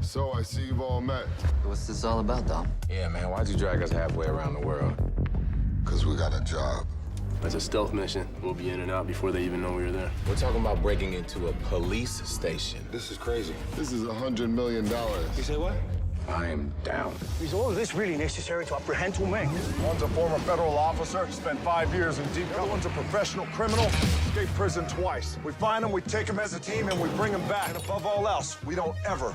So I see you've all met. What's this all about, Dom? Yeah, man, why'd you drag us halfway around the world? Because we got a job. It's a stealth mission. We'll be in and out before they even know we were there. We're talking about breaking into a police station. This is crazy. This is $100 million. You say what? I am down. Is all of this really necessary to apprehend two men? One's a former federal officer, spent 5 years in deep. The other one's a professional criminal, escaped prison twice. We find them, we take them as a team, and we bring them back. And above all else, we don't ever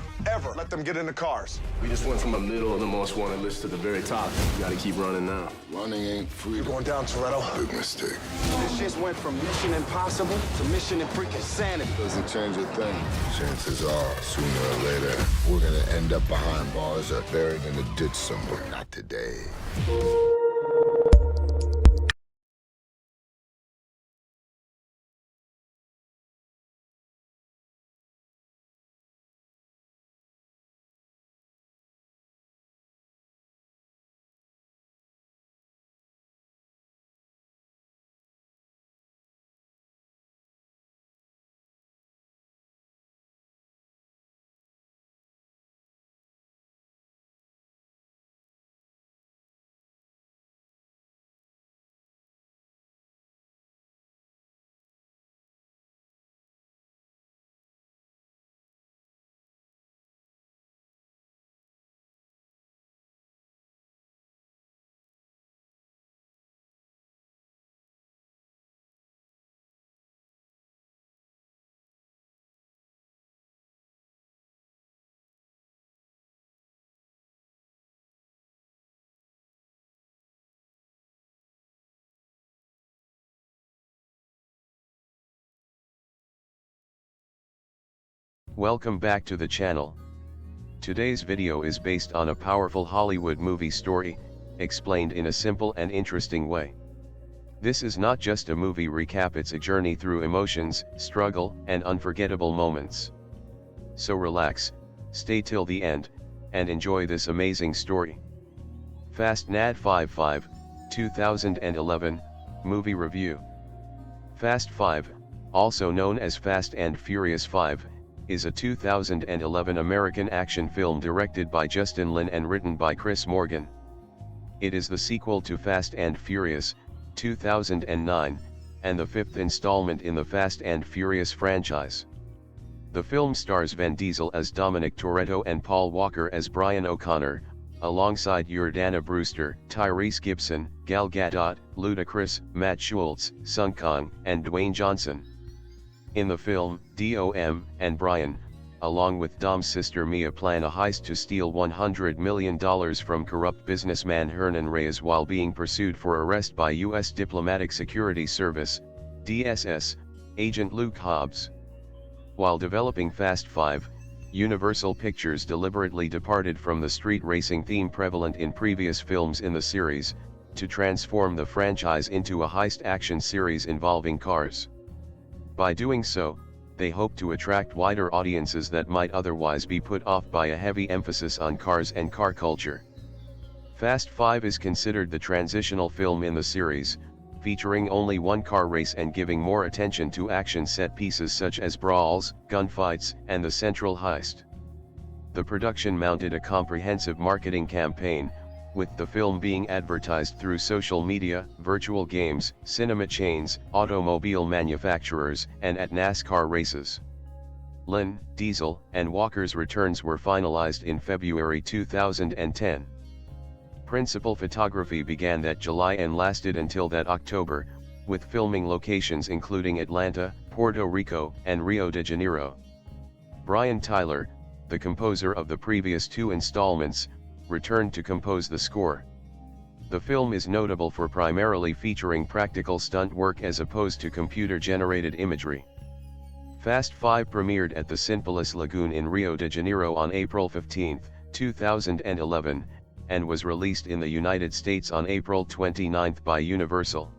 let them get into cars. We just went from the middle of the most wanted list to the very top. We gotta keep running now. Running ain't free. You're going down, Toretto. Big mistake. This just went from Mission Impossible to Mission in freaking Sanity. Doesn't change a thing. Chances are, sooner or later, we're gonna end up behind bars or buried in a ditch somewhere. Not today. Welcome back to the channel. Today's video is based on a powerful Hollywood movie story, explained in a simple and interesting way. This is not just a movie recap, it's a journey through emotions, struggle, and unforgettable moments. So relax, stay till the end, and enjoy this amazing story. Fast Nad 5, 2011, Movie Review. Fast 5, also known as Fast and Furious 5, is a 2011 American action film directed by Justin Lin and written by Chris Morgan. It is the sequel to Fast and Furious, 2009, and the fifth installment in the Fast and Furious franchise. The film stars Vin Diesel as Dominic Toretto and Paul Walker as Brian O'Connor, alongside Jordana Brewster, Tyrese Gibson, Gal Gadot, Ludacris, Matt Schultz, Sung Kang, and Dwayne Johnson. In the film, Dom and Brian, along with Dom's sister Mia, plan a heist to steal $100 million from corrupt businessman Hernan Reyes while being pursued for arrest by U.S. Diplomatic Security Service, DSS, agent Luke Hobbs. While developing Fast 5, Universal Pictures deliberately departed from the street racing theme prevalent in previous films in the series, to transform the franchise into a heist action series involving cars. By doing so, they hope to attract wider audiences that might otherwise be put off by a heavy emphasis on cars and car culture. Fast 5 is considered the transitional film in the series, featuring only one car race and giving more attention to action set pieces such as brawls, gunfights, and the central heist. The production mounted a comprehensive marketing campaign, with the film being advertised through social media, virtual games, cinema chains, automobile manufacturers, and at NASCAR races. Lin, Diesel, and Walker's returns were finalized in February 2010. Principal photography began that July and lasted until that October, with filming locations including Atlanta, Puerto Rico, and Rio de Janeiro. Brian Tyler, the composer of the previous two installments, returned to compose the score. The film is notable for primarily featuring practical stunt work as opposed to computer-generated imagery. Fast 5 premiered at the Cinépolis Lagoon in Rio de Janeiro on April 15, 2011, and was released in the United States on April 29 by Universal.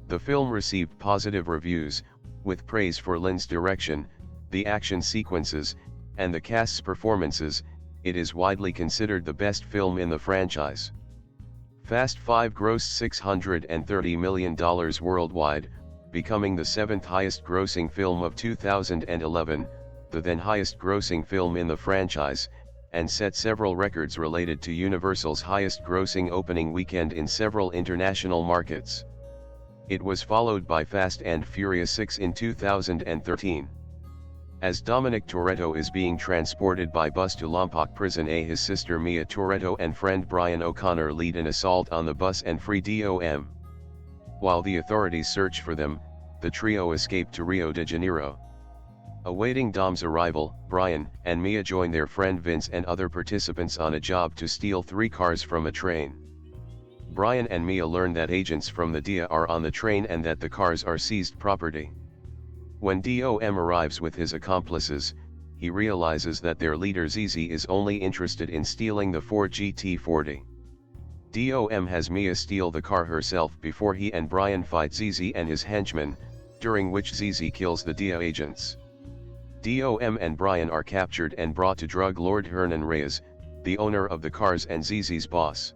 The film received positive reviews, with praise for Lin's direction, the action sequences, and the cast's performances. It is widely considered the best film in the franchise. Fast 5 grossed $630 million worldwide, becoming the seventh highest grossing film of 2011, the then highest-grossing film in the franchise, and set several records related to Universal's highest-grossing opening weekend in several international markets. It was followed by Fast and Furious 6 in 2013. As Dominic Toretto is being transported by bus to Lompoc Prison, his sister Mia Toretto and friend Brian O'Connor lead an assault on the bus and free Dom. While the authorities search for them, the trio escape to Rio de Janeiro. Awaiting Dom's arrival, Brian and Mia join their friend Vince and other participants on a job to steal 3 cars from a train. Brian and Mia learn that agents from the DEA are on the train and that the cars are seized property. When Dom arrives with his accomplices, he realizes that their leader Zizi is only interested in stealing the Ford GT40. Dom has Mia steal the car herself before he and Brian fight Zizi and his henchmen, during which Zizi kills the DEA agents. Dom and Brian are captured and brought to drug lord Hernan Reyes, the owner of the cars and Zizi's boss.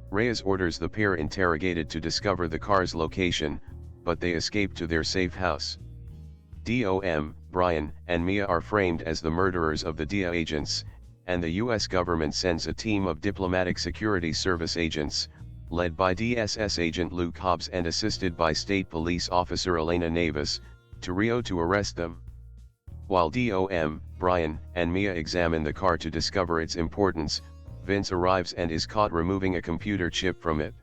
Reyes orders the pair interrogated to discover the car's location, but they escape to their safe house. Dom, Brian, and Mia are framed as the murderers of the DEA agents, and the US government sends a team of diplomatic security service agents, led by DSS agent Luke Hobbs and assisted by State Police Officer Elena Navis, to Rio to arrest them. While Dom, Brian, and Mia examine the car to discover its importance, Vince arrives and is caught removing a computer chip from it.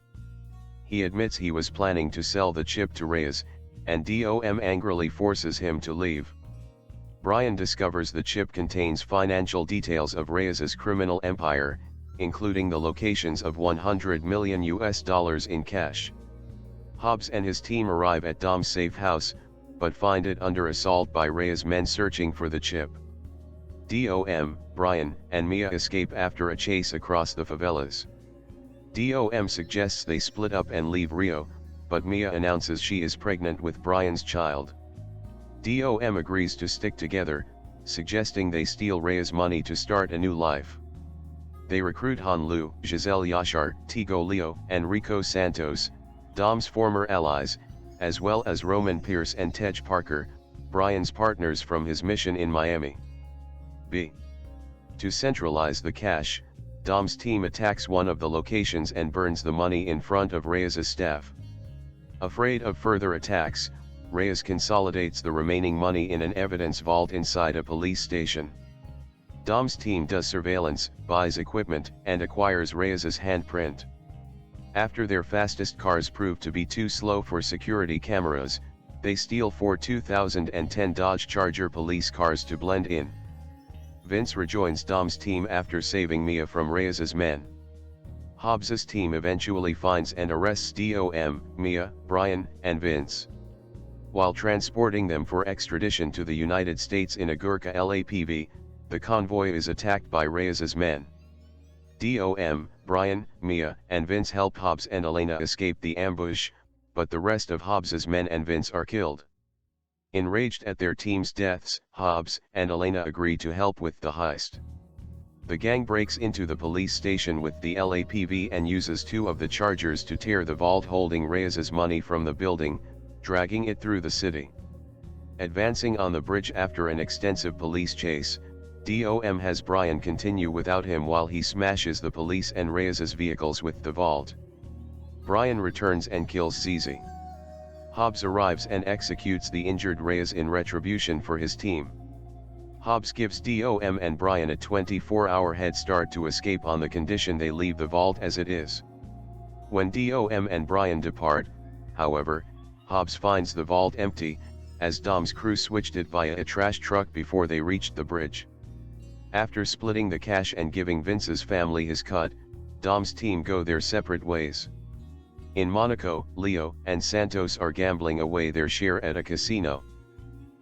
He admits he was planning to sell the chip to Reyes, and Dom angrily forces him to leave. Brian discovers the chip contains financial details of Reyes's criminal empire, including the locations of $100 million in cash. Hobbs and his team arrive at Dom's safe house, but find it under assault by Reyes' men searching for the chip. Dom, Brian, and Mia escape after a chase across the favelas. Dom suggests they split up and leave Rio, but Mia announces she is pregnant with Brian's child. Dom agrees to stick together, suggesting they steal Reyes' money to start a new life. They recruit Han Lu, Giselle Yashar, Tigo Leo, and Rico Santos, Dom's former allies, as well as Roman Pierce and Tej Parker, Brian's partners from his mission in Miami. To centralize the cash, Dom's team attacks one of the locations and burns the money in front of Reyes' staff. Afraid of further attacks, Reyes consolidates the remaining money in an evidence vault inside a police station. Dom's team does surveillance, buys equipment, and acquires Reyes' handprint. After their fastest cars prove to be too slow for security cameras, they steal 4 2010 Dodge Charger police cars to blend in. Vince rejoins Dom's team after saving Mia from Reyes' men. Hobbs' team eventually finds and arrests Dom, Mia, Brian, and Vince. While transporting them for extradition to the United States in a Gurkha LAPV, the convoy is attacked by Reyes' men. Dom, Brian, Mia, and Vince help Hobbs and Elena escape the ambush, but the rest of Hobbs' men and Vince are killed. Enraged at their team's deaths, Hobbs and Elena agree to help with the heist. The gang breaks into the police station with the LAPV and uses 2 of the Chargers to tear the vault holding Reyes' money from the building, dragging it through the city. Advancing on the bridge after an extensive police chase, Dom has Brian continue without him while he smashes the police and Reyes' vehicles with the vault. Brian returns and kills Zizi. Hobbs arrives and executes the injured Reyes in retribution for his team. Hobbs gives Dom and Brian a 24-hour head start to escape on the condition they leave the vault as it is. When Dom and Brian depart, however, Hobbs finds the vault empty, as Dom's crew switched it via a trash truck before they reached the bridge. After splitting the cash and giving Vince's family his cut, Dom's team go their separate ways. In Monaco, Leo and Santos are gambling away their share at a casino.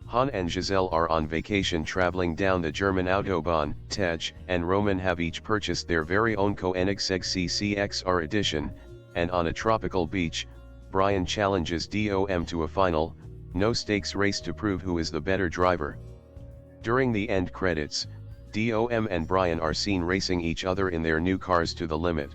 Han and Giselle are on vacation traveling down the German Autobahn. Tej and Roman have each purchased their very own Koenigsegg CCXR edition, and on a tropical beach, Brian challenges Dom to a final, no-stakes race to prove who is the better driver. During the end credits, Dom and Brian are seen racing each other in their new cars to the limit.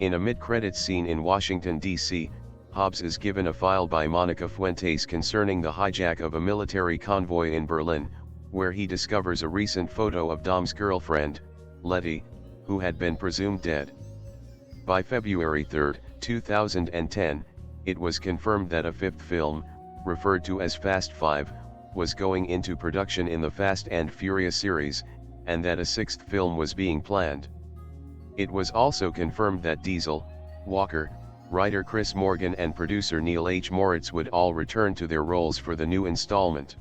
In a mid-credits scene in Washington, D.C., Hobbs is given a file by Monica Fuentes concerning the hijack of a military convoy in Berlin, where he discovers a recent photo of Dom's girlfriend, Letty, who had been presumed dead. By February 3, 2010, it was confirmed that a fifth film, referred to as Fast 5, was going into production in the Fast and Furious series, and that a sixth film was being planned. It was also confirmed that Diesel, Walker, writer Chris Morgan and producer Neal H. Moritz would all return to their roles for the new installment.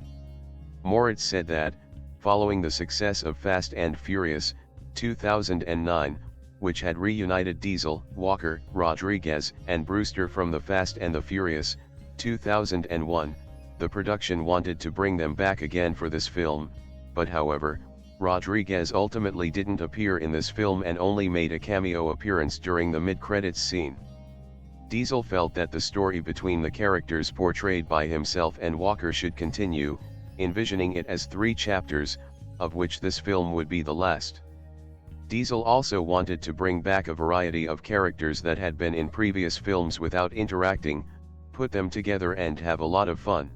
Moritz said that, following the success of Fast and Furious, 2009, which had reunited Diesel, Walker, Rodriguez, and Brewster from the Fast and the Furious, 2001, the production wanted to bring them back again for this film, but however, Rodriguez ultimately didn't appear in this film and only made a cameo appearance during the mid-credits scene. Diesel felt that the story between the characters portrayed by himself and Walker should continue, envisioning it as 3 chapters, of which this film would be the last. Diesel also wanted to bring back a variety of characters that had been in previous films without interacting, put them together and have a lot of fun.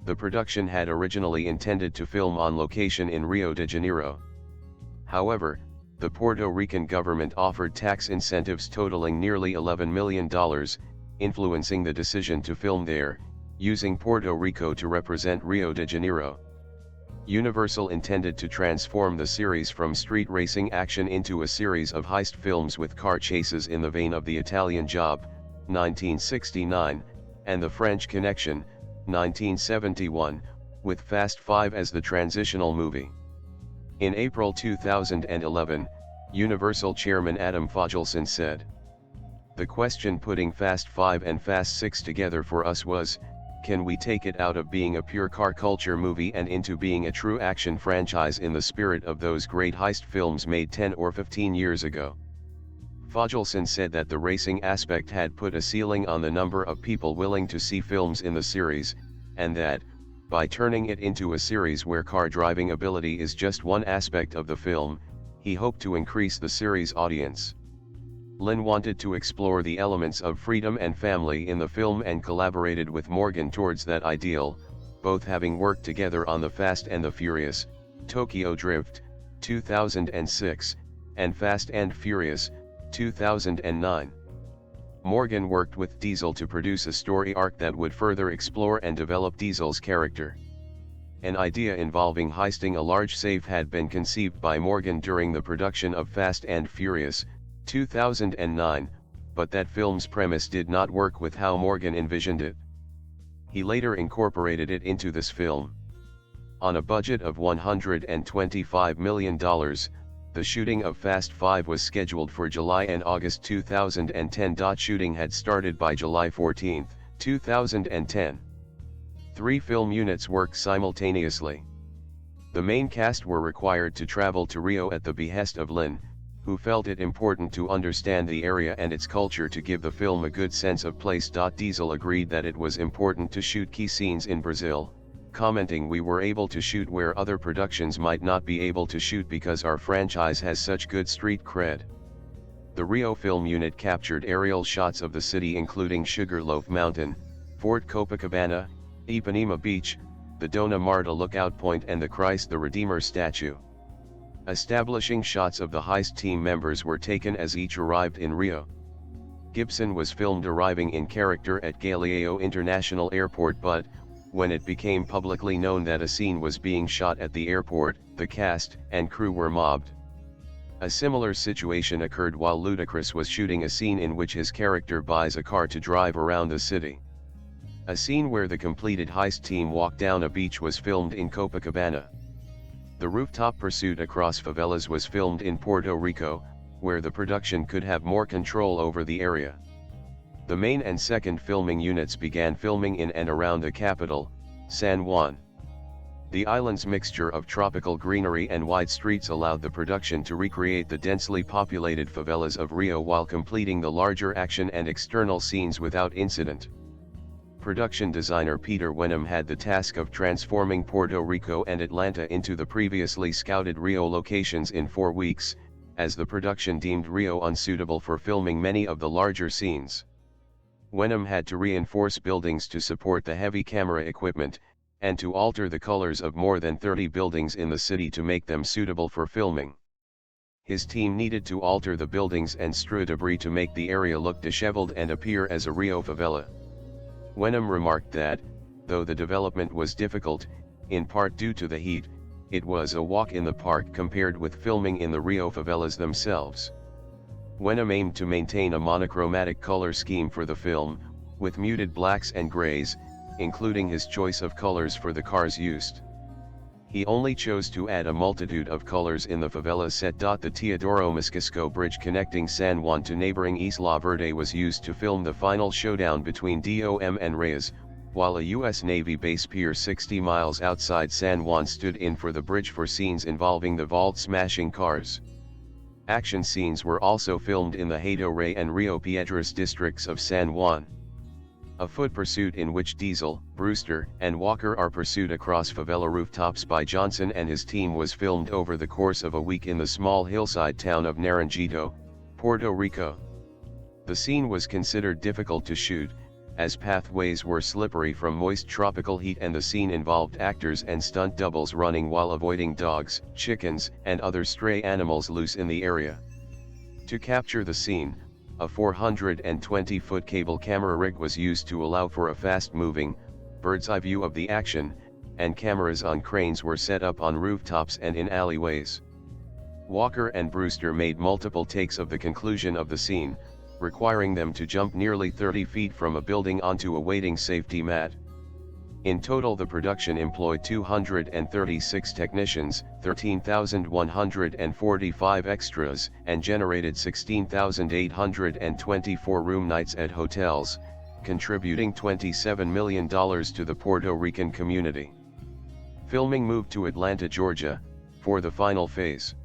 The production had originally intended to film on location in Rio de Janeiro. However, the Puerto Rican government offered tax incentives totaling nearly $11 million, influencing the decision to film there, using Puerto Rico to represent Rio de Janeiro. Universal intended to transform the series from street racing action into a series of heist films with car chases in the vein of The Italian Job, 1969, and The French Connection, 1971, with Fast 5 as the transitional movie. In April 2011, Universal Chairman Adam Fogelson said, "The question putting Fast 5 and Fast 6 together for us was, can we take it out of being a pure car culture movie and into being a true action franchise in the spirit of those great heist films made 10 or 15 years ago?" Fogelson said that the racing aspect had put a ceiling on the number of people willing to see films in the series, and that, by turning it into a series where car driving ability is just one aspect of the film, he hoped to increase the series' audience. Lynn wanted to explore the elements of freedom and family in the film and collaborated with Morgan towards that ideal, both having worked together on The Fast and the Furious, Tokyo Drift, 2006, and Fast and Furious, 2009. Morgan worked with Diesel to produce a story arc that would further explore and develop Diesel's character. An idea involving heisting a large safe had been conceived by Morgan during the production of Fast and Furious, 2009, but that film's premise did not work with how Morgan envisioned it. He later incorporated it into this film. On a budget of $125 million, the shooting of Fast 5 was scheduled for July and August 2010. Shooting had started by July 14, 2010. 3 film units worked simultaneously. The main cast were required to travel to Rio at the behest of Lynn, who felt it important to understand the area and its culture to give the film a good sense of place. Diesel agreed that it was important to shoot key scenes in Brazil, commenting, "We were able to shoot where other productions might not be able to shoot because our franchise has such good street cred." The Rio film unit captured aerial shots of the city including Sugarloaf Mountain, Fort Copacabana, Ipanema Beach, the Dona Marta lookout point and the Christ the Redeemer statue. Establishing shots of the heist team members were taken as each arrived in Rio. Gibson was filmed arriving in character at Galeão International Airport, but, when it became publicly known that a scene was being shot at the airport, the cast and crew were mobbed. A similar situation occurred while Ludacris was shooting a scene in which his character buys a car to drive around the city. A scene where the completed heist team walked down a beach was filmed in Copacabana. The rooftop pursuit across favelas was filmed in Puerto Rico, where the production could have more control over the area. The main and second filming units began filming in and around the capital, San Juan. The island's mixture of tropical greenery and wide streets allowed the production to recreate the densely populated favelas of Rio while completing the larger action and external scenes without incident. Production designer Peter Wenham had the task of transforming Puerto Rico and Atlanta into the previously scouted Rio locations in 4 weeks, as the production deemed Rio unsuitable for filming many of the larger scenes. Wenham had to reinforce buildings to support the heavy camera equipment, and to alter the colors of more than 30 buildings in the city to make them suitable for filming. His team needed to alter the buildings and strew debris to make the area look disheveled and appear as a Rio favela. Wenham remarked that, though the development was difficult, in part due to the heat, it was a walk in the park compared with filming in the Rio favelas themselves. Wenham aimed to maintain a monochromatic color scheme for the film, with muted blacks and grays, including his choice of colors for the cars used. He only chose to add a multitude of colors in the favela set. The Teodoro Mosquisco Bridge connecting San Juan to neighboring Isla Verde was used to film the final showdown between DOM and Reyes, while a U.S. Navy base pier 60 miles outside San Juan stood in for the bridge for scenes involving the vault-smashing cars. Action scenes were also filmed in the Hato Rey and Rio Piedras districts of San Juan. A foot pursuit in which Diesel, Brewster, and Walker are pursued across favela rooftops by Johnson and his team was filmed over the course of a week in the small hillside town of Naranjito, Puerto Rico. The scene was considered difficult to shoot, as pathways were slippery from moist tropical heat and the scene involved actors and stunt doubles running while avoiding dogs, chickens, and other stray animals loose in the area. To capture the scene, a 420-foot cable camera rig was used to allow for a fast-moving, bird's-eye view of the action, and cameras on cranes were set up on rooftops and in alleyways. Walker and Brewster made multiple takes of the conclusion of the scene, requiring them to jump nearly 30 feet from a building onto a waiting safety mat. In total, the production employed 236 technicians, 13,145 extras, and generated 16,824 room nights at hotels, contributing $27 million to the Puerto Rican community. Filming moved to Atlanta, Georgia, for the final phase.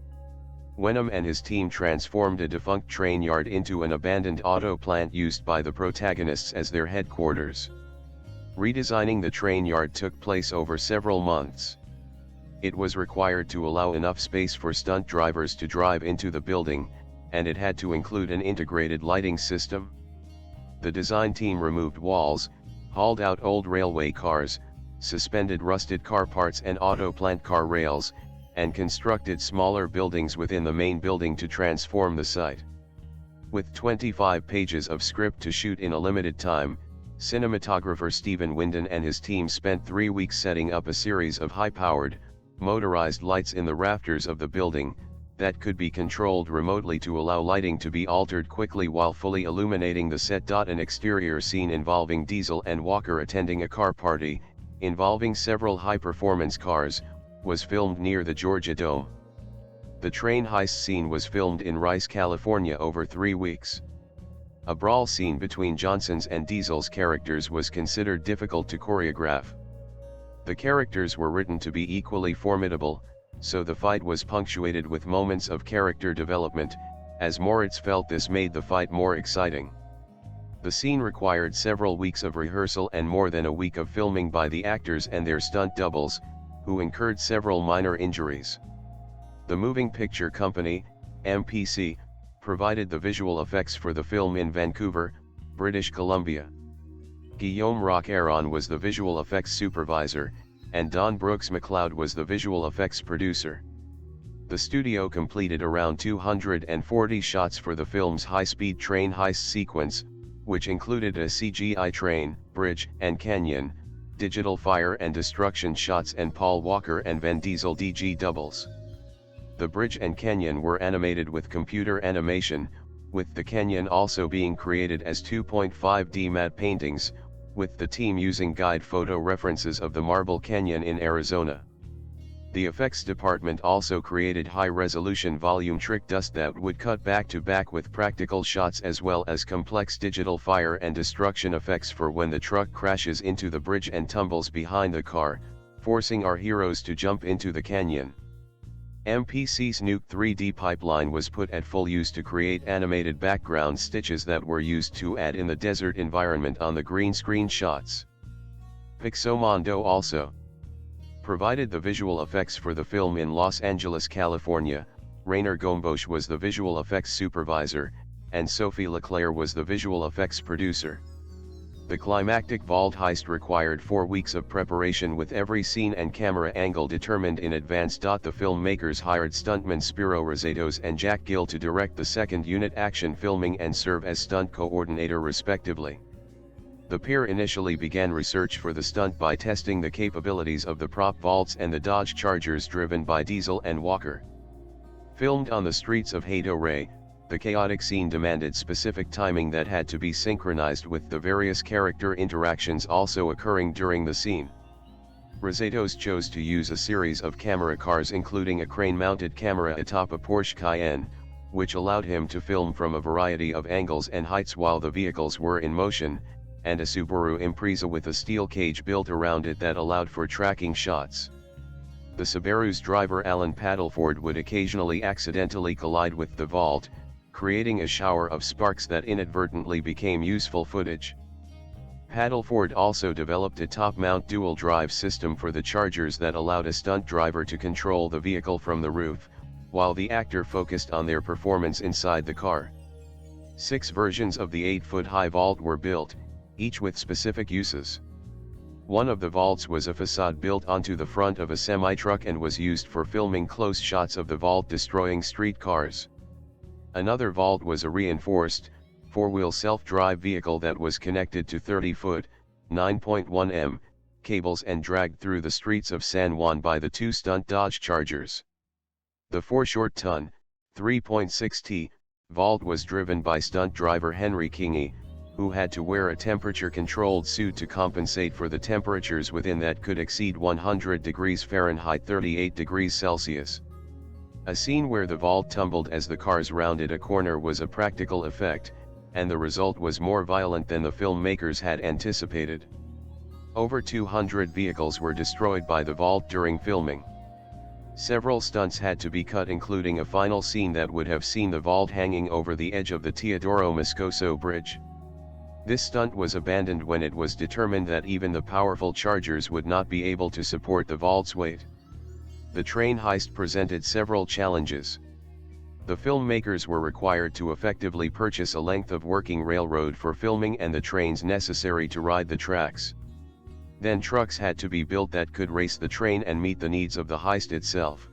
Wenham and his team transformed a defunct train yard into an abandoned auto plant used by the protagonists as their headquarters. Redesigning the train yard took place over several months. It was required to allow enough space for stunt drivers to drive into the building, and it had to include an integrated lighting system. The design team removed walls, hauled out old railway cars, suspended rusted car parts and auto plant car rails, and constructed smaller buildings within the main building to transform the site. With 25 pages of script to shoot in a limited time, cinematographer Stephen Winden and his team spent 3 weeks setting up a series of high-powered, motorized lights in the rafters of the building, that could be controlled remotely to allow lighting to be altered quickly while fully illuminating the set. An exterior scene involving Diesel and Walker attending a car party, involving several high-performance cars, was filmed near the Georgia Dome. The train heist scene was filmed in Rice, California over 3 weeks. A brawl scene between Johnson's and Diesel's characters was considered difficult to choreograph. The characters were written to be equally formidable, so the fight was punctuated with moments of character development, as Moritz felt this made the fight more exciting. The scene required several weeks of rehearsal and more than a week of filming by the actors and their stunt doubles, who incurred several minor injuries. The Moving Picture Company, MPC, provided the visual effects for the film in Vancouver, British Columbia. Guillaume Roch-Aron was the visual effects supervisor, and Don Brooks McLeod was the visual effects producer. The studio completed around 240 shots for the film's high-speed train heist sequence, which included a CGI train, bridge, and canyon, digital fire and destruction shots, and Paul Walker and Vin Diesel DG doubles. The bridge and canyon were animated with computer animation, with the canyon also being created as 2.5D matte paintings, with the team using guide photo references of the Marble Canyon in Arizona. The effects department also created high-resolution volume trick dust that would cut back-to-back with practical shots, as well as complex digital fire and destruction effects for when the truck crashes into the bridge and tumbles behind the car, forcing our heroes to jump into the canyon. MPC's Nuke 3D pipeline was put at full use to create animated background stitches that were used to add in the desert environment on the green screen shots. Pixomondo also provided the visual effects for the film in Los Angeles, California. Rainer Gombosch was the visual effects supervisor, and Sophie Leclerc was the visual effects producer. The climactic vault heist required 4 weeks of preparation with every scene and camera angle determined in advance. The filmmakers hired stuntmen Spiro Rosatos and Jack Gill to direct the second unit action filming and serve as stunt coordinator respectively. The pair initially began research for the stunt by testing the capabilities of the prop vaults and the Dodge Chargers driven by Diesel and Walker. Filmed on the streets of Hato Rey, the chaotic scene demanded specific timing that had to be synchronized with the various character interactions also occurring during the scene. Rosatos chose to use a series of camera cars including a crane-mounted camera atop a Porsche Cayenne, which allowed him to film from a variety of angles and heights while the vehicles were in motion, and a Subaru Impreza with a steel cage built around it that allowed for tracking shots. The Subaru's driver Alan Paddleford would occasionally accidentally collide with the vault, creating a shower of sparks that inadvertently became useful footage. Paddleford also developed a top-mount dual-drive system for the Chargers that allowed a stunt driver to control the vehicle from the roof, while the actor focused on their performance inside the car. 6 versions of the 8-foot-high vault were built, each with specific uses. One of the vaults was a facade built onto the front of a semi-truck and was used for filming close shots of the vault destroying street cars. Another vault was a reinforced, 4-wheel self-drive vehicle that was connected to 30-foot, 9.1 m, cables and dragged through the streets of San Juan by the 2 stunt Dodge Chargers. The 4-short-ton, 3.6 t, vault was driven by stunt driver Henry Kingy, who had to wear a temperature-controlled suit to compensate for the temperatures within that could exceed 100 degrees Fahrenheit 38 degrees Celsius. A scene where the vault tumbled as the cars rounded a corner was a practical effect, and the result was more violent than the filmmakers had anticipated. Over 200 vehicles were destroyed by the vault during filming. Several stunts had to be cut, including a final scene that would have seen the vault hanging over the edge of the Teodoro Moscoso Bridge. This stunt was abandoned when it was determined that even the powerful Chargers would not be able to support the vault's weight. The train heist presented several challenges. The filmmakers were required to effectively purchase a length of working railroad for filming and the trains necessary to ride the tracks. Then trucks had to be built that could race the train and meet the needs of the heist itself.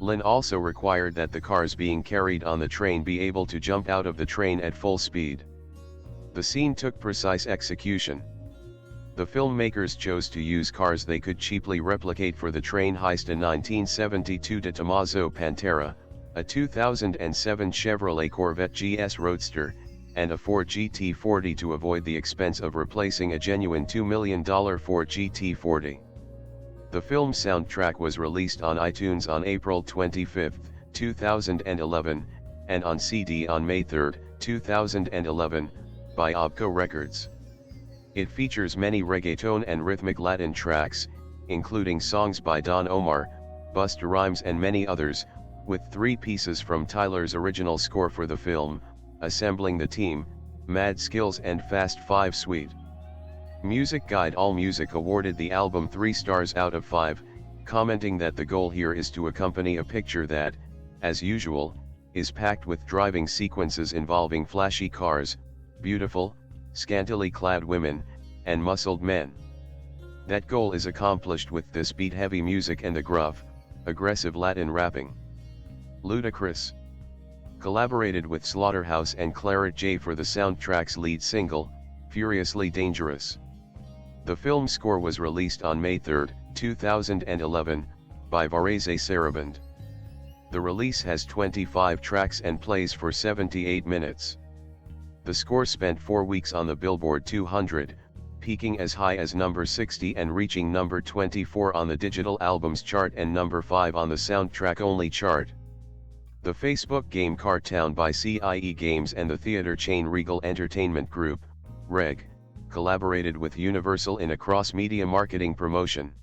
Lynn also required that the cars being carried on the train be able to jump out of the train at full speed. The scene took precise execution. The filmmakers chose to use cars they could cheaply replicate for the train heist: a 1972 De Tomaso Pantera, a 2007 Chevrolet Corvette GS Roadster, and a Ford GT40 to avoid the expense of replacing a genuine $2 million Ford GT40. The film soundtrack was released on iTunes on April 25, 2011, and on CD on May 3, 2011, by Obco Records. It features many reggaeton and rhythmic Latin tracks, including songs by Don Omar, Busta Rhymes and many others, with 3 pieces from Tyler's original score for the film, Assembling the Team, Mad Skills and Fast 5 Suite. Music Guide AllMusic awarded the album 3 stars out of 5, commenting that the goal here is to accompany a picture that, as usual, is packed with driving sequences involving flashy cars, beautiful, scantily clad women, and muscled men. That goal is accomplished with this beat-heavy music and the gruff, aggressive Latin rapping. Ludacris collaborated with Slaughterhouse and Claret J for the soundtrack's lead single, Furiously Dangerous. The film score was released on May 3, 2011, by Varese Sarabande. The release has 25 tracks and plays for 78 minutes. The score spent 4 weeks on the Billboard 200, peaking as high as number 60 and reaching number 24 on the digital albums chart and number 5 on the soundtrack-only chart. The Facebook game Cartown by CIE Games and the theater chain Regal Entertainment Group, REG, collaborated with Universal in a cross-media marketing promotion.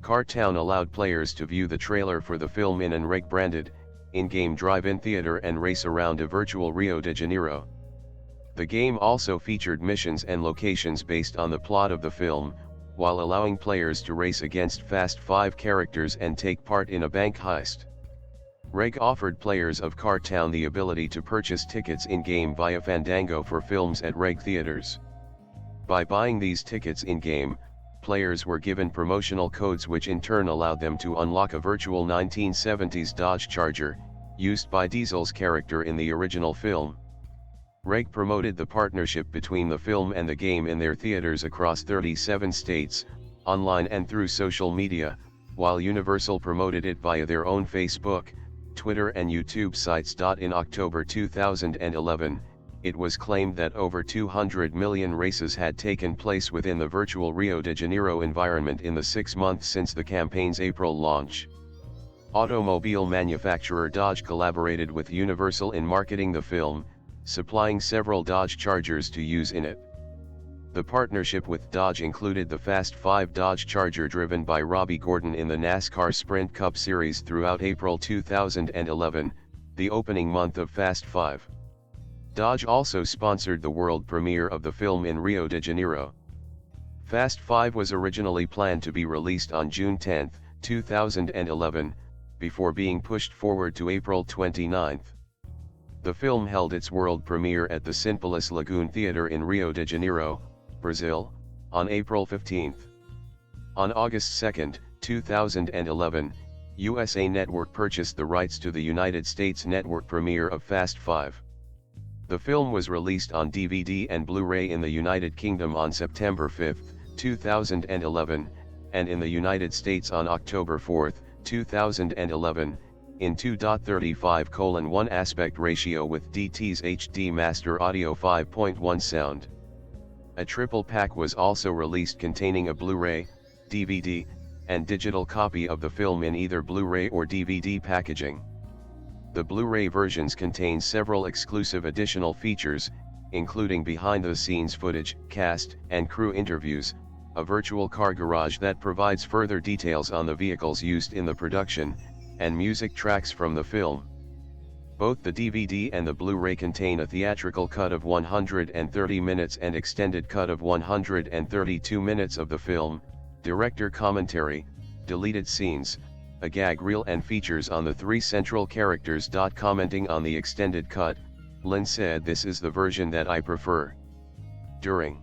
Cartown allowed players to view the trailer for the film in an REG-branded, in-game drive-in theater and race around a virtual Rio de Janeiro. The game also featured missions and locations based on the plot of the film, while allowing players to race against Fast 5 characters and take part in a bank heist. REG offered players of Cartown the ability to purchase tickets in-game via Fandango for films at REG theaters. By buying these tickets in-game, players were given promotional codes which in turn allowed them to unlock a virtual 1970s Dodge Charger, used by Diesel's character in the original film. Reg promoted the partnership between the film and the game in their theaters across 37 states, online and through social media, while Universal promoted it via their own Facebook, Twitter and YouTube sites. In October 2011, it was claimed that over 200 million races had taken place within the virtual Rio de Janeiro environment in the 6 months since the campaign's April launch. Automobile manufacturer Dodge collaborated with Universal in marketing the film, supplying several Dodge Chargers to use in it. The partnership with Dodge included the Fast 5 Dodge Charger driven by Robbie Gordon in the NASCAR Sprint Cup Series throughout April 2011, the opening month of Fast 5. Dodge also sponsored the world premiere of the film in Rio de Janeiro. Fast 5 was originally planned to be released on June 10, 2011, before being pushed forward to April 29. The film held its world premiere at the Simplus Lagoon Theater in Rio de Janeiro, Brazil, on April 15. On August 2, 2011, USA Network purchased the rights to the United States network premiere of Fast 5. The film was released on DVD and Blu-ray in the United Kingdom on September 5, 2011, and in the United States on October 4, 2011, in 2.35:1 aspect ratio with DTS HD Master Audio 5.1 sound. A triple pack was also released containing a Blu-ray, DVD, and digital copy of the film in either Blu-ray or DVD packaging. The Blu-ray versions contain several exclusive additional features, including behind-the-scenes footage, cast and crew interviews, a virtual car garage that provides further details on the vehicles used in the production, and music tracks from the film. Both the DVD and the Blu-ray contain a theatrical cut of 130 minutes and extended cut of 132 minutes of the film, director commentary, deleted scenes, a gag reel and features on the 3 central characters. Commenting on the extended cut, Lynn said, "This is the version that I prefer." During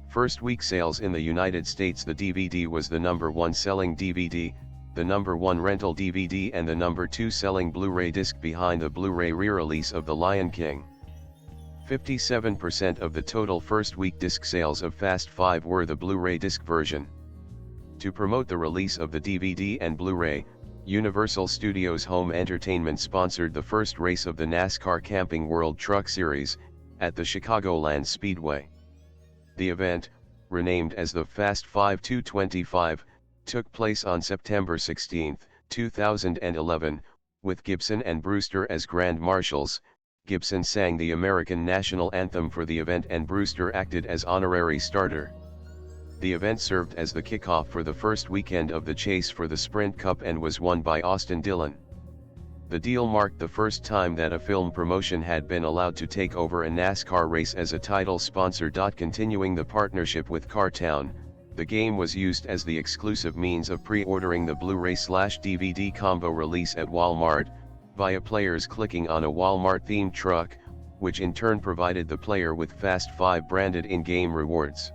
first week sales in the United States, the DVD was the #1 selling DVD, the #1 rental DVD and the #2 selling Blu-ray disc behind the Blu-ray re-release of The Lion King. 57% of the total first week disc sales of Fast 5 were the Blu-ray disc version. To promote the release of the DVD and Blu-ray, Universal Studios Home Entertainment sponsored the first race of the NASCAR Camping World Truck Series, at the Chicagoland Speedway. The event, renamed as the Fast 5 225, took place on September 16, 2011, with Gibson and Brewster as Grand Marshals. Gibson sang the American National Anthem for the event and Brewster acted as honorary starter. The event served as the kickoff for the first weekend of the chase for the Sprint Cup and was won by Austin Dillon. The deal marked the first time that a film promotion had been allowed to take over a NASCAR race as a title sponsor. Continuing the partnership with Cartown, the game was used as the exclusive means of pre-ordering the Blu-ray/DVD combo release at Walmart, via players clicking on a Walmart-themed truck, which in turn provided the player with Fast 5 branded in-game rewards.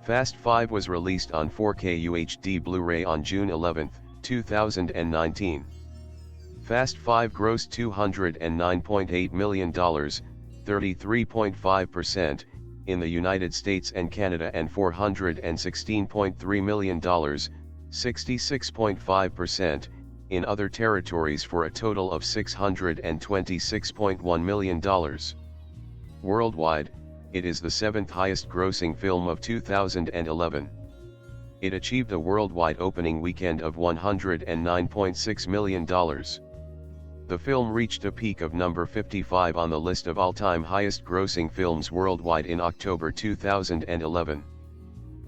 Fast 5 was released on 4K UHD Blu-ray on June 11, 2019. Fast 5 grossed $209.8 million, 33.5%, in the United States and Canada and $416.3 million, 66.5%, in other territories for a total of $626.1 million. Worldwide, it is the 7th highest grossing film of 2011. It achieved a worldwide opening weekend of $109.6 million. The film reached a peak of number 55 on the list of all-time highest grossing films worldwide in October 2011.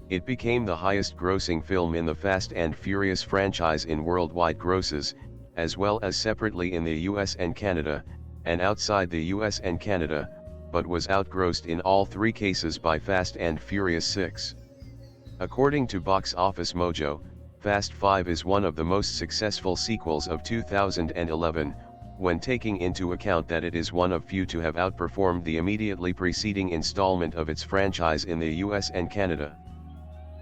It became the highest grossing film in the Fast and Furious franchise in worldwide grosses, as well as separately in the US and Canada, and outside the US and Canada, but was outgrossed in all 3 cases by Fast and Furious 6. According to Box Office Mojo, Fast 5 is one of the most successful sequels of 2011, when taking into account that it is one of few to have outperformed the immediately preceding installment of its franchise in the US and Canada.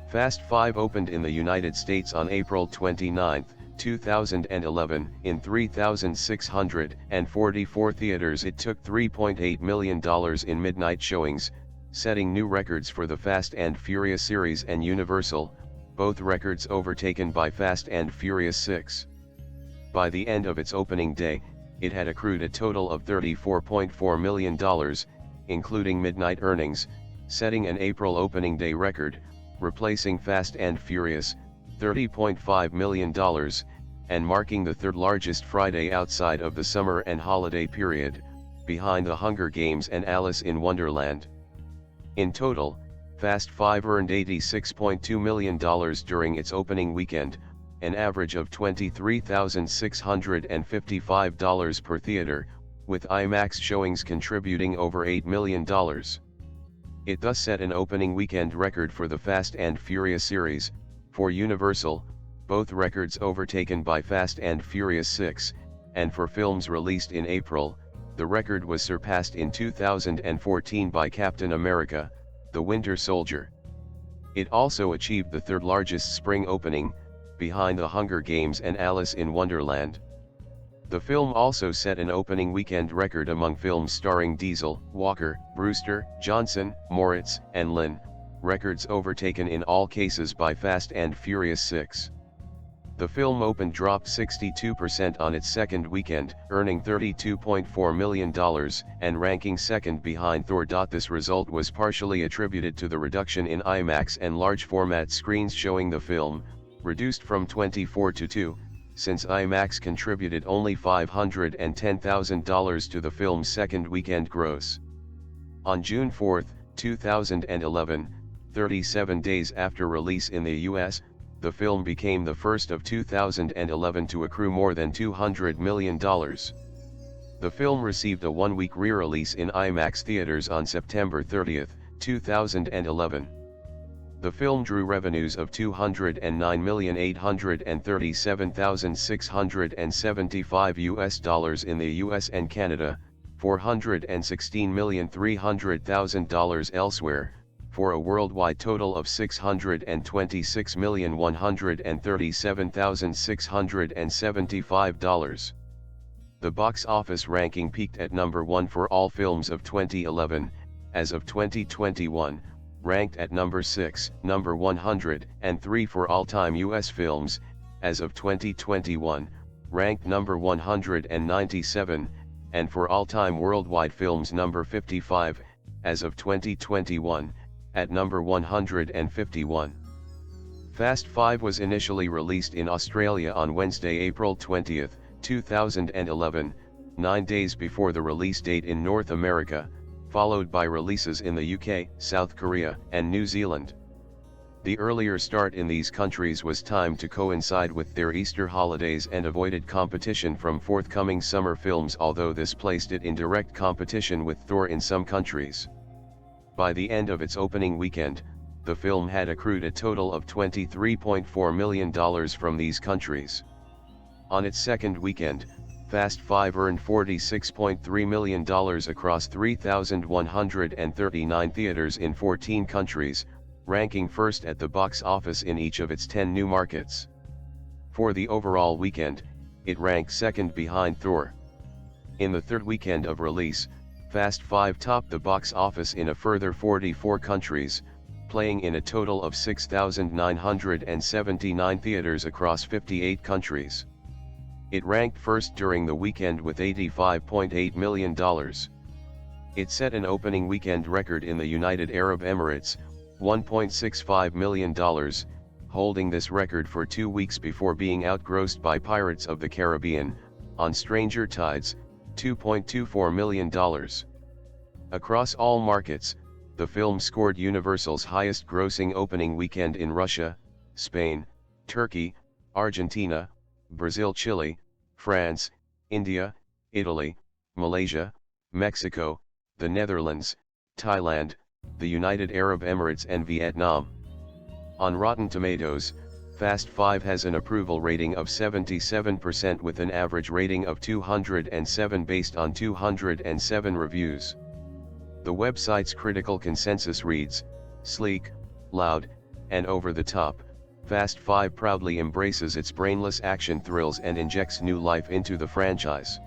Fast 5 opened in the United States on April 29, 2011, in 3,644 theaters. It took $3.8 million in midnight showings, setting new records for the Fast and Furious series and Universal, both records overtaken by Fast and Furious 6. By the end of its opening day, it had accrued a total of $34.4 million, including midnight earnings, setting an April opening day record, replacing Fast and Furious, $30.5 million, and marking the third largest Friday outside of the summer and holiday period, behind The Hunger Games and Alice in Wonderland. In total, Fast 5 earned $86.2 million during its opening weekend, an average of $23,655 per theater, with IMAX showings contributing over $8 million. It thus set an opening weekend record for the Fast and Furious series. For Universal, both records overtaken by Fast and Furious 6, and for films released in April, the record was surpassed in 2014 by Captain America: The Winter Soldier. It also achieved the third largest spring opening, behind The Hunger Games and Alice in Wonderland. The film also set an opening weekend record among films starring Diesel, Walker, Brewster, Johnson, Moritz, and Lynn, records overtaken in all cases by Fast and Furious 6. The film opened dropped 62% on its second weekend, earning $32.4 million, and ranking second behind Thor. This result was partially attributed to the reduction in IMAX and large format screens showing the film, reduced from 24 to 2, since IMAX contributed only $510,000 to the film's second weekend gross. On June 4, 2011, 37 days after release in the US, the film became the first of 2011 to accrue more than $200 million. The film received a one-week re-release in IMAX theaters on September 30, 2011. The film drew revenues of $209,837,675 in the US and Canada, $416,300,000 elsewhere, for a worldwide total of $626,137,675. The box office ranking peaked at number 1 for all films of 2011, as of 2021, ranked at number 6, number 103 for all-time US films, as of 2021, ranked number 197, and for all-time worldwide films number 55, as of 2021, at number 151. Fast 5 was initially released in Australia on Wednesday, April 20, 2011, 9 days before the release date in North America, followed by releases in the UK, South Korea, and New Zealand. The earlier start in these countries was timed to coincide with their Easter holidays and avoided competition from forthcoming summer films, although this placed it in direct competition with Thor in some countries. By the end of its opening weekend, the film had accrued a total of $23.4 million from these countries. On its second weekend, Fast 5 earned $46.3 million across 3,139 theaters in 14 countries, ranking first at the box office in each of its 10 new markets. For the overall weekend, it ranked second behind Thor. In the third weekend of release, Fast 5 topped the box office in a further 44 countries, playing in a total of 6,979 theaters across 58 countries. It ranked first during the weekend with $85.8 million. It set an opening weekend record in the United Arab Emirates, $1.65 million, holding this record for 2 weeks before being outgrossed by Pirates of the Caribbean, on Stranger Tides, $2.24 million. Across all markets, the film scored Universal's highest grossing opening weekend in Russia, Spain, Turkey, Argentina, Brazil, Chile, France, India, Italy, Malaysia, Mexico, the Netherlands, Thailand, the United Arab Emirates and Vietnam. On Rotten Tomatoes, Fast 5 has an approval rating of 77% with an average rating of 207 based on 207 reviews. The website's critical consensus reads, "Sleek, loud, and over the top, Fast 5 proudly embraces its brainless action thrills and injects new life into the franchise."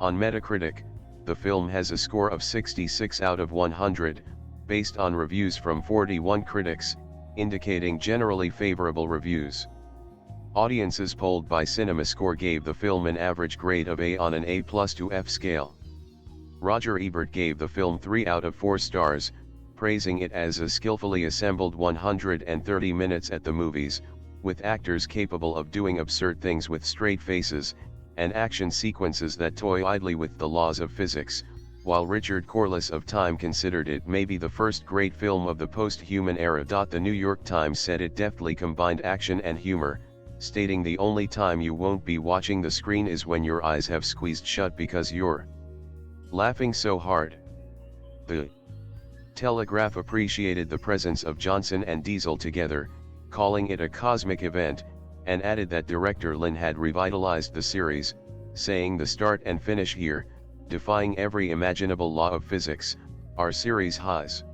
On Metacritic, the film has a score of 66 out of 100, based on reviews from 41 critics, indicating generally favorable reviews. Audiences polled by CinemaScore gave the film an average grade of A on an A+ to F scale. Roger Ebert gave the film 3 out of 4 stars, praising it as a skillfully assembled 130 minutes at the movies, with actors capable of doing absurd things with straight faces, and action sequences that toy idly with the laws of physics, while Richard Corliss of Time considered it maybe the first great film of the post-human era. The New York Times said it deftly combined action and humor, stating the only time you won't be watching the screen is when your eyes have squeezed shut because you're laughing so hard. The Telegraph appreciated the presence of Johnson and Diesel together, calling it a cosmic event, and added that director Lin had revitalized the series, saying the start and finish here, defying every imaginable law of physics, are series highs.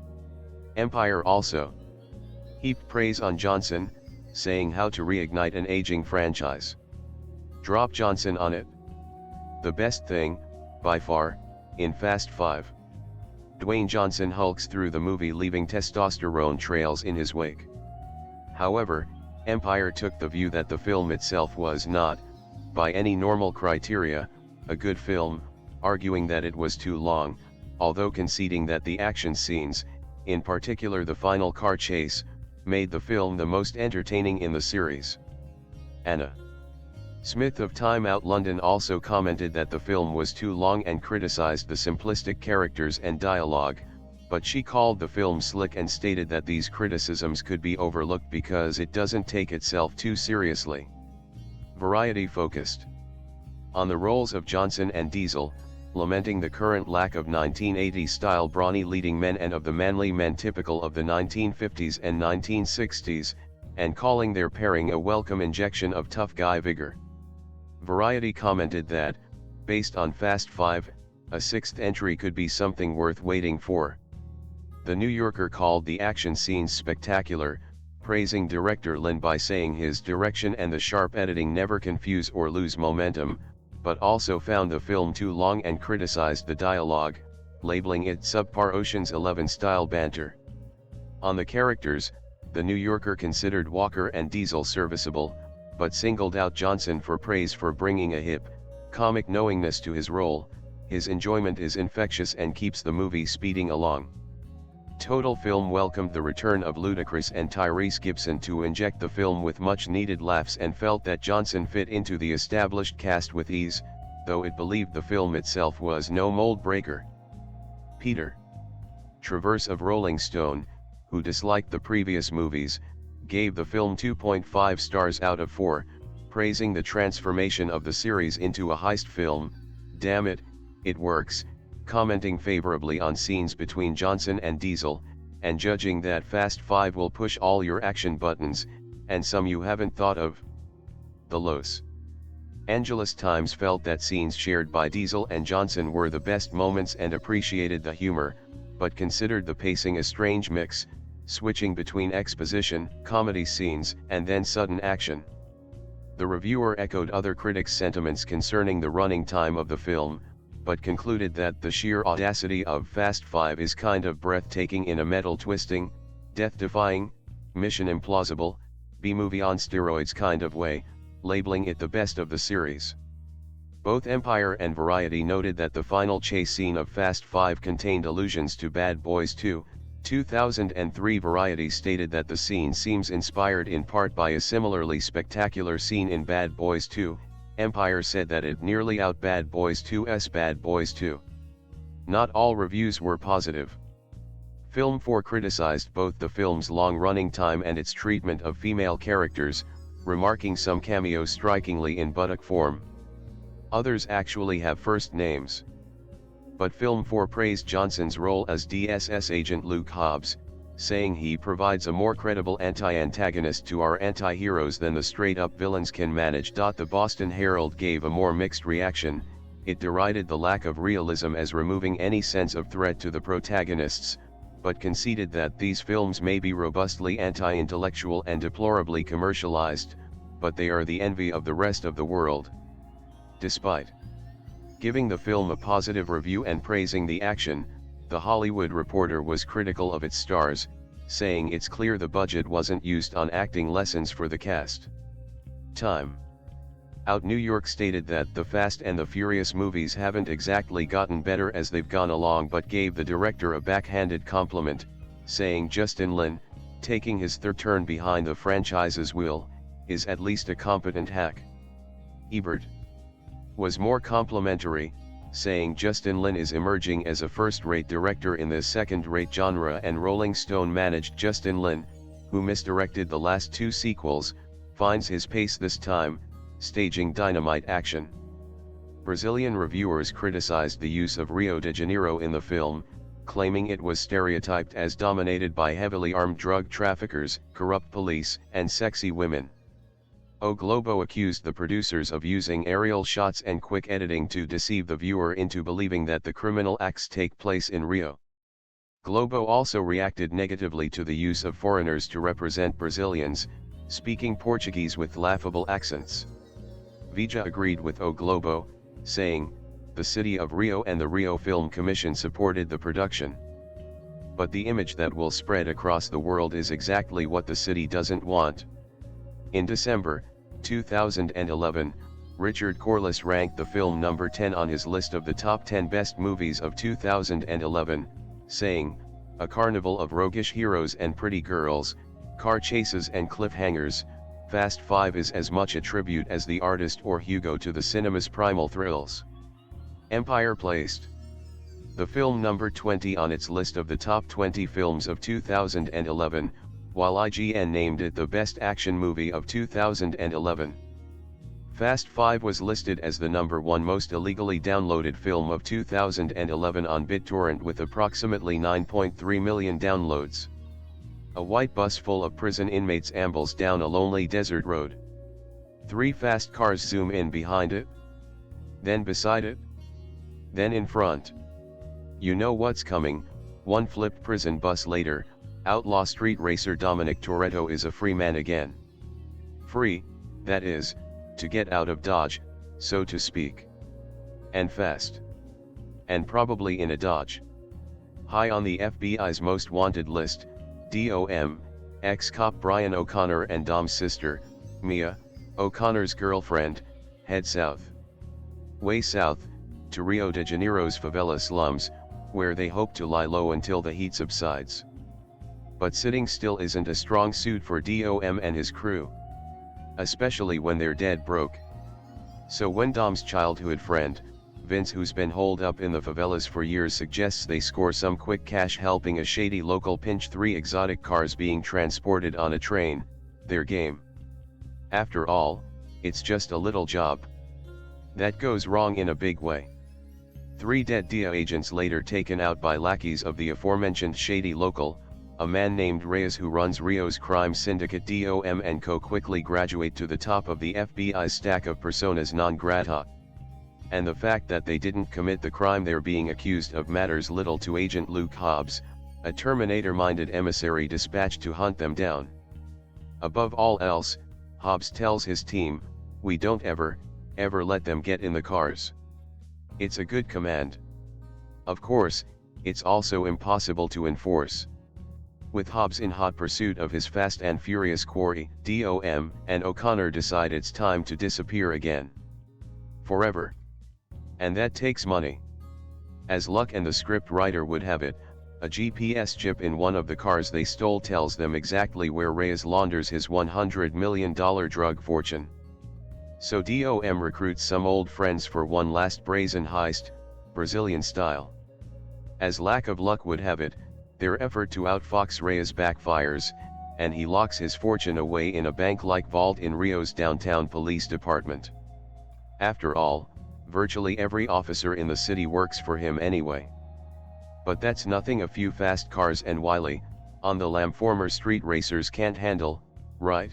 Empire also heaped praise on Johnson, saying how to reignite an aging franchise. Drop Johnson on it. The best thing, by far, in Fast 5. Dwayne Johnson hulks through the movie leaving testosterone trails in his wake. However, Empire took the view that the film itself was not, by any normal criteria, a good film, arguing that it was too long, although conceding that the action scenes, in particular the final car chase, made the film the most entertaining in the series. Anna Smith of Time Out London also commented that the film was too long and criticized the simplistic characters and dialogue, but she called the film slick and stated that these criticisms could be overlooked because it doesn't take itself too seriously. Variety focused on the roles of Johnson and Diesel, lamenting the current lack of 1980s-style brawny leading men and of the manly men typical of the 1950s and 1960s, and calling their pairing a welcome injection of tough guy vigor. Variety commented that, based on Fast 5, a sixth entry could be something worth waiting for. The New Yorker called the action scenes spectacular, praising director Lin by saying his direction and the sharp editing never confuse or lose momentum, but also found the film too long and criticized the dialogue, labeling it subpar Ocean's 11 style banter. On the characters, the New Yorker considered Walker and Diesel serviceable, but singled out Johnson for praise for bringing a hip, comic knowingness to his role. His enjoyment is infectious and keeps the movie speeding along. Total Film welcomed the return of Ludacris and Tyrese Gibson to inject the film with much-needed laughs and felt that Johnson fit into the established cast with ease, though it believed the film itself was no mold breaker. Peter Traverse of Rolling Stone, who disliked the previous movies, gave the film 2.5 stars out of 4, praising the transformation of the series into a heist film. "Damn it, it works," commenting favorably on scenes between Johnson and Diesel, and judging that Fast 5 will push all your action buttons, and some you haven't thought of. The Los Angeles Times felt that scenes shared by Diesel and Johnson were the best moments and appreciated the humor, but considered the pacing a strange mix, switching between exposition, comedy scenes, and then sudden action. The reviewer echoed other critics' sentiments concerning the running time of the film, but concluded that the sheer audacity of Fast 5 is kind of breathtaking in a metal-twisting, death-defying, mission-implausible, B-movie on steroids kind of way, labeling it the best of the series. Both Empire and Variety noted that the final chase scene of Fast 5 contained allusions to Bad Boys 2, 2003. Variety stated that the scene seems inspired in part by a similarly spectacular scene in Bad Boys 2, Empire said that it nearly out Bad Boys 2's Bad Boys 2. Not all reviews were positive. Film 4 criticized both the film's long running time and its treatment of female characters, remarking some cameos strikingly in buttock form. Others actually have first names. But Film 4 praised Johnson's role as DSS agent Luke Hobbs, saying he provides a more credible anti-antagonist to our anti-heroes than the straight-up villains can manage. The Boston Herald gave a more mixed reaction. It derided the lack of realism as removing any sense of threat to the protagonists, but conceded that these films may be robustly anti-intellectual and deplorably commercialized, but they are the envy of the rest of the world. Despite giving the film a positive review and praising the action, The Hollywood Reporter was critical of its stars, saying it's clear the budget wasn't used on acting lessons for the cast. Time Out New York stated that the Fast and the Furious movies haven't exactly gotten better as they've gone along, but gave the director a backhanded compliment, saying Justin Lin, taking his third turn behind the franchise's wheel, is at least a competent hack. Ebert was more complimentary, saying Justin Lin is emerging as a first-rate director in this second-rate genre, and Rolling Stone managed Justin Lin, who misdirected the last two sequels, finds his pace this time, staging dynamite action. Brazilian reviewers criticized the use of Rio de Janeiro in the film, claiming it was stereotyped as dominated by heavily armed drug traffickers, corrupt police, and sexy women. O Globo accused the producers of using aerial shots and quick editing to deceive the viewer into believing that the criminal acts take place in Rio. Globo also reacted negatively to the use of foreigners to represent Brazilians, speaking Portuguese with laughable accents. Veja agreed with O Globo, saying, "The city of Rio and the Rio Film Commission supported the production. But the image that will spread across the world is exactly what the city doesn't want." In December 2011, Richard Corliss ranked the film number 10 on his list of the top 10 best movies of 2011, saying, "A carnival of roguish heroes and pretty girls, car chases and cliffhangers, Fast 5 is as much a tribute as the artist or Hugo to the cinema's primal thrills." Empire placed the film number 20 on its list of the top 20 films of 2011, while IGN named it the best action movie of 2011. Fast 5 was listed as the number 1 most illegally downloaded film of 2011 on BitTorrent with approximately 9.3 million downloads. A white bus full of prison inmates ambles down a lonely desert road. 3 fast cars zoom in behind it, then beside it, then in front. You know what's coming. One flipped prison bus later, outlaw street racer Dominic Toretto is a free man again. Free, that is, to get out of Dodge, so to speak. And fast. And probably in a Dodge. High on the FBI's most wanted list, DOM, ex-cop Brian O'Connor and Dom's sister, Mia, O'Connor's girlfriend, head south. Way south, to Rio de Janeiro's favela slums, where they hope to lie low until the heat subsides. But sitting still isn't a strong suit for DOM and his crew. Especially when they're dead broke. So when Dom's childhood friend, Vince, who's been holed up in the favelas for years, suggests they score some quick cash helping a shady local pinch 3 exotic cars being transported on a train, they're game. After all, it's just a little job. That goes wrong in a big way. 3 dead DEA agents later taken out by lackeys of the aforementioned shady local, a man named Reyes who runs Rio's crime syndicate DOM and Co. quickly graduate to the top of the FBI's stack of personas non grata. And the fact that they didn't commit the crime they're being accused of matters little to Agent Luke Hobbs, a Terminator-minded emissary dispatched to hunt them down. Above all else, Hobbs tells his team, "We don't ever let them get in the cars." It's a good command. Of course, it's also impossible to enforce. With Hobbs in hot pursuit of his Fast and Furious quarry, DOM and O'Connor decide it's time to disappear again. Forever. And that takes money. As luck and the script writer would have it, a GPS chip in one of the cars they stole tells them exactly where Reyes launders his $100 million drug fortune. So DOM recruits some old friends for one last brazen heist, Brazilian style. As lack of luck would have it, their effort to outfox Reyes backfires, and he locks his fortune away in a bank-like vault in Rio's downtown police department. After all, virtually every officer in the city works for him anyway. But that's nothing. A few fast cars and wily, on the lam former street racers can't handle, right?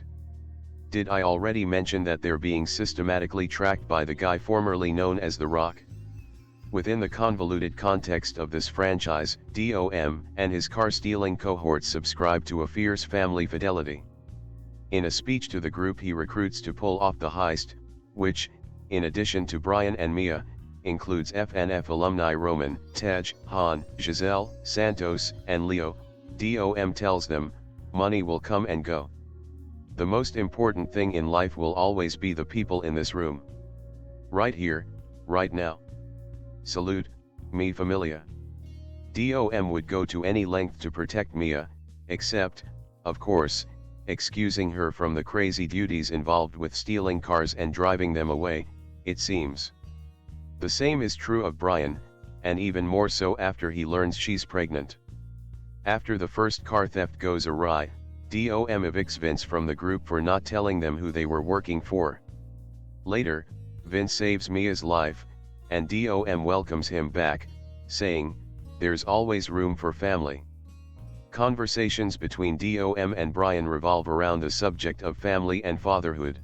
Did I already mention that they're being systematically tracked by the guy formerly known as The Rock? Within the convoluted context of this franchise, DOM and his car-stealing cohorts subscribe to a fierce family fidelity. In a speech to the group he recruits to pull off the heist, which, in addition to Brian and Mia, includes FNF alumni Roman, Tej, Han, Giselle, Santos, and Leo, DOM tells them, money will come and go. The most important thing in life will always be the people in this room. Right here, right now. Salute, mi familia. DOM would go to any length to protect Mia, except, of course, excusing her from the crazy duties involved with stealing cars and driving them away, it seems. The same is true of Brian, and even more so after he learns she's pregnant. After the first car theft goes awry, DOM evicts Vince from the group for not telling them who they were working for. Later, Vince saves Mia's life, and DOM welcomes him back, saying, "There's always room for family." Conversations between DOM and Brian revolve around the subject of family and fatherhood.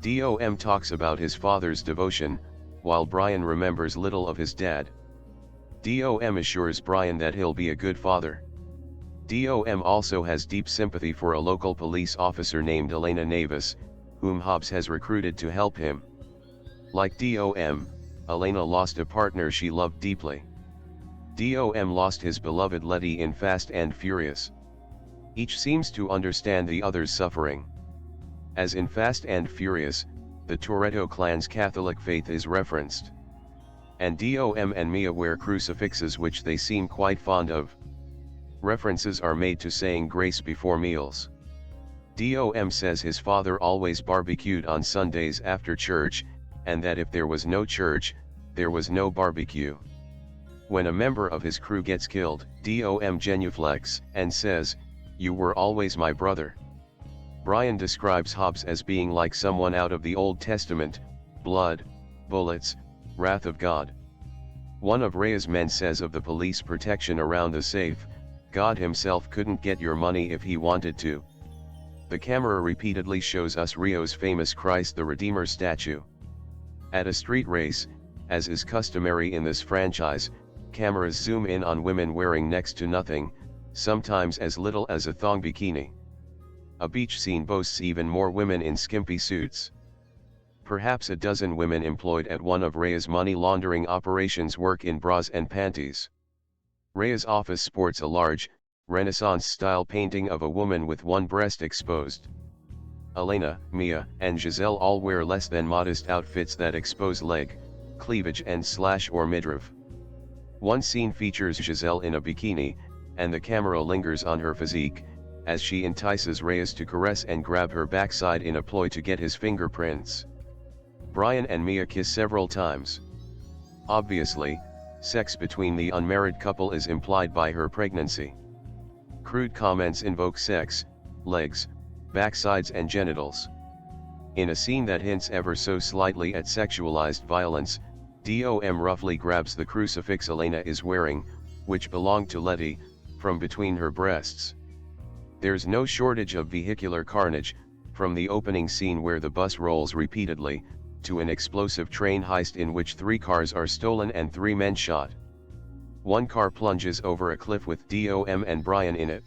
DOM talks about his father's devotion, while Brian remembers little of his dad. DOM assures Brian that he'll be a good father. DOM also has deep sympathy for a local police officer named Elena Navis, whom Hobbs has recruited to help him. Like DOM, Elena lost a partner she loved deeply. DOM lost his beloved Letty in Fast and Furious. Each seems to understand the other's suffering. As in Fast and Furious, the Toretto clan's Catholic faith is referenced. And DOM and Mia wear crucifixes which they seem quite fond of. References are made to saying grace before meals. DOM says his father always barbecued on Sundays after church, and that if there was no church, there was no barbecue. When a member of his crew gets killed, DOM genuflects and says, "You were always my brother." Brian describes Hobbs as being like someone out of the Old Testament: blood, bullets, wrath of God. One of Rhea's men says of the police protection around the safe, "God himself couldn't get your money if he wanted to." The camera repeatedly shows us Rio's famous Christ the Redeemer statue. At a street race, as is customary in this franchise, cameras zoom in on women wearing next to nothing, sometimes as little as a thong bikini. A beach scene boasts even more women in skimpy suits. Perhaps a dozen women employed at one of Rhea's money laundering operations work in bras and panties. Rhea's office sports a large, Renaissance-style painting of a woman with one breast exposed. Elena, Mia, and Giselle all wear less than modest outfits that expose leg, cleavage and slash or midriff. One scene features Giselle in a bikini, and the camera lingers on her physique, as she entices Reyes to caress and grab her backside in a ploy to get his fingerprints. Brian and Mia kiss several times. Obviously, sex between the unmarried couple is implied by her pregnancy. Crude comments invoke sex, legs, backsides and genitals. In a scene that hints ever so slightly at sexualized violence, DOM roughly grabs the crucifix Elena is wearing, which belonged to Letty, from between her breasts. There's no shortage of vehicular carnage, from the opening scene where the bus rolls repeatedly, to an explosive train heist in which 3 cars are stolen and 3 men shot. One car plunges over a cliff with DOM and Brian in it.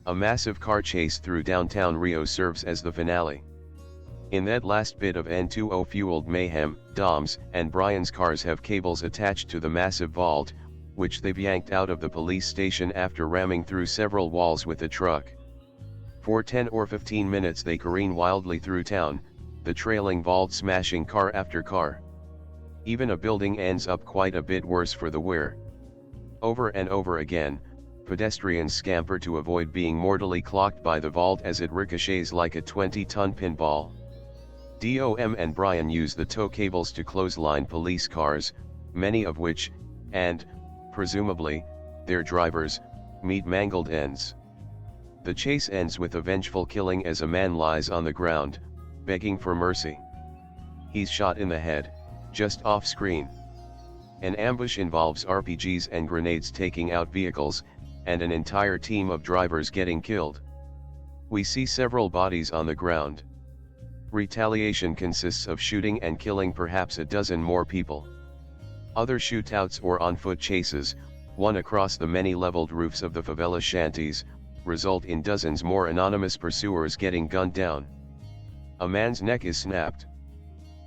A massive car chase through downtown Rio serves as the finale. In that last bit of N2O-fueled mayhem, Dom's and Brian's cars have cables attached to the massive vault, which they've yanked out of the police station after ramming through several walls with the truck. For 10 or 15 minutes they careen wildly through town, the trailing vault smashing car after car. Even a building ends up quite a bit worse for the wear. Over and over again, pedestrians scamper to avoid being mortally clocked by the vault as it ricochets like a 20-ton pinball. DOM and Brian use the tow cables to clothesline police cars, many of which, and, presumably, their drivers, meet mangled ends. The chase ends with a vengeful killing as a man lies on the ground, begging for mercy. He's shot in the head, just off screen. An ambush involves RPGs and grenades taking out vehicles, and an entire team of drivers getting killed. We see several bodies on the ground. Retaliation consists of shooting and killing perhaps a dozen more people. Other shootouts or on-foot chases, one across the many leveled roofs of the favela shanties, result in dozens more anonymous pursuers getting gunned down. A man's neck is snapped.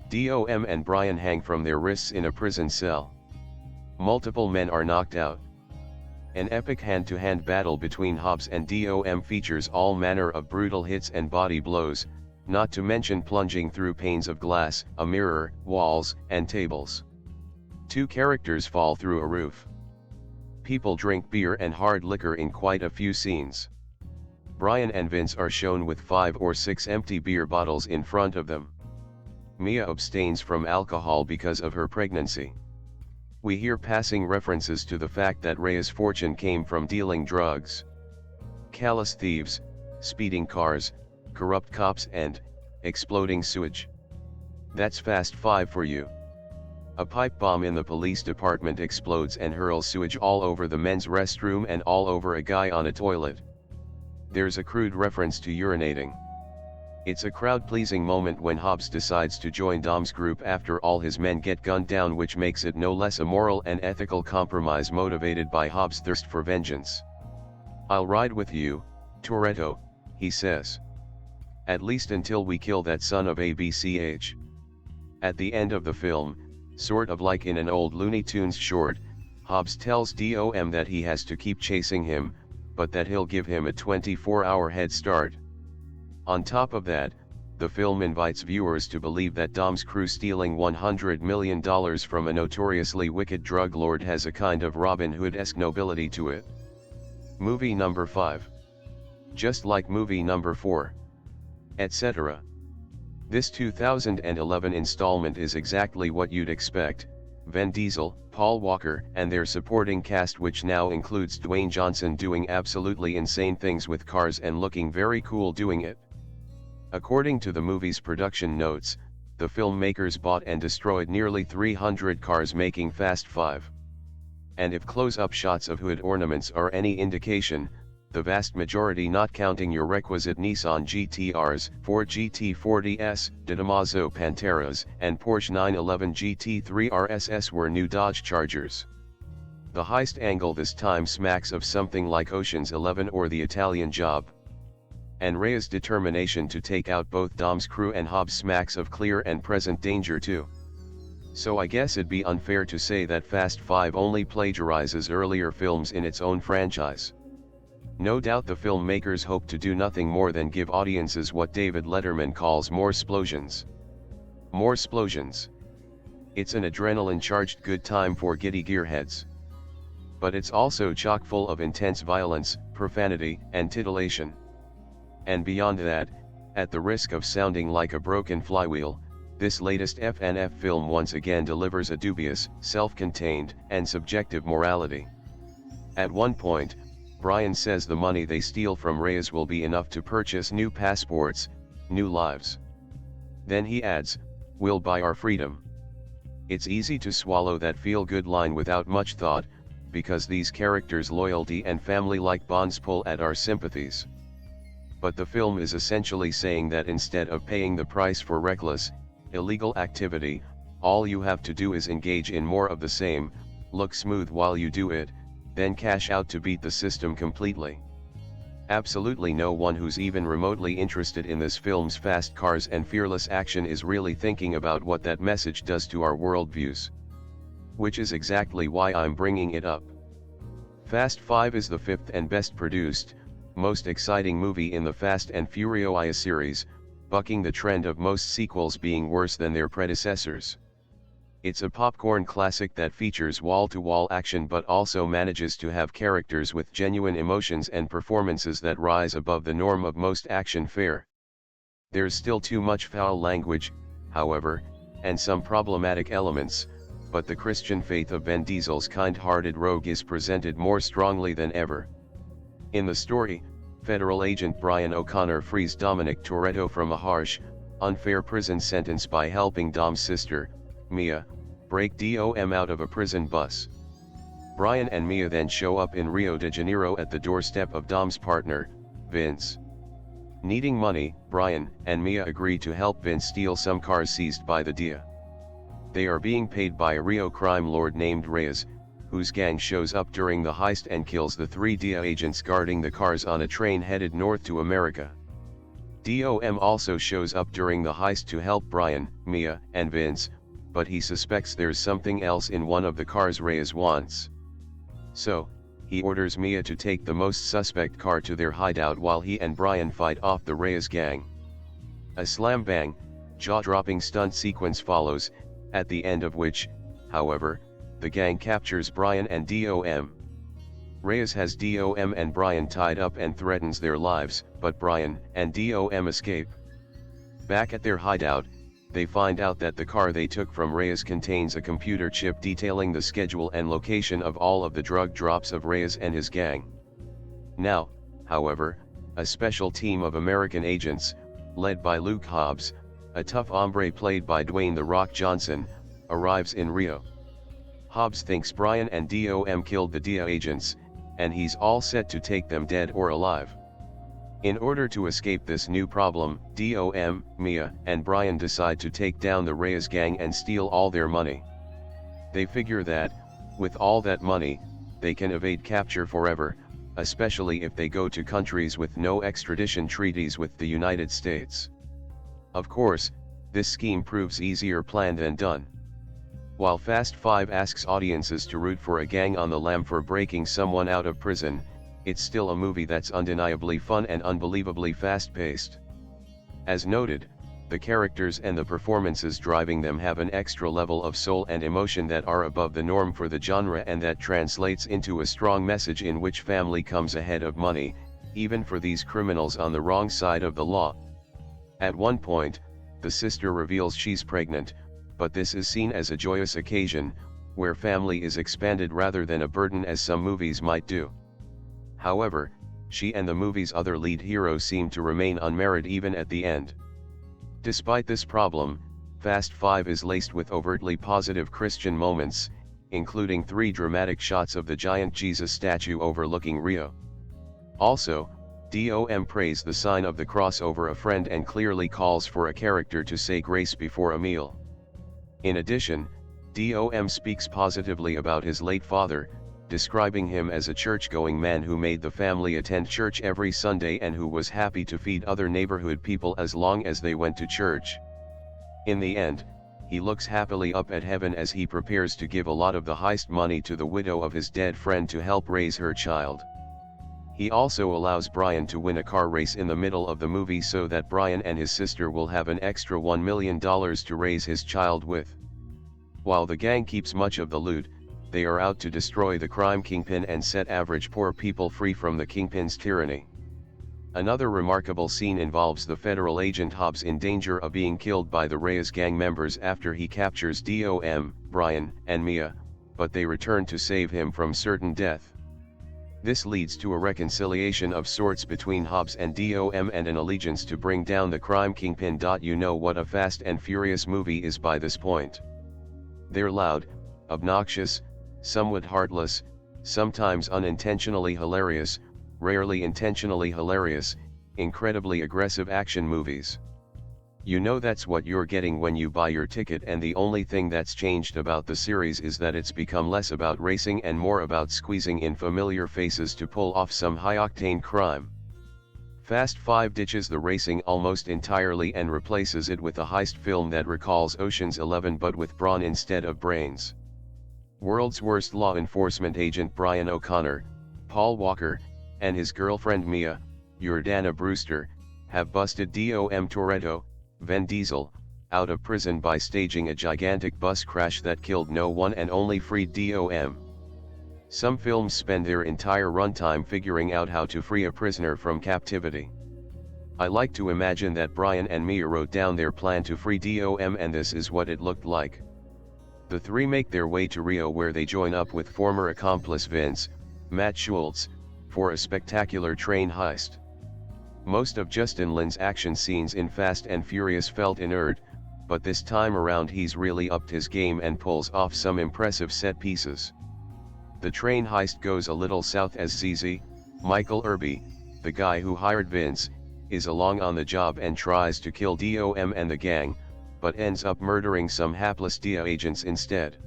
Dom and Brian hang from their wrists in a prison cell. Multiple men are knocked out. An epic hand-to-hand battle between Hobbs and Dom features all manner of brutal hits and body blows, not to mention plunging through panes of glass, a mirror, walls, and tables. 2 characters fall through a roof. People drink beer and hard liquor in quite a few scenes. Brian and Vince are shown with 5 or 6 empty beer bottles in front of them. Mia abstains from alcohol because of her pregnancy. We hear passing references to the fact that Rhea's fortune came from dealing drugs. Callous thieves, speeding cars, corrupt cops and exploding sewage. That's Fast 5 for you. A pipe bomb in the police department explodes and hurls sewage all over the men's restroom and all over a guy on a toilet. There's a crude reference to urinating. It's a crowd-pleasing moment when Hobbs decides to join Dom's group after all his men get gunned down, which makes it no less a moral and ethical compromise motivated by Hobbs' thirst for vengeance. "I'll ride with you, Toretto," he says. "At least until we kill that son of a bitch." At the end of the film, sort of like in an old Looney Tunes short, Hobbs tells Dom that he has to keep chasing him, but that he'll give him a 24-hour head start. On top of that, the film invites viewers to believe that Dom's crew stealing $100 million from a notoriously wicked drug lord has a kind of Robin Hood-esque nobility to it. Movie number 5. Just like movie number 4. Etc. This 2011 installment is exactly what you'd expect: Vin Diesel, Paul Walker, and their supporting cast, which now includes Dwayne Johnson doing absolutely insane things with cars and looking very cool doing it. According to the movie's production notes, the filmmakers bought and destroyed nearly 300 cars making Fast 5. And if close-up shots of hood ornaments are any indication, the vast majority, not counting your requisite Nissan GT-Rs, Ford GT40S, Damaso Panteras, and Porsche 911 GT3 RSS, were new Dodge Chargers. The heist angle this time smacks of something like Ocean's 11 or The Italian Job. And Rhea's determination to take out both Dom's crew and Hobbs smacks of clear and present danger too. So I guess it'd be unfair to say that Fast 5 only plagiarizes earlier films in its own franchise. No doubt the filmmakers hope to do nothing more than give audiences what David Letterman calls more explosions. More explosions. It's an adrenaline-charged good time for giddy gearheads. But it's also chock full of intense violence, profanity, and titillation. And beyond that, at the risk of sounding like a broken flywheel, this latest FNF film once again delivers a dubious, self-contained, and subjective morality. At one point, Brian says the money they steal from Reyes will be enough to purchase new passports, new lives. Then he adds, "We'll buy our freedom." It's easy to swallow that feel-good line without much thought, because these characters' loyalty and family-like bonds pull at our sympathies. But the film is essentially saying that instead of paying the price for reckless, illegal activity, all you have to do is engage in more of the same, look smooth while you do it, then cash out to beat the system completely. Absolutely no one who's even remotely interested in this film's fast cars and fearless action is really thinking about what that message does to our worldviews. Which is exactly why I'm bringing it up. Fast 5 is the 5th and best produced, most exciting movie in the Fast and Furious series, bucking the trend of most sequels being worse than their predecessors. It's a popcorn classic that features wall-to-wall action but also manages to have characters with genuine emotions and performances that rise above the norm of most action fare. There's still too much foul language, however, and some problematic elements, but the Christian faith of Vin Diesel's kind-hearted rogue is presented more strongly than ever. In the story, federal agent Brian O'Connor frees Dominic Toretto from a harsh, unfair prison sentence by helping Dom's sister, Mia, break Dom out of a prison bus. Brian and Mia then show up in Rio de Janeiro at the doorstep of Dom's partner, Vince. Needing money, Brian and Mia agree to help Vince steal some cars seized by the DEA. They are being paid by a Rio crime lord named Reyes, whose gang shows up during the heist and kills the 3 DEA agents guarding the cars on a train headed north to America. DOM also shows up during the heist to help Brian, Mia, and Vince, but he suspects there's something else in one of the cars Reyes wants. So, he orders Mia to take the most suspect car to their hideout while he and Brian fight off the Reyes gang. A slam-bang, jaw-dropping stunt sequence follows, at the end of which, however, the gang captures Brian and DOM. Reyes has DOM and Brian tied up and threatens their lives, but Brian and DOM escape. Back at their hideout, they find out that the car they took from Reyes contains a computer chip detailing the schedule and location of all of the drug drops of Reyes and his gang. Now, however, a special team of American agents, led by Luke Hobbs, a tough hombre played by Dwayne "The Rock" Johnson, arrives in Rio. Hobbs thinks Brian and DOM killed the DEA agents, and he's all set to take them dead or alive. In order to escape this new problem, DOM, Mia, and Brian decide to take down the Reyes gang and steal all their money. They figure that, with all that money, they can evade capture forever, especially if they go to countries with no extradition treaties with the United States. Of course, this scheme proves easier planned than done. While Fast 5 asks audiences to root for a gang on the lam for breaking someone out of prison, it's still a movie that's undeniably fun and unbelievably fast-paced. As noted, the characters and the performances driving them have an extra level of soul and emotion that are above the norm for the genre, and that translates into a strong message in which family comes ahead of money, even for these criminals on the wrong side of the law. At one point, the sister reveals she's pregnant, but this is seen as a joyous occasion, where family is expanded rather than a burden as some movies might do. However, she and the movie's other lead hero seem to remain unmarried even at the end. Despite this problem, Fast 5 is laced with overtly positive Christian moments, including 3 dramatic shots of the giant Jesus statue overlooking Rio. Also, DOM prays the sign of the cross over a friend and clearly calls for a character to say grace before a meal. In addition, DOM speaks positively about his late father, describing him as a church-going man who made the family attend church every Sunday and who was happy to feed other neighborhood people as long as they went to church. In the end, he looks happily up at heaven as he prepares to give a lot of the heist money to the widow of his dead friend to help raise her child. He also allows Brian to win a car race in the middle of the movie so that Brian and his sister will have an extra $1 million to raise his child with. While the gang keeps much of the loot, they are out to destroy the crime kingpin and set average poor people free from the kingpin's tyranny. Another remarkable scene involves the federal agent Hobbs in danger of being killed by the Reyes gang members after he captures DOM, Brian, and Mia, but they return to save him from certain death. This leads to a reconciliation of sorts between Hobbs and DOM and an allegiance to bring down the crime kingpin. You know what a Fast and Furious movie is by this point. They're loud, obnoxious, somewhat heartless, sometimes unintentionally hilarious, rarely intentionally hilarious, incredibly aggressive action movies. You know that's what you're getting when you buy your ticket, and the only thing that's changed about the series is that it's become less about racing and more about squeezing in familiar faces to pull off some high-octane crime. Fast 5 ditches the racing almost entirely and replaces it with a heist film that recalls Ocean's 11 but with brawn instead of brains. World's worst law enforcement agent Brian O'Connor, Paul Walker, and his girlfriend Mia, Jordana Brewster, have busted Dom Toretto, Vin Diesel, out of prison by staging a gigantic bus crash that killed no one and only freed Dom. Some films spend their entire runtime figuring out how to free a prisoner from captivity. I like to imagine that Brian and Mia wrote down their plan to free Dom, and this is what it looked like. The 3 make their way to Rio, where they join up with former accomplice Vince, Matt Schultz, for a spectacular train heist. Most of Justin Lin's action scenes in Fast and Furious felt inert, but this time around he's really upped his game and pulls off some impressive set pieces. The train heist goes a little south as ZZ, Michael Irby, the guy who hired Vince, is along on the job and tries to kill DOM and the gang, but ends up murdering some hapless DIA agents instead.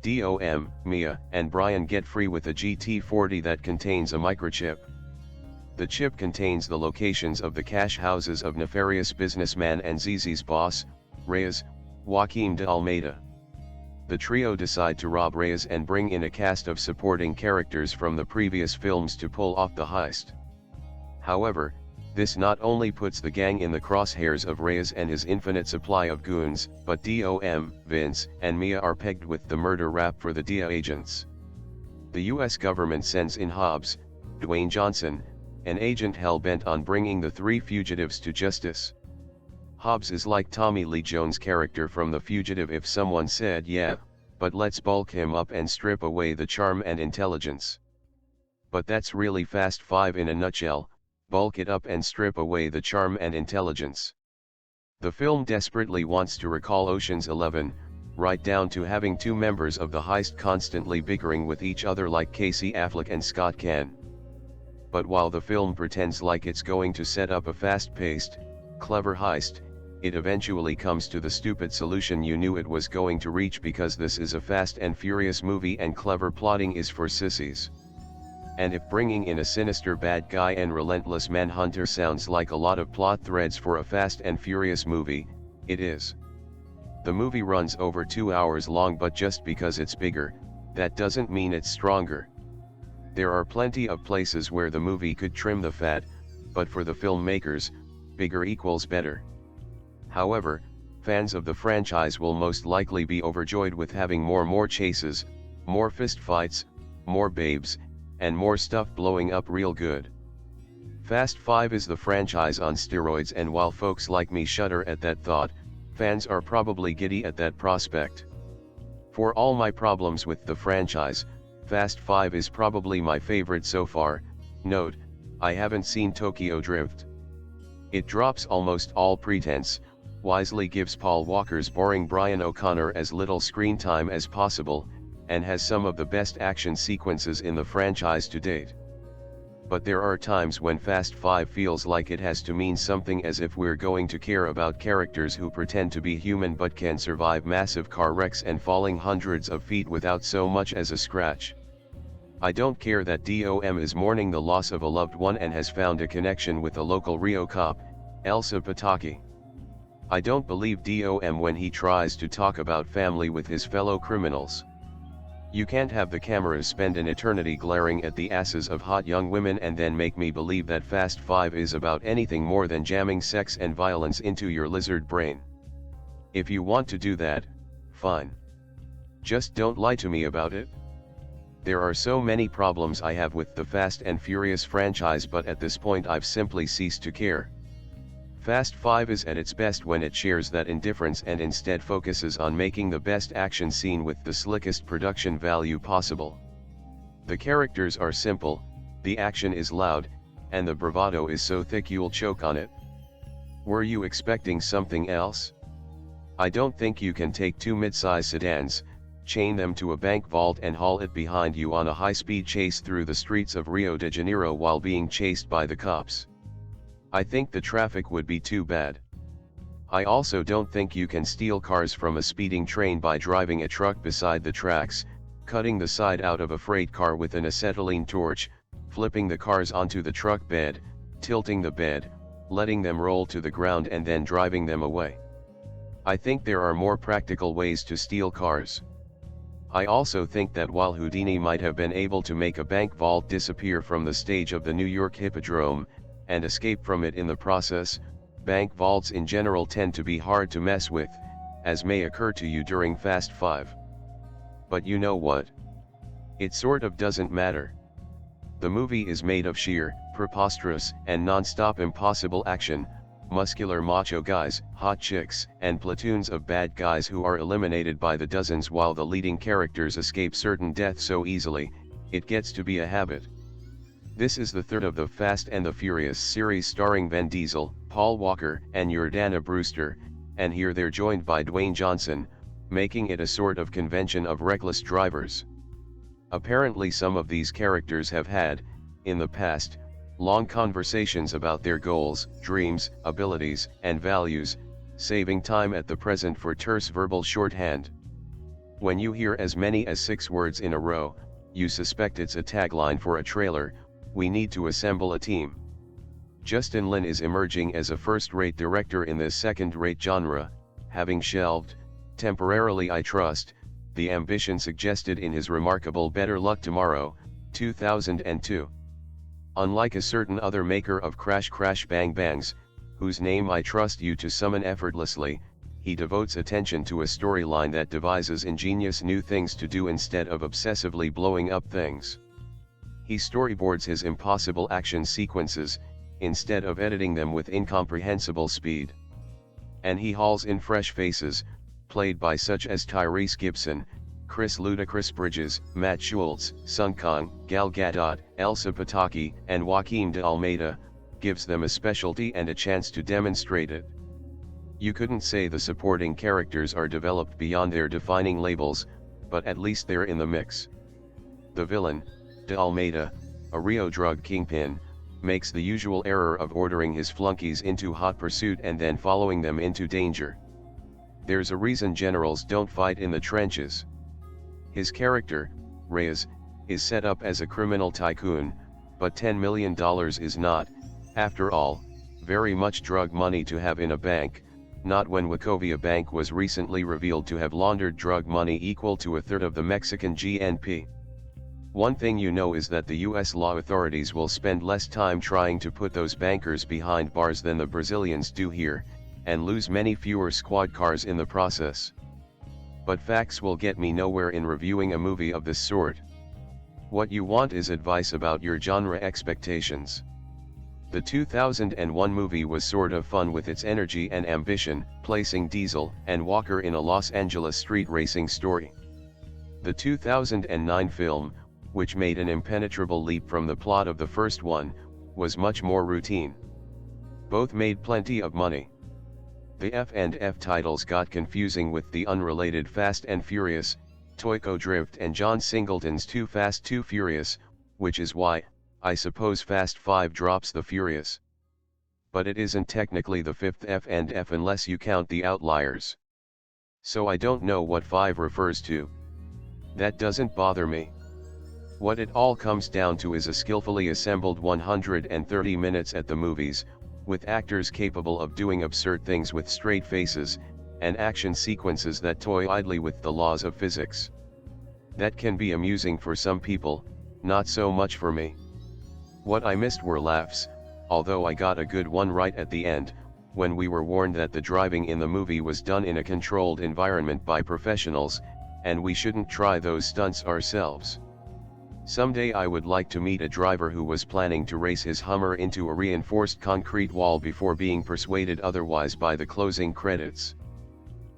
DOM, Mia, and Brian get free with a GT-40 that contains a microchip. The chip contains the locations of the cash houses of nefarious businessman and ZZ's boss, Reyes, Joaquim de Almeida. The trio decide to rob Reyes and bring in a cast of supporting characters from the previous films to pull off the heist. However, this not only puts the gang in the crosshairs of Reyes and his infinite supply of goons, but DOM, Vince, and Mia are pegged with the murder rap for the DIA agents. The US government sends in Hobbs, Dwayne Johnson, an agent hell-bent on bringing the three fugitives to justice. Hobbs is like Tommy Lee Jones' character from The Fugitive if someone said yeah, but let's bulk him up and strip away the charm and intelligence. But that's really Fast 5 in a nutshell. Bulk it up and strip away the charm and intelligence. The film desperately wants to recall Ocean's 11, right down to having two members of the heist constantly bickering with each other like Casey Affleck and Scott Caan. But while the film pretends like it's going to set up a fast-paced, clever heist, it eventually comes to the stupid solution you knew it was going to reach because this is a Fast and Furious movie and clever plotting is for sissies. And if bringing in a sinister bad guy and relentless manhunter sounds like a lot of plot threads for a Fast and Furious movie, it is. The movie runs over 2 hours long, but just because it's bigger, that doesn't mean it's stronger. There are plenty of places where the movie could trim the fat, but for the filmmakers, bigger equals better. However, fans of the franchise will most likely be overjoyed with having more chases, more fistfights, more babes, and more stuff blowing up real good. Fast 5 is the franchise on steroids, and while folks like me shudder at that thought, fans are probably giddy at that prospect. For all my problems with the franchise, Fast 5 is probably my favorite so far. Note, I haven't seen Tokyo Drift. It drops almost all pretense, wisely gives Paul Walker's boring Brian O'Connor as little screen time as possible, and has some of the best action sequences in the franchise to date. But there are times when Fast 5 feels like it has to mean something, as if we're going to care about characters who pretend to be human but can survive massive car wrecks and falling hundreds of feet without so much as a scratch. I don't care that DOM is mourning the loss of a loved one and has found a connection with a local Rio cop, Elsa Pataki. I don't believe DOM when he tries to talk about family with his fellow criminals. You can't have the cameras spend an eternity glaring at the asses of hot young women and then make me believe that Fast 5 is about anything more than jamming sex and violence into your lizard brain. If you want to do that, fine. Just don't lie to me about it. There are so many problems I have with the Fast and Furious franchise, but at this point I've simply ceased to care. Fast 5 is at its best when it shares that indifference and instead focuses on making the best action scene with the slickest production value possible. The characters are simple, the action is loud, and the bravado is so thick you'll choke on it. Were you expecting something else? I don't think you can take two mid-size sedans, chain them to a bank vault and haul it behind you on a high-speed chase through the streets of Rio de Janeiro while being chased by the cops. I think the traffic would be too bad. I also don't think you can steal cars from a speeding train by driving a truck beside the tracks, cutting the side out of a freight car with an acetylene torch, flipping the cars onto the truck bed, tilting the bed, letting them roll to the ground and then driving them away. I think there are more practical ways to steal cars. I also think that while Houdini might have been able to make a bank vault disappear from the stage of the New York Hippodrome, and escape from it in the process, bank vaults in general tend to be hard to mess with, as may occur to you during Fast 5. But you know what? It sort of doesn't matter. The movie is made of sheer, preposterous, and non-stop impossible action, muscular macho guys, hot chicks, and platoons of bad guys who are eliminated by the dozens while the leading characters escape certain death so easily, it gets to be a habit. This is the third of the Fast and the Furious series starring Vin Diesel, Paul Walker, and Jordana Brewster, and here they're joined by Dwayne Johnson, making it a sort of convention of reckless drivers. Apparently some of these characters have had, in the past, long conversations about their goals, dreams, abilities, and values, saving time at the present for terse verbal shorthand. When you hear as many as 6 words in a row, you suspect it's a tagline for a trailer, "We need to assemble a team." Justin Lin is emerging as a first-rate director in this second-rate genre, having shelved, temporarily I trust, the ambition suggested in his remarkable Better Luck Tomorrow, 2002. Unlike a certain other maker of Crash Crash Bang Bangs, whose name I trust you to summon effortlessly, he devotes attention to a storyline that devises ingenious new things to do instead of obsessively blowing up things. He storyboards his impossible action sequences, instead of editing them with incomprehensible speed. And he hauls in fresh faces, played by such as Tyrese Gibson, Chris Ludacris Bridges, Matt Schultz, Sung Kang, Gal Gadot, Elsa Pataky, and Joaquim de Almeida, gives them a specialty and a chance to demonstrate it. You couldn't say the supporting characters are developed beyond their defining labels, but at least they're in the mix. The villain, de Almeida, a Rio drug kingpin, makes the usual error of ordering his flunkies into hot pursuit and then following them into danger. There's a reason generals don't fight in the trenches. His character, Reyes, is set up as a criminal tycoon, but $10 million is not, after all, very much drug money to have in a bank, not when Wachovia Bank was recently revealed to have laundered drug money equal to a third of the Mexican GNP. One thing you know is that the US law authorities will spend less time trying to put those bankers behind bars than the Brazilians do here, and lose many fewer squad cars in the process. But facts will get me nowhere in reviewing a movie of this sort. What you want is advice about your genre expectations. The 2001 movie was sort of fun with its energy and ambition, placing Diesel and Walker in a Los Angeles street racing story. The 2009 film, which made an impenetrable leap from the plot of the first one, was much more routine. Both made plenty of money. The F&F titles got confusing with the unrelated Fast and Furious, Tokyo Drift and John Singleton's Too Fast Too Furious, which is why, I suppose Fast 5 drops the Furious. But it isn't technically the 5th F&F unless you count the outliers. So I don't know what 5 refers to. That doesn't bother me. What it all comes down to is a skillfully assembled 130 minutes at the movies, with actors capable of doing absurd things with straight faces, and action sequences that toy idly with the laws of physics. That can be amusing for some people, not so much for me. What I missed were laughs, although I got a good one right at the end, when we were warned that the driving in the movie was done in a controlled environment by professionals, and we shouldn't try those stunts ourselves. Someday I would like to meet a driver who was planning to race his Hummer into a reinforced concrete wall before being persuaded otherwise by the closing credits.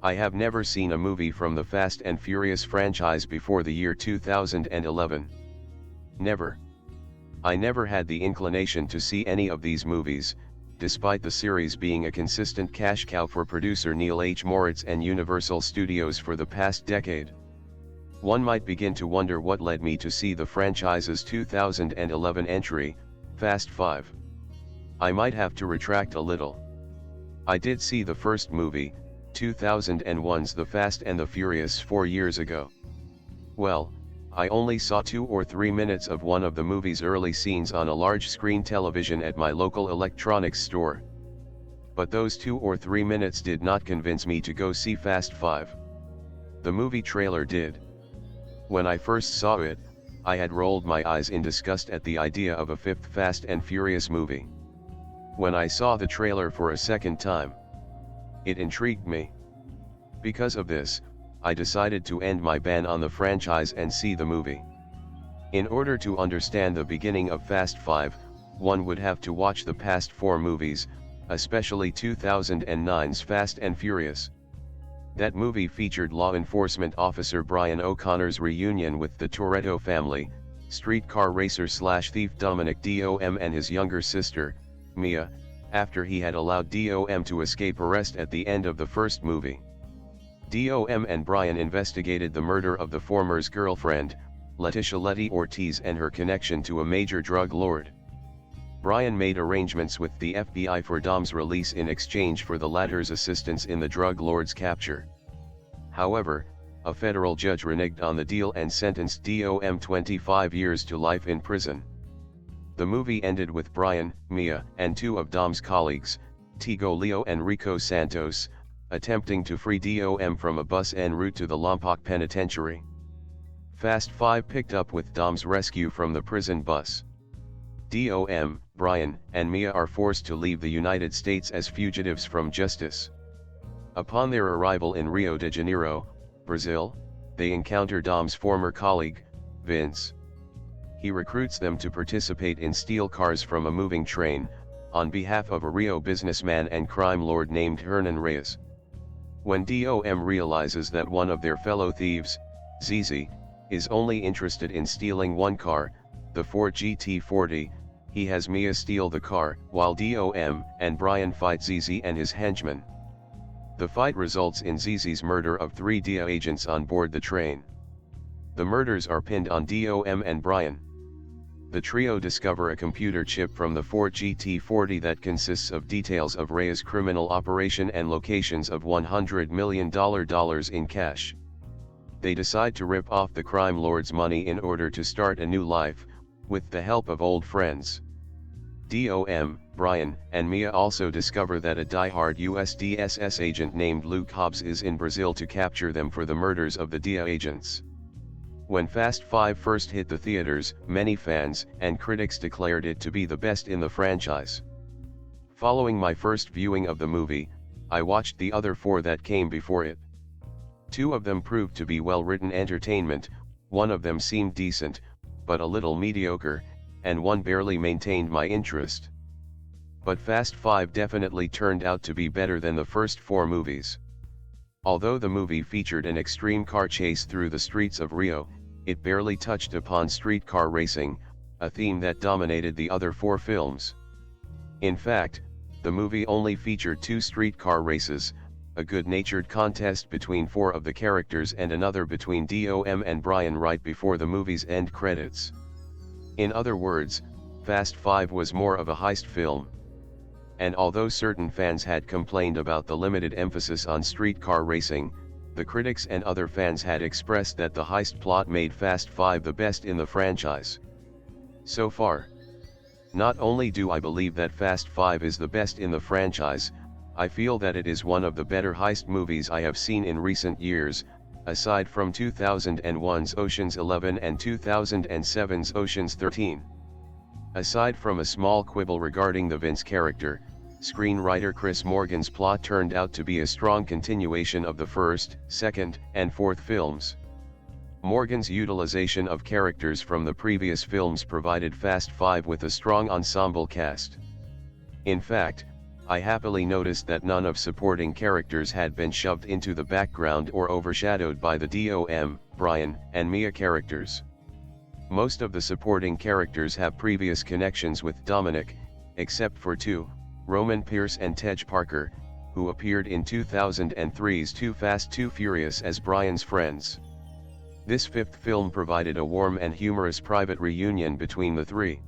I have never seen a movie from the Fast and Furious franchise before the year 2011. Never. I never had the inclination to see any of these movies, despite the series being a consistent cash cow for producer Neal H. Moritz and Universal Studios for the past decade. One might begin to wonder what led me to see the franchise's 2011 entry, Fast 5. I might have to retract a little. I did see the first movie, 2001's The Fast and the Furious 4 years ago. Well, I only saw 2 or 3 minutes of one of the movie's early scenes on a large screen television at my local electronics store. But those 2 or 3 minutes did not convince me to go see Fast 5. The movie trailer did. When I first saw it, I had rolled my eyes in disgust at the idea of a 5th Fast and Furious movie. When I saw the trailer for a second time, it intrigued me. Because of this, I decided to end my ban on the franchise and see the movie. In order to understand the beginning of Fast 5, one would have to watch the past 4 movies, especially 2009's Fast and Furious. That movie featured law enforcement officer Brian O'Connor's reunion with the Toretto family, streetcar racer/thief Dominic DOM and his younger sister, Mia, after he had allowed DOM to escape arrest at the end of the first movie. DOM and Brian investigated the murder of the former's girlfriend, Leticia Letty Ortiz and her connection to a major drug lord. Brian made arrangements with the FBI for Dom's release in exchange for the latter's assistance in the drug lord's capture. However, a federal judge reneged on the deal and sentenced Dom 25 years to life in prison. The movie ended with Brian, Mia, and two of Dom's colleagues, Tigo Leo and Rico Santos, attempting to free Dom from a bus en route to the Lompoc Penitentiary. Fast 5 picked up with Dom's rescue from the prison bus. Dom, Brian, and Mia are forced to leave the United States as fugitives from justice. Upon their arrival in Rio de Janeiro, Brazil, they encounter Dom's former colleague, Vince. He recruits them to participate in steal cars from a moving train, on behalf of a Rio businessman and crime lord named Hernan Reyes. When Dom realizes that one of their fellow thieves, Zizi, is only interested in stealing one car, the Ford GT40, he has Mia steal the car, while Dom and Brian fight Zizi and his henchmen. The fight results in Zizi's murder of 3 DIA agents on board the train. The murders are pinned on Dom and Brian. The trio discover a computer chip from the Ford GT40 that consists of details of Reyes' criminal operation and locations of $100 million in cash. They decide to rip off the crime lord's money in order to start a new life, with the help of old friends. Dom, Brian, and Mia also discover that a die-hard USDSS agent named Luke Hobbs is in Brazil to capture them for the murders of the DIA agents. When Fast 5 first hit the theaters, many fans and critics declared it to be the best in the franchise. Following my first viewing of the movie, I watched the other 4 that came before it. 2 of them proved to be well-written entertainment, one of them seemed decent, but a little mediocre, and one barely maintained my interest. But Fast 5 definitely turned out to be better than the first 4 movies. Although the movie featured an extreme car chase through the streets of Rio, it barely touched upon streetcar racing, a theme that dominated the other 4 films. In fact, the movie only featured 2 streetcar races, a good-natured contest between 4 of the characters and another between Dom and Brian right before the movie's end credits. In other words, Fast 5 was more of a heist film. And although certain fans had complained about the limited emphasis on streetcar racing, the critics and other fans had expressed that the heist plot made Fast 5 the best in the franchise so far. Not only do I believe that Fast 5 is the best in the franchise, I feel that it is one of the better heist movies I have seen in recent years, aside from 2001's Ocean's 11 and 2007's Ocean's 13. Aside from a small quibble regarding the Vince character, screenwriter Chris Morgan's plot turned out to be a strong continuation of the first, second, and fourth films. Morgan's utilization of characters from the previous films provided Fast 5 with a strong ensemble cast. In fact, I happily noticed that none of supporting characters had been shoved into the background or overshadowed by the Dom, Brian, and Mia characters. Most of the supporting characters have previous connections with Dominic, except for 2, Roman Pierce and Tej Parker, who appeared in 2003's Too Fast Too Furious as Brian's friends. This 5th film provided a warm and humorous private reunion between the 3.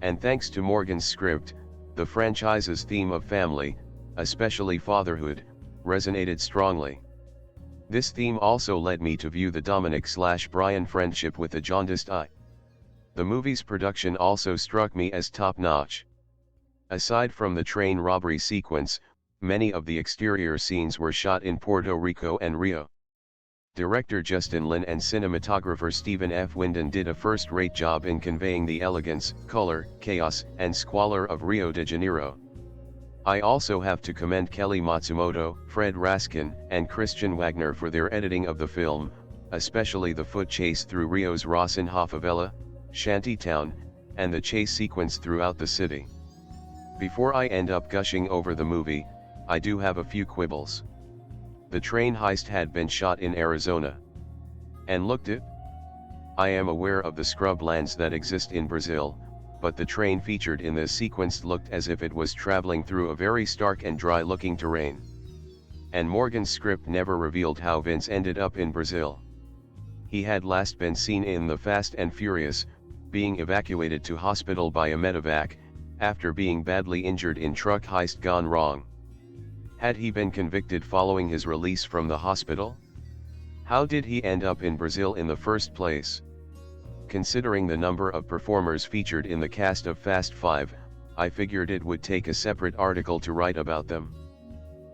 And thanks to Morgan's script, the franchise's theme of family, especially fatherhood, resonated strongly. This theme also led me to view the Dominic/Brian friendship with a jaundiced eye. The movie's production also struck me as top-notch. Aside from the train robbery sequence, many of the exterior scenes were shot in Puerto Rico and Rio. Director Justin Lin and cinematographer Stephen F. Winden did a first-rate job in conveying the elegance, color, chaos, and squalor of Rio de Janeiro. I also have to commend Kelly Matsumoto, Fred Raskin, and Christian Wagner for their editing of the film, especially the foot chase through Rio's Rocinha favela, shantytown, and the chase sequence throughout the city. Before I end up gushing over the movie, I do have a few quibbles. The train heist had been shot in Arizona. And looked it? I am aware of the scrublands that exist in Brazil, but the train featured in this sequence looked as if it was traveling through a very stark and dry-looking terrain. And Morgan's script never revealed how Vince ended up in Brazil. He had last been seen in The Fast and Furious, being evacuated to hospital by a medevac, after being badly injured in truck heist gone wrong. Had he been convicted following his release from the hospital? How did he end up in Brazil in the first place? Considering the number of performers featured in the cast of Fast 5, I figured it would take a separate article to write about them.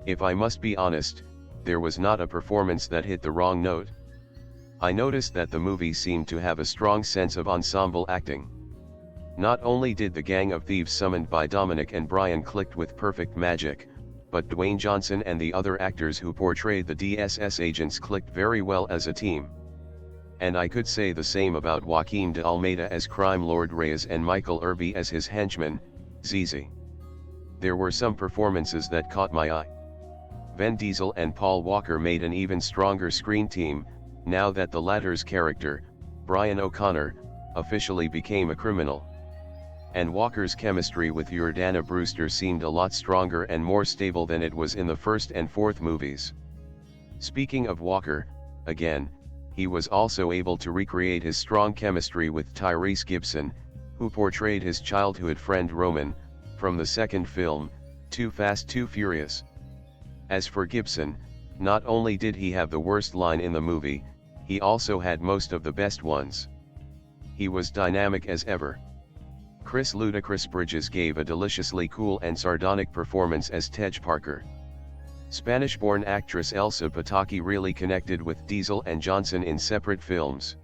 If I must be honest, there was not a performance that hit the wrong note. I noticed that the movie seemed to have a strong sense of ensemble acting. Not only did the gang of thieves summoned by Dominic and Brian clicked with perfect magic, but Dwayne Johnson and the other actors who portrayed the DSS agents clicked very well as a team. And I could say the same about Joaquim de Almeida as crime lord Reyes and Michael Irby as his henchman, Zizi. There were some performances that caught my eye. Vin Diesel and Paul Walker made an even stronger screen team, now that the latter's character, Brian O'Connor, officially became a criminal. And Walker's chemistry with Jordana Brewster seemed a lot stronger and more stable than it was in the first and fourth movies. Speaking of Walker, again, he was also able to recreate his strong chemistry with Tyrese Gibson, who portrayed his childhood friend Roman, from the second film, Too Fast Too Furious. As for Gibson, not only did he have the worst line in the movie, he also had most of the best ones. He was dynamic as ever. Chris Ludacris Bridges gave a deliciously cool and sardonic performance as Tej Parker. Spanish-born actress Elsa Pataky really connected with Diesel and Johnson in separate films.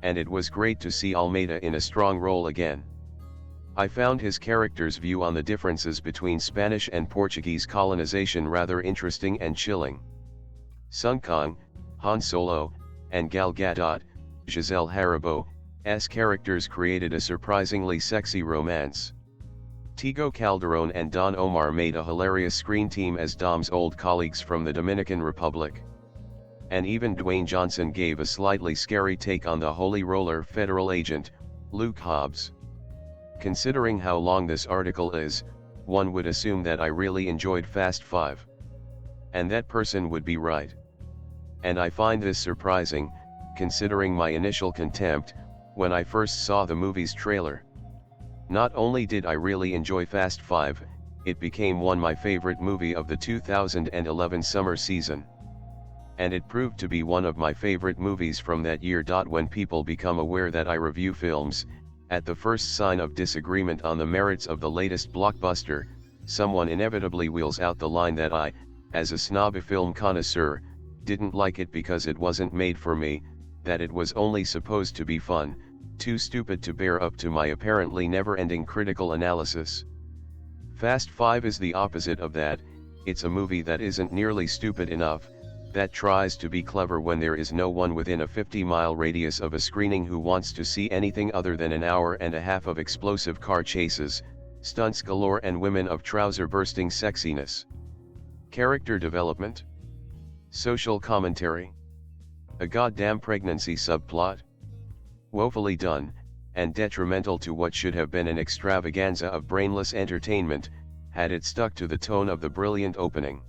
And it was great to see Almeida in a strong role again. I found his character's view on the differences between Spanish and Portuguese colonization rather interesting and chilling. Sung Kang, Han Solo, and Gal Gadot, Giselle Haribo's characters created a surprisingly sexy romance. Tigo Calderón and Don Omar made a hilarious screen team as Dom's old colleagues from the Dominican Republic. And even Dwayne Johnson gave a slightly scary take on the Holy Roller federal agent, Luke Hobbs. Considering how long this article is, one would assume that I really enjoyed Fast 5. And that person would be right. And I find this surprising, considering my initial contempt, when I first saw the movie's trailer. Not only did I really enjoy Fast 5, it became my favorite movie of the 2011 summer season. And it proved to be one of my favorite movies from that year. When people become aware that I review films, at the first sign of disagreement on the merits of the latest blockbuster, someone inevitably wheels out the line that I, as a snobby film connoisseur, didn't like it because it wasn't made for me, that it was only supposed to be fun, too stupid to bear up to my apparently never-ending critical analysis. Fast 5 is the opposite of that. It's a movie that isn't nearly stupid enough, that tries to be clever when there is no one within a 50-mile radius of a screening who wants to see anything other than an hour and a half of explosive car chases, stunts galore and women of trouser-bursting sexiness. Character development. Social commentary. A goddamn pregnancy subplot. Woefully done, and detrimental to what should have been an extravaganza of brainless entertainment, had it stuck to the tone of the brilliant opening.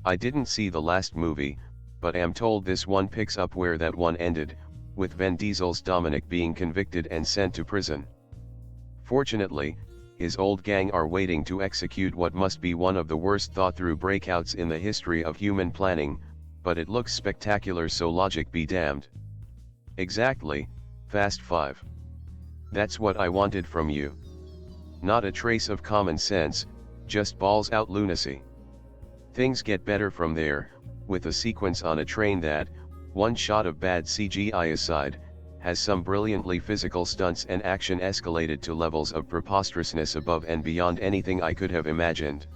I didn't see the last movie, but am told this one picks up where that one ended, with Vin Diesel's Dominic being convicted and sent to prison. Fortunately, his old gang are waiting to execute what must be one of the worst thought-through breakouts in the history of human planning, but it looks spectacular, so logic be damned. Exactly, Fast 5. That's what I wanted from you. Not a trace of common sense, just balls out lunacy. Things get better from there, with a sequence on a train that, one shot of bad CGI aside, has some brilliantly physical stunts and action escalated to levels of preposterousness above and beyond anything I could have imagined.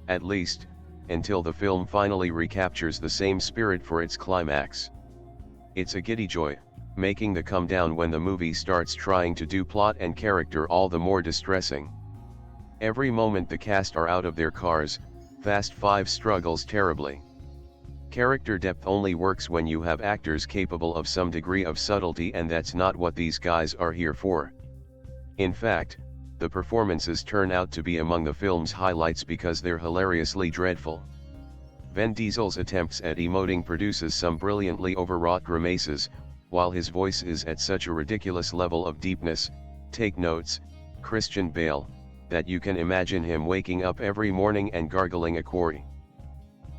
At least, until the film finally recaptures the same spirit for its climax. It's a giddy joy, making the come down when the movie starts trying to do plot and character all the more distressing. Every moment the cast are out of their cars, Fast 5 struggles terribly. Character depth only works when you have actors capable of some degree of subtlety, and that's not what these guys are here for. In fact, the performances turn out to be among the film's highlights because they're hilariously dreadful. Vin Diesel's attempts at emoting produces some brilliantly overwrought grimaces, while his voice is at such a ridiculous level of deepness, take notes, Christian Bale, that you can imagine him waking up every morning and gargling a quarry.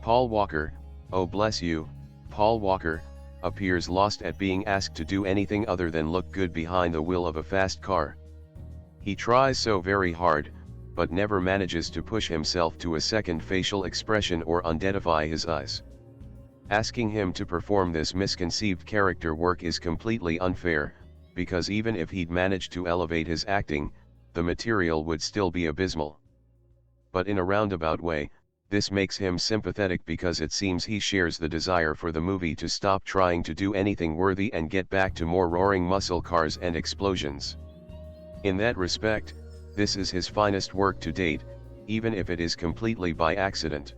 Paul Walker, oh bless you, Paul Walker, appears lost at being asked to do anything other than look good behind the wheel of a fast car. He tries so very hard, but never manages to push himself to a second facial expression or undeadify his eyes. Asking him to perform this misconceived character work is completely unfair, because even if he'd managed to elevate his acting, the material would still be abysmal. But in a roundabout way, this makes him sympathetic because it seems he shares the desire for the movie to stop trying to do anything worthy and get back to more roaring muscle cars and explosions. In that respect, this is his finest work to date, even if it is completely by accident.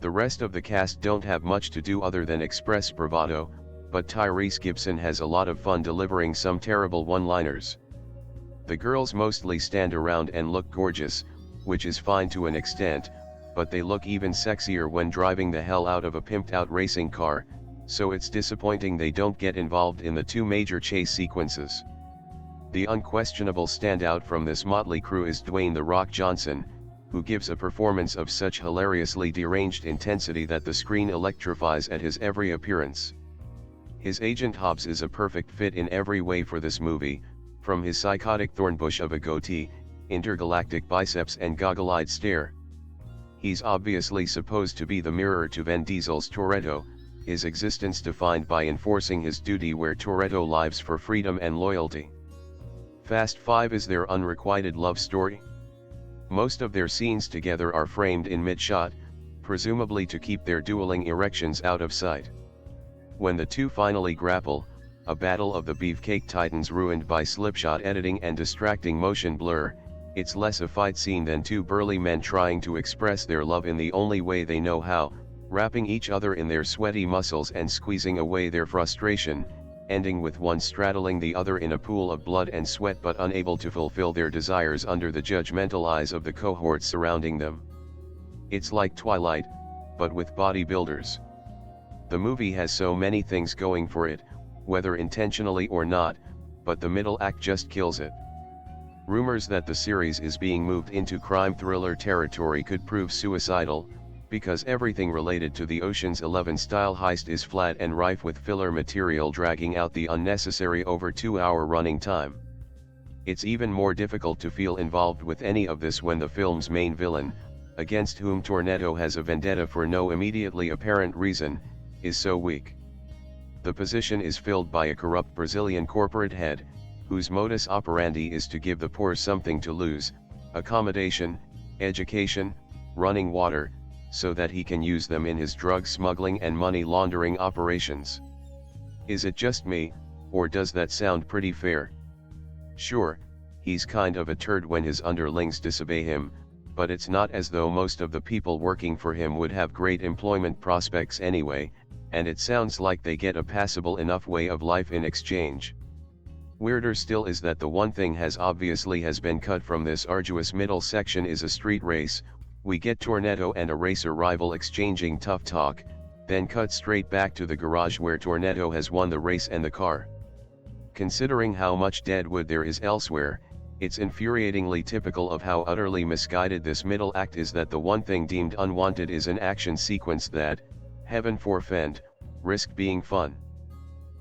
The rest of the cast don't have much to do other than express bravado, but Tyrese Gibson has a lot of fun delivering some terrible one-liners. The girls mostly stand around and look gorgeous, which is fine to an extent, but they look even sexier when driving the hell out of a pimped-out racing car, so it's disappointing they don't get involved in the two major chase sequences. The unquestionable standout from this motley crew is Dwayne "The Rock" Johnson, who gives a performance of such hilariously deranged intensity that the screen electrifies at his every appearance. His Agent Hobbs is a perfect fit in every way for this movie, from his psychotic thornbush of a goatee, intergalactic biceps and goggle-eyed stare. He's obviously supposed to be the mirror to Vin Diesel's Toretto, his existence defined by enforcing his duty where Toretto lives for freedom and loyalty. Fast 5 is their unrequited love story. Most of their scenes together are framed in mid-shot, presumably to keep their dueling erections out of sight. When the two finally grapple, a battle of the beefcake titans ruined by slipshot editing and distracting motion blur, it's less a fight scene than two burly men trying to express their love in the only way they know how, wrapping each other in their sweaty muscles and squeezing away their frustration, ending with one straddling the other in a pool of blood and sweat but unable to fulfill their desires under the judgmental eyes of the cohorts surrounding them. It's like Twilight, but with bodybuilders. The movie has so many things going for it, whether intentionally or not, but the middle act just kills it. Rumors that the series is being moved into crime thriller territory could prove suicidal, because everything related to the Ocean's 11 style heist is flat and rife with filler material dragging out the unnecessary over 2-hour running time. It's even more difficult to feel involved with any of this when the film's main villain, against whom Toretto has a vendetta for no immediately apparent reason, is so weak. The position is filled by a corrupt Brazilian corporate head, whose modus operandi is to give the poor something to lose, accommodation, education, running water, so that he can use them in his drug smuggling and money laundering operations. Is it just me, or does that sound pretty fair? Sure, he's kind of a turd when his underlings disobey him, but it's not as though most of the people working for him would have great employment prospects anyway, and it sounds like they get a passable enough way of life in exchange. Weirder still is that the one thing has been cut from this arduous middle section is a street race. We get Toretto and a racer rival exchanging tough talk, then cut straight back to the garage where Toretto has won the race and the car. Considering how much dead wood there is elsewhere, it's infuriatingly typical of how utterly misguided this middle act is that the one thing deemed unwanted is an action sequence that, heaven forfend, risk being fun.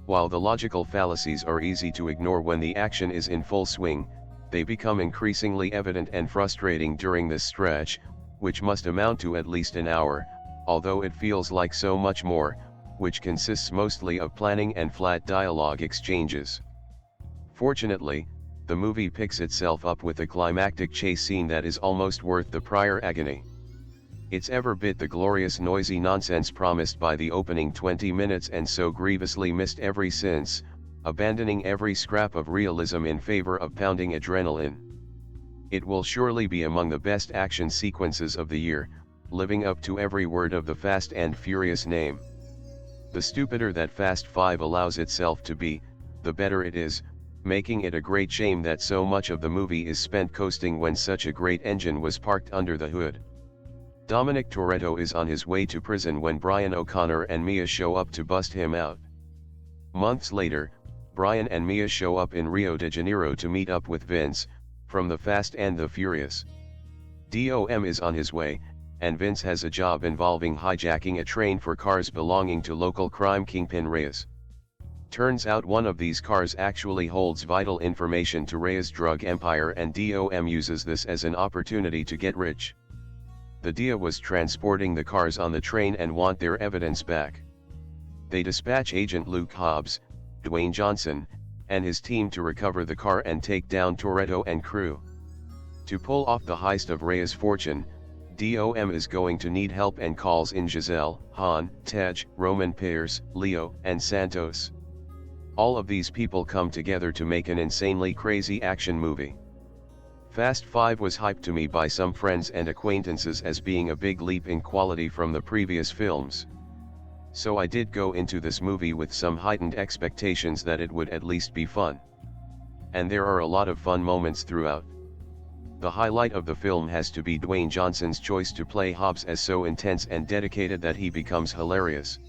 While the logical fallacies are easy to ignore when the action is in full swing, they become increasingly evident and frustrating during this stretch, which must amount to at least an hour, although it feels like so much more, which consists mostly of planning and flat dialogue exchanges. Fortunately, the movie picks itself up with a climactic chase scene that is almost worth the prior agony. It's ever bit the glorious noisy nonsense promised by the opening 20 minutes and so grievously missed ever since, abandoning every scrap of realism in favor of pounding adrenaline. It will surely be among the best action sequences of the year, living up to every word of the Fast and Furious name. The stupider that Fast 5 allows itself to be, the better it is, making it a great shame that so much of the movie is spent coasting when such a great engine was parked under the hood. Dominic Toretto is on his way to prison when Brian O'Connor and Mia show up to bust him out. Months later, Brian and Mia show up in Rio de Janeiro to meet up with Vince, from The Fast and the Furious. Dom is on his way, and Vince has a job involving hijacking a train for cars belonging to local crime kingpin Reyes. Turns out one of these cars actually holds vital information to Reyes' drug empire, and Dom uses this as an opportunity to get rich. The DEA was transporting the cars on the train and want their evidence back. They dispatch Agent Luke Hobbs, Dwayne Johnson, and his team to recover the car and take down Toretto and crew. To pull off the heist of Reyes' fortune, Dom is going to need help and calls in Giselle, Han, Tej, Roman Pierce, Leo, and Santos. All of these people come together to make an insanely crazy action movie. Fast 5 was hyped to me by some friends and acquaintances as being a big leap in quality from the previous films. So I did go into this movie with some heightened expectations that it would at least be fun. And there are a lot of fun moments throughout. The highlight of the film has to be Dwayne Johnson's choice to play Hobbs as so intense and dedicated that he becomes hilarious.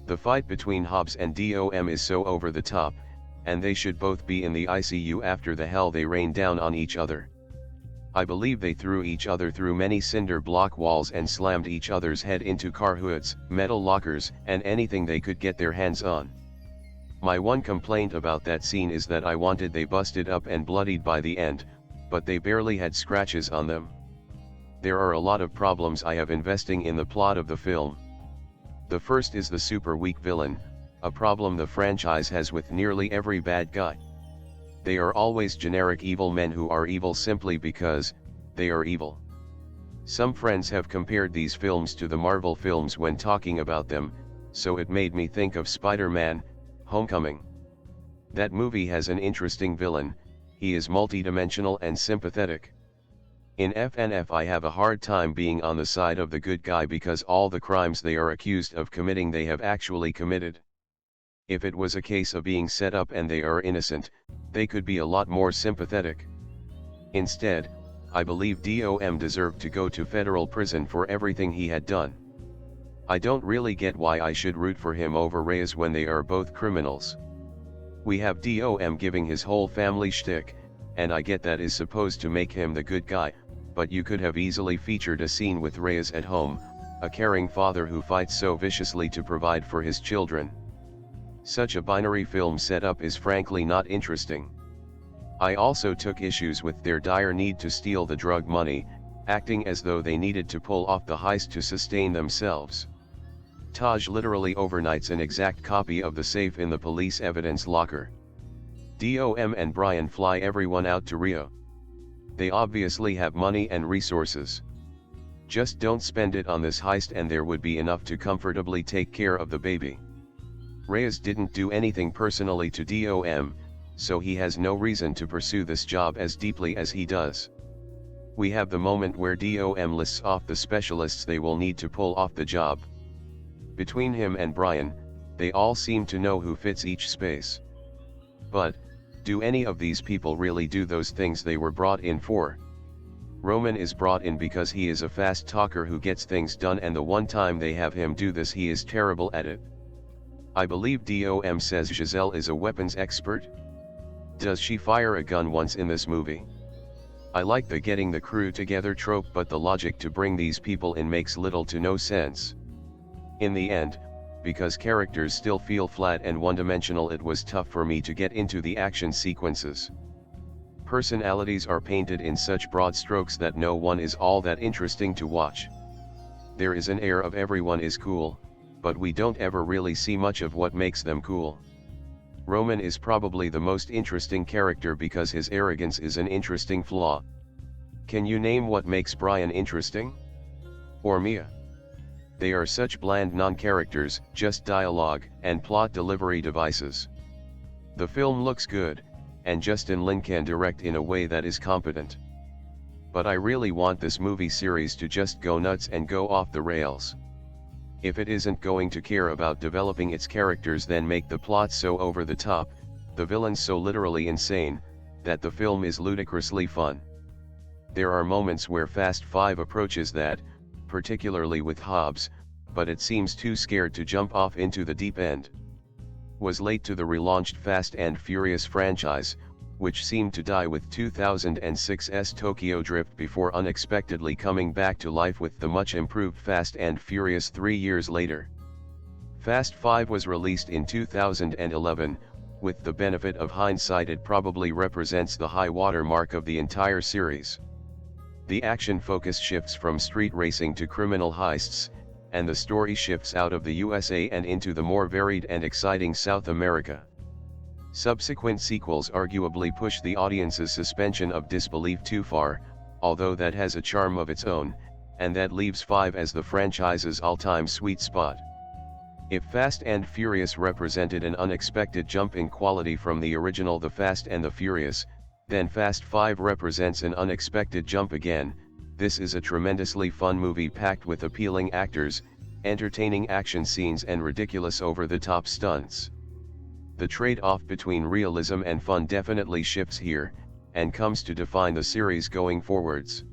The fight between Hobbs and Dom is so over the top, and they should both be in the ICU after the hell they rained down on each other. I believe they threw each other through many cinder block walls and slammed each other's head into car hoods, metal lockers, and anything they could get their hands on. My one complaint about that scene is that I wanted they busted up and bloodied by the end, but they barely had scratches on them. There are a lot of problems I have investing in the plot of the film. The first is the super weak villain, a problem the franchise has with nearly every bad guy. They are always generic evil men who are evil simply because they are evil. Some friends have compared these films to the Marvel films when talking about them, so it made me think of Spider-Man: Homecoming. That movie has an interesting villain, he is multidimensional and sympathetic. In FNF I have a hard time being on the side of the good guy because all the crimes they are accused of committing they have actually committed. If it was a case of being set up and they are innocent, they could be a lot more sympathetic. Instead, I believe Dom deserved to go to federal prison for everything he had done. I don't really get why I should root for him over Reyes when they are both criminals. We have Dom giving his whole family shtick, and I get that is supposed to make him the good guy, but you could have easily featured a scene with Reyes at home, a caring father who fights so viciously to provide for his children. Such a binary film setup is frankly not interesting. I also took issues with their dire need to steal the drug money, acting as though they needed to pull off the heist to sustain themselves. Taj literally overnights an exact copy of the safe in the police evidence locker. Dom and Brian fly everyone out to Rio. They obviously have money and resources. Just don't spend it on this heist and there would be enough to comfortably take care of the baby. Reyes didn't do anything personally to Dom, so he has no reason to pursue this job as deeply as he does. We have the moment where Dom lists off the specialists they will need to pull off the job. Between him and Brian, they all seem to know who fits each space. But, do any of these people really do those things they were brought in for? Roman is brought in because he is a fast talker who gets things done, and the one time they have him do this he is terrible at it. I believe Dom says Giselle is a weapons expert. Does she fire a gun once in this movie? I like the getting the crew together trope, but the logic to bring these people in makes little to no sense. In the end, because characters still feel flat and one-dimensional, it was tough for me to get into the action sequences. Personalities are painted in such broad strokes that no one is all that interesting to watch. There is an air of everyone is cool, but we don't ever really see much of what makes them cool. Roman is probably the most interesting character because his arrogance is an interesting flaw. Can you name what makes Brian interesting? Or Mia? They are such bland non-characters, just dialogue and plot delivery devices. The film looks good, and Justin Lin can direct in a way that is competent. But I really want this movie series to just go nuts and go off the rails. If it isn't going to care about developing its characters, then make the plot so over the top, the villains so literally insane, that the film is ludicrously fun. There are moments where Fast 5 approaches that, particularly with Hobbs, but it seems too scared to jump off into the deep end. Was late to the relaunched Fast and Furious franchise, which seemed to die with 2006's Tokyo Drift before unexpectedly coming back to life with the much improved Fast and Furious 3 years later. Fast 5 was released in 2011, with the benefit of hindsight it probably represents the high water mark of the entire series. The action focus shifts from street racing to criminal heists, and the story shifts out of the USA and into the more varied and exciting South America. Subsequent sequels arguably push the audience's suspension of disbelief too far, although that has a charm of its own, and that leaves 5 as the franchise's all-time sweet spot. If Fast and Furious represented an unexpected jump in quality from the original The Fast and the Furious, then Fast 5 represents an unexpected jump again. This is a tremendously fun movie packed with appealing actors, entertaining action scenes and ridiculous over-the-top stunts. The trade-off between realism and fun definitely shifts here, and comes to define the series going forwards.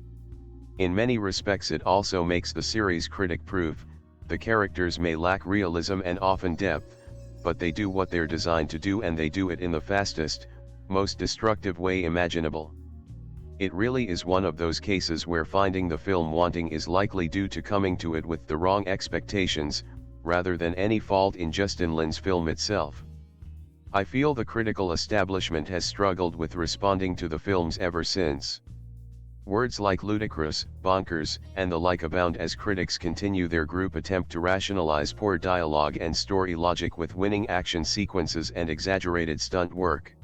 In many respects it also makes the series critic-proof. The characters may lack realism and often depth, but they do what they're designed to do and they do it in the fastest, most destructive way imaginable. It really is one of those cases where finding the film wanting is likely due to coming to it with the wrong expectations, rather than any fault in Justin Lin's film itself. I feel the critical establishment has struggled with responding to the films ever since. Words like ludicrous, bonkers, and the like abound as critics continue their group attempt to rationalize poor dialogue and story logic with winning action sequences and exaggerated stunt work.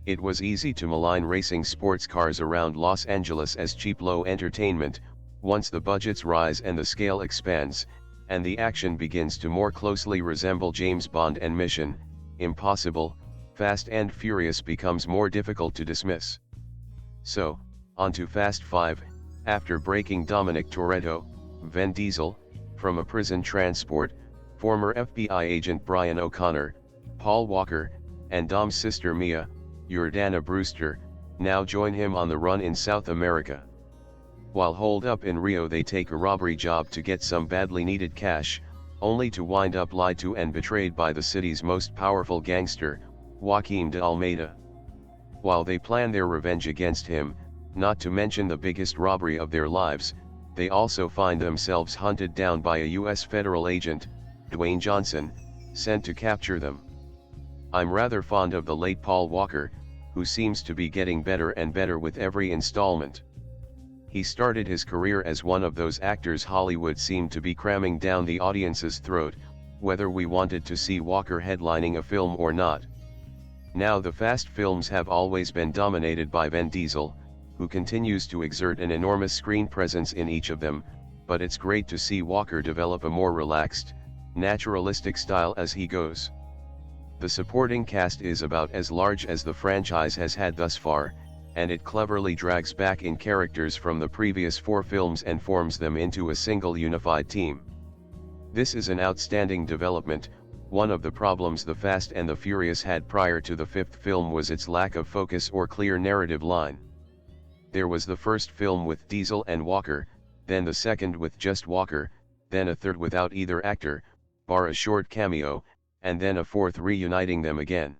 It was easy to malign racing sports cars around Los Angeles as cheap low entertainment. Once the budgets rise and the scale expands, and the action begins to more closely resemble James Bond and Mission Impossible, Fast and Furious becomes more difficult to dismiss. So, on to Fast 5, after breaking Dominic Toretto, Vin Diesel, from a prison transport, former FBI agent Brian O'Connor, Paul Walker, and Dom's sister Mia, Jordana Brewster, now join him on the run in South America. While holed up in Rio they take a robbery job to get some badly needed cash, only to wind up lied to and betrayed by the city's most powerful gangster, Joaquim de Almeida. While they plan their revenge against him, not to mention the biggest robbery of their lives, they also find themselves hunted down by a US federal agent, Dwayne Johnson, sent to capture them. I'm rather fond of the late Paul Walker, who seems to be getting better and better with every installment. He started his career as one of those actors Hollywood seemed to be cramming down the audience's throat, whether we wanted to see Walker headlining a film or not. Now the Fast films have always been dominated by Vin Diesel, who continues to exert an enormous screen presence in each of them, but it's great to see Walker develop a more relaxed, naturalistic style as he goes. The supporting cast is about as large as the franchise has had thus far, and it cleverly drags back in characters from the previous 4 films and forms them into a single unified team. This is an outstanding development. One of the problems The Fast and the Furious had prior to the 5th film was its lack of focus or clear narrative line. There was the first film with Diesel and Walker, then the second with just Walker, then a third without either actor, bar a short cameo, and then a fourth reuniting them again.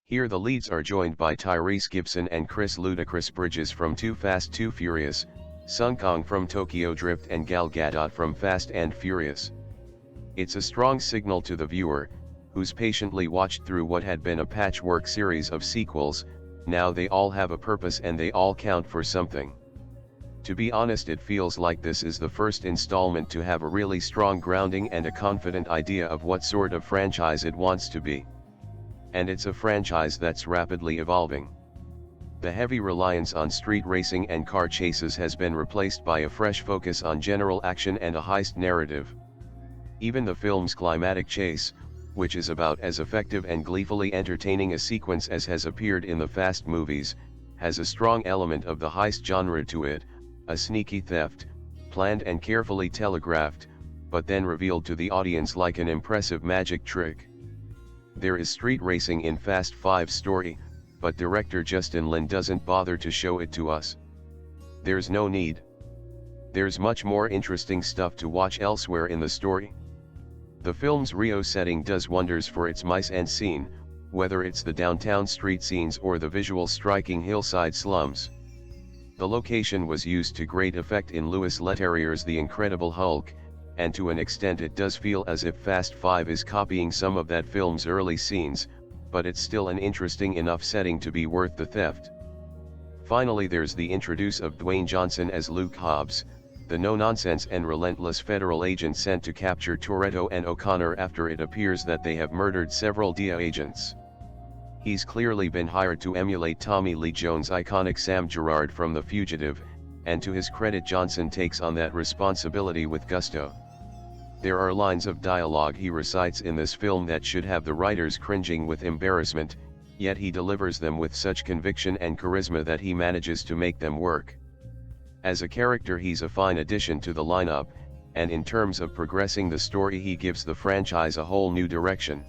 Here the leads are joined by Tyrese Gibson and Chris "Ludacris" Bridges from Too Fast Too Furious, Sung Kang from Tokyo Drift and Gal Gadot from Fast and Furious. It's a strong signal to the viewer, who's patiently watched through what had been a patchwork series of sequels. Now they all have a purpose and they all count for something. To be honest, it feels like this is the first installment to have a really strong grounding and a confident idea of what sort of franchise it wants to be. And it's a franchise that's rapidly evolving. The heavy reliance on street racing and car chases has been replaced by a fresh focus on general action and a heist narrative. Even the film's climactic chase, which is about as effective and gleefully entertaining a sequence as has appeared in the Fast movies, has a strong element of the heist genre to it, a sneaky theft, planned and carefully telegraphed, but then revealed to the audience like an impressive magic trick. There is street racing in Fast 5's story, but director Justin Lin doesn't bother to show it to us. There's no need. there's much more interesting stuff to watch elsewhere in the story. The film's Rio setting does wonders for its mise-en-scene, whether it's the downtown street scenes or the visual striking hillside slums. The location was used to great effect in Louis Leterrier's The Incredible Hulk, and to an extent it does feel as if Fast 5 is copying some of that film's early scenes, but it's still an interesting enough setting to be worth the theft. Finally, there's the introduce of Dwayne Johnson as Luke Hobbs, the no-nonsense and relentless federal agent sent to capture Toretto and O'Connor after it appears that they have murdered several DEA agents. He's clearly been hired to emulate Tommy Lee Jones' iconic Sam Gerard from The Fugitive, and to his credit Johnson takes on that responsibility with gusto. There are lines of dialogue he recites in this film that should have the writers cringing with embarrassment, yet he delivers them with such conviction and charisma that he manages to make them work. As a character he's a fine addition to the lineup, and in terms of progressing the story he gives the franchise a whole new direction.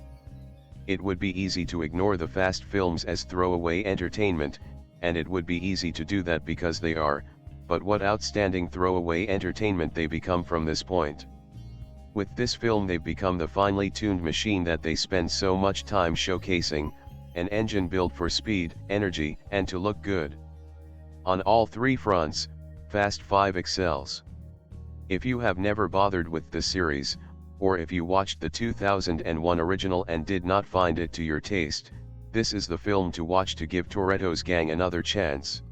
It would be easy to ignore the Fast films as throwaway entertainment, and it would be easy to do that because they are, but what outstanding throwaway entertainment they become from this point. With this film they've become the finely tuned machine that they spend so much time showcasing, an engine built for speed, energy, and to look good. On all three fronts, Fast 5 excels. If you have never bothered with the series, or if you watched the 2001 original and did not find it to your taste, this is the film to watch to give Toretto's gang another chance.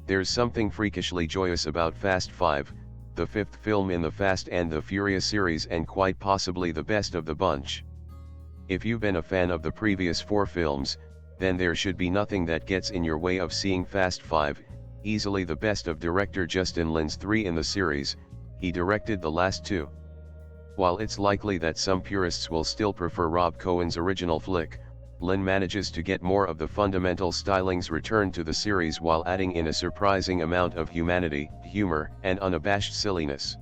There's something freakishly joyous about Fast 5, the fifth film in the Fast and the Furious series and quite possibly the best of the bunch. If you've been a fan of the previous four films, then there should be nothing that gets in your way of seeing Fast 5, easily the best of director Justin Lin's 3 in the series. He directed the last two. While it's likely that some purists will still prefer Rob Cohen's original flick, Lin manages to get more of the fundamental stylings returned to the series while adding in a surprising amount of humanity, humor, and unabashed silliness.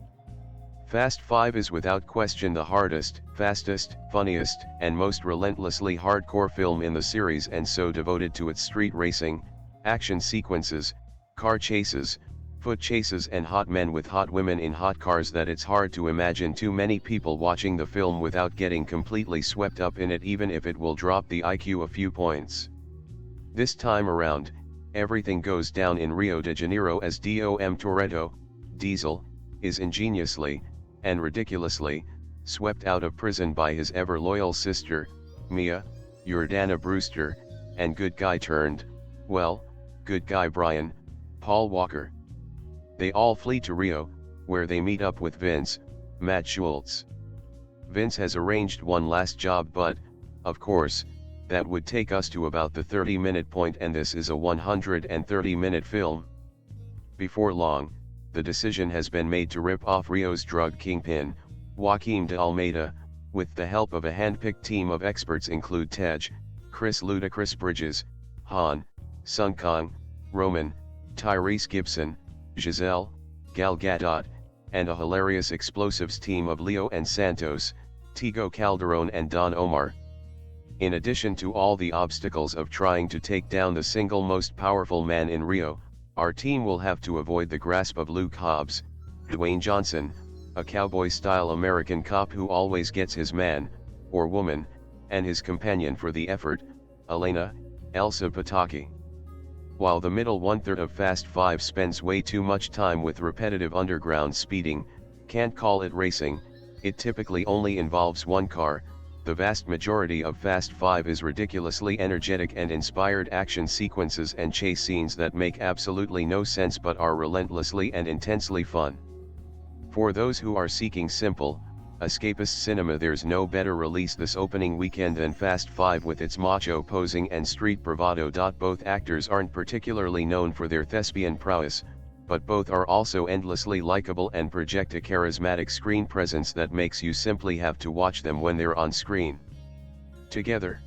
Fast 5 is without question the hardest, fastest, funniest, and most relentlessly hardcore film in the series, and so devoted to its street racing, action sequences, car chases, foot chases and hot men with hot women in hot cars that it's hard to imagine too many people watching the film without getting completely swept up in it, even if it will drop the IQ a few points. This time around, everything goes down in Rio de Janeiro as Dom Toretto, Diesel, is ingeniously, and ridiculously, swept out of prison by his ever-loyal sister, Mia, Jordana Brewster, and good guy turned, well, good guy Brian, Paul Walker. They all flee to Rio, where they meet up with Vince, Matt Schultz. Vince has arranged one last job, but, of course, that would take us to about the 30-minute point, and this is a 130-minute film. Before long, the decision has been made to rip off Rio's drug kingpin, Joaquim de Almeida, with the help of a hand-picked team of experts include Tej, Chris Ludacris Bridges, Han, Sung Kang, Roman, Tyrese Gibson, Giselle, Gal Gadot, and a hilarious explosives team of Leo and Santos, Tigo Calderon and Don Omar. In addition to all the obstacles of trying to take down the single most powerful man in Rio, our team will have to avoid the grasp of Luke Hobbs, Dwayne Johnson, a cowboy-style American cop who always gets his man, or woman, and his companion for the effort, Elena, Elsa Pataki. While the middle one-third of Fast 5 spends way too much time with repetitive underground speeding, can't call it racing, it typically only involves one car. The vast majority of Fast 5 is ridiculously energetic and inspired action sequences and chase scenes that make absolutely no sense but are relentlessly and intensely fun. For those who are seeking simple, escapist cinema, there's no better release this opening weekend than Fast 5 with its macho posing and street bravado. Both actors aren't particularly known for their thespian prowess, but both are also endlessly likable and project a charismatic screen presence that makes you simply have to watch them when they're on screen together.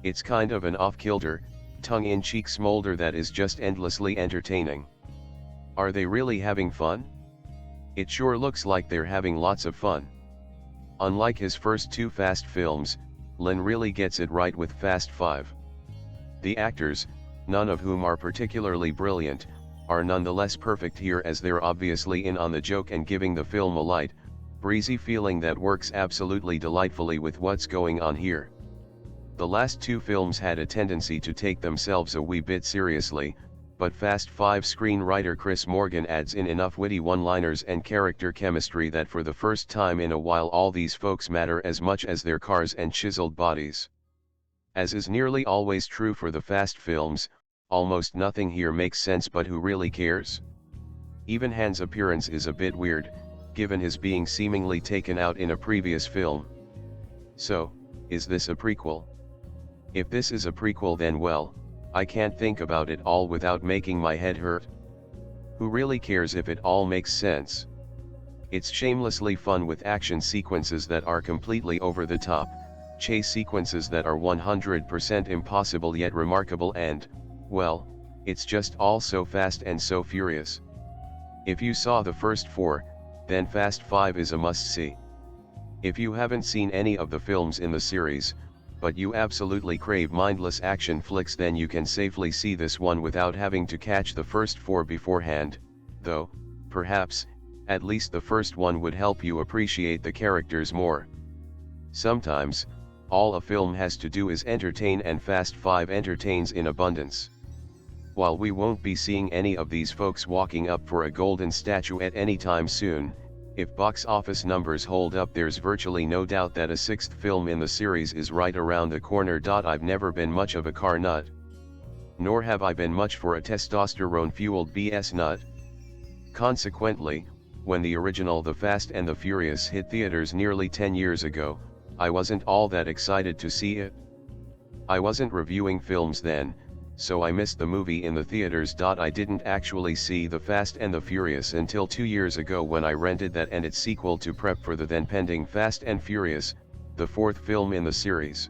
It's kind of an off-kilter, tongue-in-cheek smolder that is just endlessly entertaining. Are they really having fun? It sure looks like they're having lots of fun. Unlike his first two Fast films, Lin really gets it right with Fast 5. The actors, none of whom are particularly brilliant, are nonetheless perfect here, as they're obviously in on the joke and giving the film a light, breezy feeling that works absolutely delightfully with what's going on here. The last two films had a tendency to take themselves a wee bit seriously, but Fast 5 screenwriter Chris Morgan adds in enough witty one-liners and character chemistry that for the first time in a while all these folks matter as much as their cars and chiseled bodies. As is nearly always true for the Fast films, almost nothing here makes sense, but who really cares? Even Han's appearance is a bit weird, given his being seemingly taken out in a previous film. So, is this a prequel? If this is a prequel, then well, I can't think about it all without making my head hurt. Who really cares if it all makes sense? It's shamelessly fun with action sequences that are completely over the top, chase sequences that are 100% impossible yet remarkable, and, well, it's just all so fast and so furious. If you saw the first four, then Fast 5 is a must-see. If you haven't seen any of the films in the series, but you absolutely crave mindless action flicks, then you can safely see this one without having to catch the first four beforehand, though, perhaps, at least the first one would help you appreciate the characters more. Sometimes, all a film has to do is entertain, and Fast 5 entertains in abundance. While we won't be seeing any of these folks walking up for a golden statuette anytime soon, if box office numbers hold up, there's virtually no doubt that a sixth film in the series is right around the corner. I've never been much of a car nut. Nor have I been much for a testosterone-fueled BS nut. Consequently, when the original The Fast and the Furious hit theaters nearly 10 years ago, I wasn't all that excited to see it. I wasn't reviewing films then, so I missed the movie in the theaters. I didn't actually see The Fast and the Furious until 2 years ago, when I rented that and its sequel to prep for the then pending Fast and Furious, the fourth film in the series.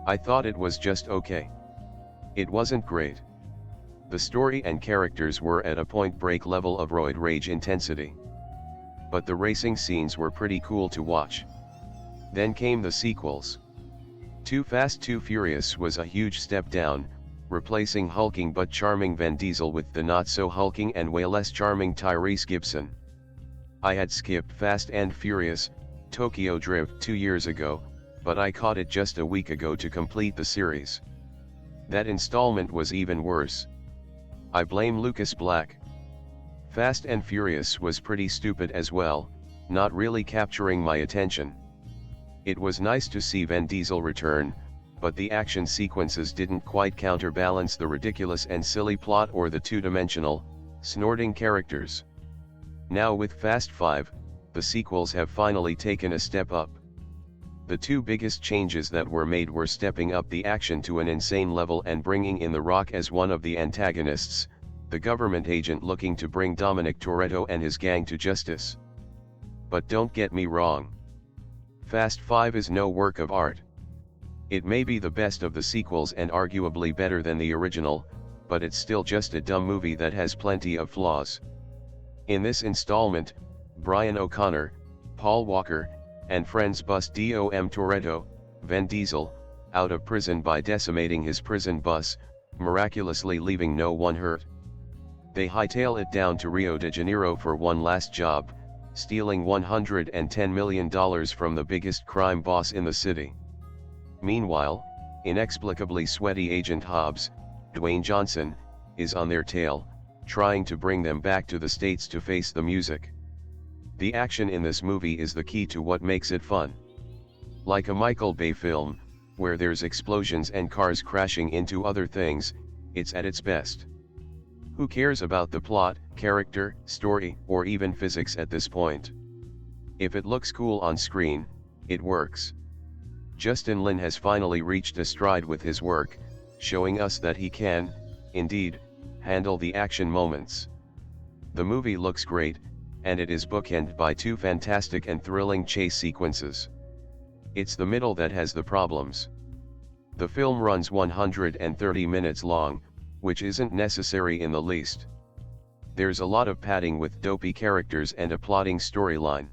I thought it was just okay. It wasn't great. The story and characters were at a Point Break level of roid rage intensity. But the racing scenes were pretty cool to watch. Then came the sequels. Too Fast Too Furious was a huge step down, replacing hulking but charming Vin Diesel with the not-so-hulking and way less charming Tyrese Gibson. I had skipped Fast and Furious, Tokyo Drift 2 years ago, but I caught it just a week ago to complete the series. That installment was even worse. I blame Lucas Black. Fast and Furious was pretty stupid as well, not really capturing my attention. It was nice to see Vin Diesel return, but the action sequences didn't quite counterbalance the ridiculous and silly plot or the two-dimensional, snorting characters. Now with Fast 5, the sequels have finally taken a step up. The two biggest changes that were made were stepping up the action to an insane level and bringing in The Rock as one of the antagonists, the government agent looking to bring Dominic Toretto and his gang to justice. But don't get me wrong. Fast 5 is no work of art. It may be the best of the sequels and arguably better than the original, but it's still just a dumb movie that has plenty of flaws. In this installment, Brian O'Connor, Paul Walker, and friends bust Dom Toretto, Vin Diesel, out of prison by decimating his prison bus, miraculously leaving no one hurt. They hightail it down to Rio de Janeiro for one last job, stealing $110 million from the biggest crime boss in the city. Meanwhile, inexplicably sweaty Agent Hobbs, Dwayne Johnson, is on their tail, trying to bring them back to the States to face the music. The action in this movie is the key to what makes it fun. Like a Michael Bay film, where there's explosions and cars crashing into other things, it's at its best. Who cares about the plot, character, story, or even physics at this point? If it looks cool on screen, it works. Justin Lin has finally reached a stride with his work, showing us that he can, indeed, handle the action moments. The movie looks great, and it is bookended by two fantastic and thrilling chase sequences. It's the middle that has the problems. The film runs 130 minutes long, which isn't necessary in the least. There's a lot of padding with dopey characters and a plotting storyline.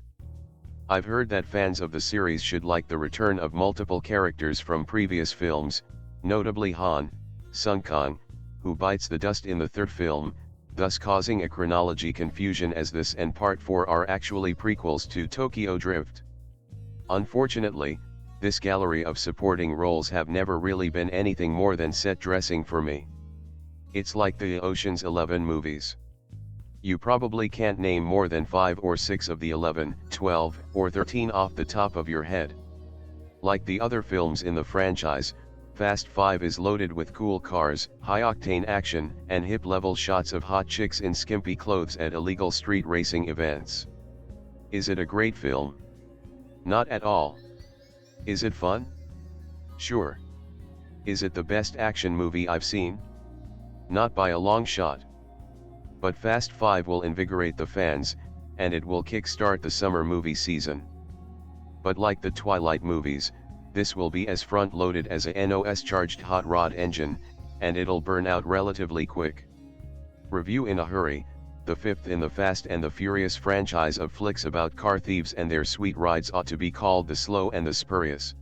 I've heard that fans of the series should like the return of multiple characters from previous films, notably Han, Sung Kang, who bites the dust in the third film, thus causing a chronology confusion as this and Part 4 are actually prequels to Tokyo Drift. Unfortunately, this gallery of supporting roles have never really been anything more than set dressing for me. It's like the Ocean's 11 movies. You probably can't name more than 5 or 6 of the 11, 12, or 13 off the top of your head. Like the other films in the franchise, Fast 5 is loaded with cool cars, high-octane action, and hip-level shots of hot chicks in skimpy clothes at illegal street racing events. Is it a great film? Not at all. Is it fun? Sure. Is it the best action movie I've seen? Not by a long shot. But Fast 5 will invigorate the fans, and it will kickstart the summer movie season. But like the Twilight movies, this will be as front-loaded as a NOS-charged hot rod engine, and it'll burn out relatively quick. Review in a hurry, the fifth in the Fast and the Furious franchise of flicks about car thieves and their sweet rides ought to be called The Slow and the Spurious.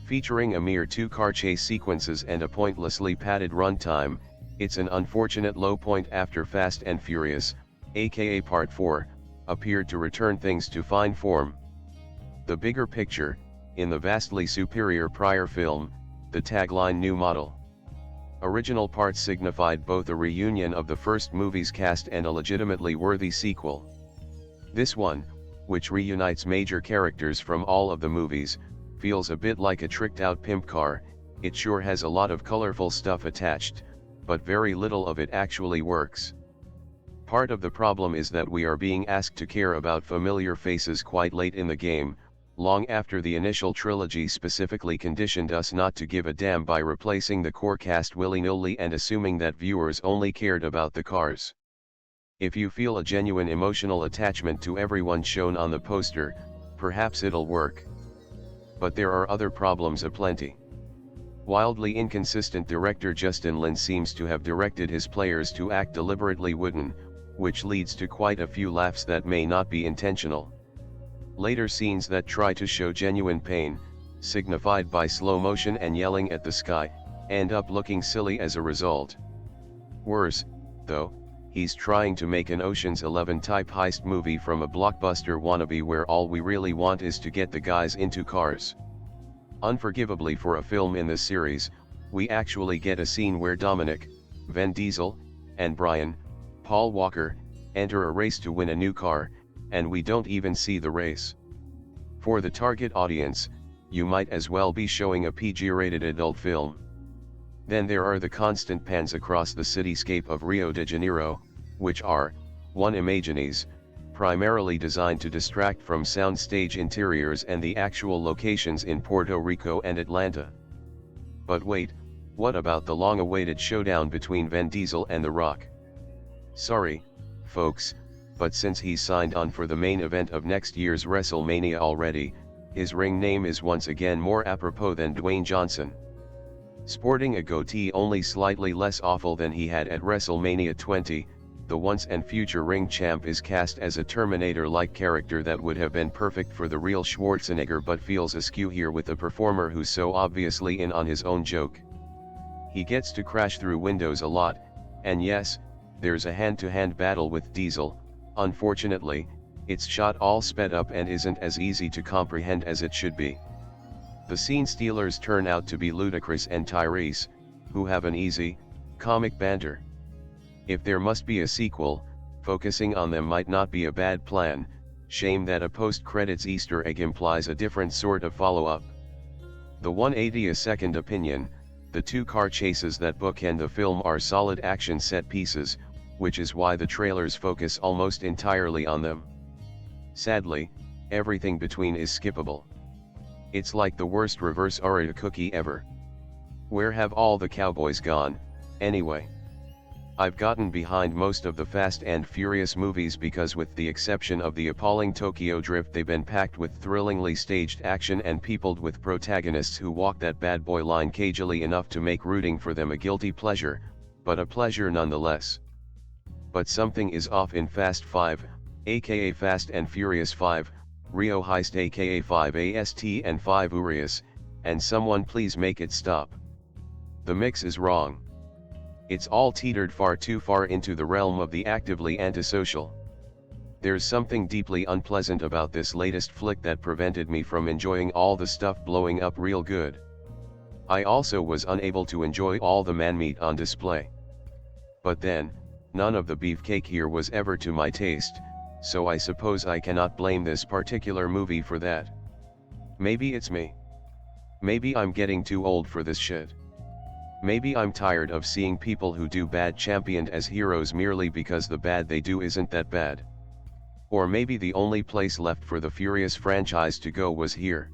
Featuring a mere 2 car chase sequences and a pointlessly padded runtime, it's an unfortunate low point after Fast and Furious, aka Part 4, appeared to return things to fine form. The bigger picture, in the vastly superior prior film, the tagline New Model. Original parts signified both a reunion of the first movie's cast and a legitimately worthy sequel. This one, which reunites major characters from all of the movies, feels a bit like a tricked-out pimp car. It sure has a lot of colorful stuff attached, but very little of it actually works. Part of the problem is that we are being asked to care about familiar faces quite late in the game, long after the initial trilogy specifically conditioned us not to give a damn by replacing the core cast willy-nilly and assuming that viewers only cared about the cars. If you feel a genuine emotional attachment to everyone shown on the poster, perhaps it'll work. But there are other problems aplenty. Wildly inconsistent director Justin Lin seems to have directed his players to act deliberately wooden, which leads to quite a few laughs that may not be intentional. Later scenes that try to show genuine pain, signified by slow motion and yelling at the sky, end up looking silly as a result. Worse, though, he's trying to make an Ocean's 11 type heist movie from a blockbuster wannabe where all we really want is to get the guys into cars. Unforgivably for a film in this series, we actually get a scene where Dominic, Vin Diesel, and Brian, Paul Walker, enter a race to win a new car, and we don't even see the race. For the target audience, you might as well be showing a PG-rated adult film. Then there are the constant pans across the cityscape of Rio de Janeiro, which are, one images, primarily designed to distract from soundstage interiors and the actual locations in Puerto Rico and Atlanta. But wait, what about the long-awaited showdown between Vin Diesel and The Rock? Sorry, folks, but since he's signed on for the main event of next year's WrestleMania already, his ring name is once again more apropos than Dwayne Johnson. Sporting a goatee only slightly less awful than he had at WrestleMania 20, the once and future ring champ is cast as a Terminator-like character that would have been perfect for the real Schwarzenegger but feels askew here with a performer who's so obviously in on his own joke. He gets to crash through windows a lot, and yes, there's a hand-to-hand battle with Diesel. Unfortunately, it's shot all sped up and isn't as easy to comprehend as it should be. The scene stealers turn out to be Ludacris and Tyrese, who have an easy, comic banter. If there must be a sequel, focusing on them might not be a bad plan. Shame that a post-credits Easter egg implies a different sort of follow-up. The 180-second opinion, the 2 car chases that bookend the film are solid action set pieces, which is why the trailers focus almost entirely on them. Sadly, everything between is skippable. It's like the worst reverse Oreo cookie ever. Where have all the cowboys gone, anyway? I've gotten behind most of the Fast and Furious movies because with the exception of the appalling Tokyo Drift they've been packed with thrillingly staged action and peopled with protagonists who walk that bad boy line cagily enough to make rooting for them a guilty pleasure, but a pleasure nonetheless. But something is off in Fast 5, aka Fast and Furious 5, Rio Heist aka 5 AST and 5 Urias, and someone please make it stop. The mix is wrong. It's all teetered far too far into the realm of the actively antisocial. There's something deeply unpleasant about this latest flick that prevented me from enjoying all the stuff blowing up real good. I also was unable to enjoy all the man-meat on display. But then, none of the beefcake here was ever to my taste, so I suppose I cannot blame this particular movie for that. Maybe it's me. Maybe I'm getting too old for this shit. Maybe I'm tired of seeing people who do bad championed as heroes merely because the bad they do isn't that bad. Or maybe the only place left for the Furious franchise to go was here.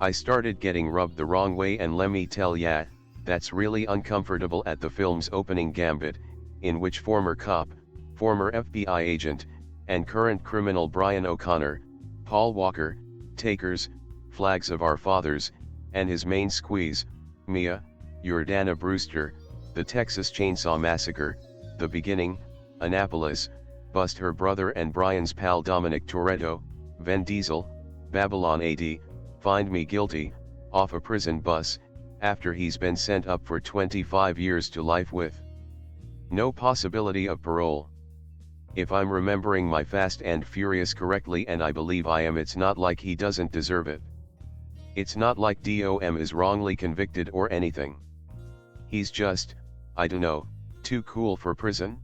I started getting rubbed the wrong way, and let me tell ya, that's really uncomfortable at the film's opening gambit, in which former cop, former FBI agent, and current criminal Brian O'Connor, Paul Walker, Takers, Flags of Our Fathers, and his main squeeze, Mia, Jordana Brewster, The Texas Chainsaw Massacre, The Beginning, Annapolis, bust her brother and Brian's pal Dominic Toretto, Vin Diesel, Babylon AD, find me guilty, off a prison bus, after he's been sent up for 25 years to life with no possibility of parole. If I'm remembering my Fast and Furious correctly, and I believe I am, it's not like he doesn't deserve it. It's not like DOM is wrongly convicted or anything. He's just, I dunno, too cool for prison?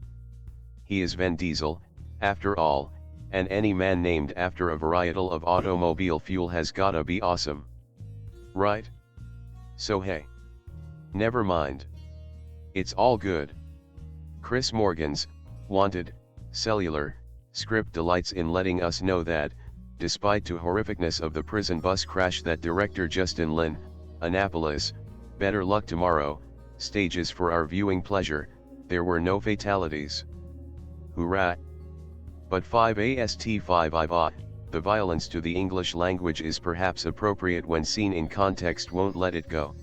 He is Vin Diesel, after all, and any man named after a varietal of automobile fuel has gotta be awesome. Right? So hey. Never mind. It's all good. Chris Morgan's Wanted cellular script delights in letting us know that, despite the horrificness of the prison bus crash that director Justin Lin, Annapolis, Better Luck Tomorrow, stages for our viewing pleasure, there were no fatalities. Hurrah! But 5AST5IVA, the violence to the English language is perhaps appropriate when seen in context, won't let it go.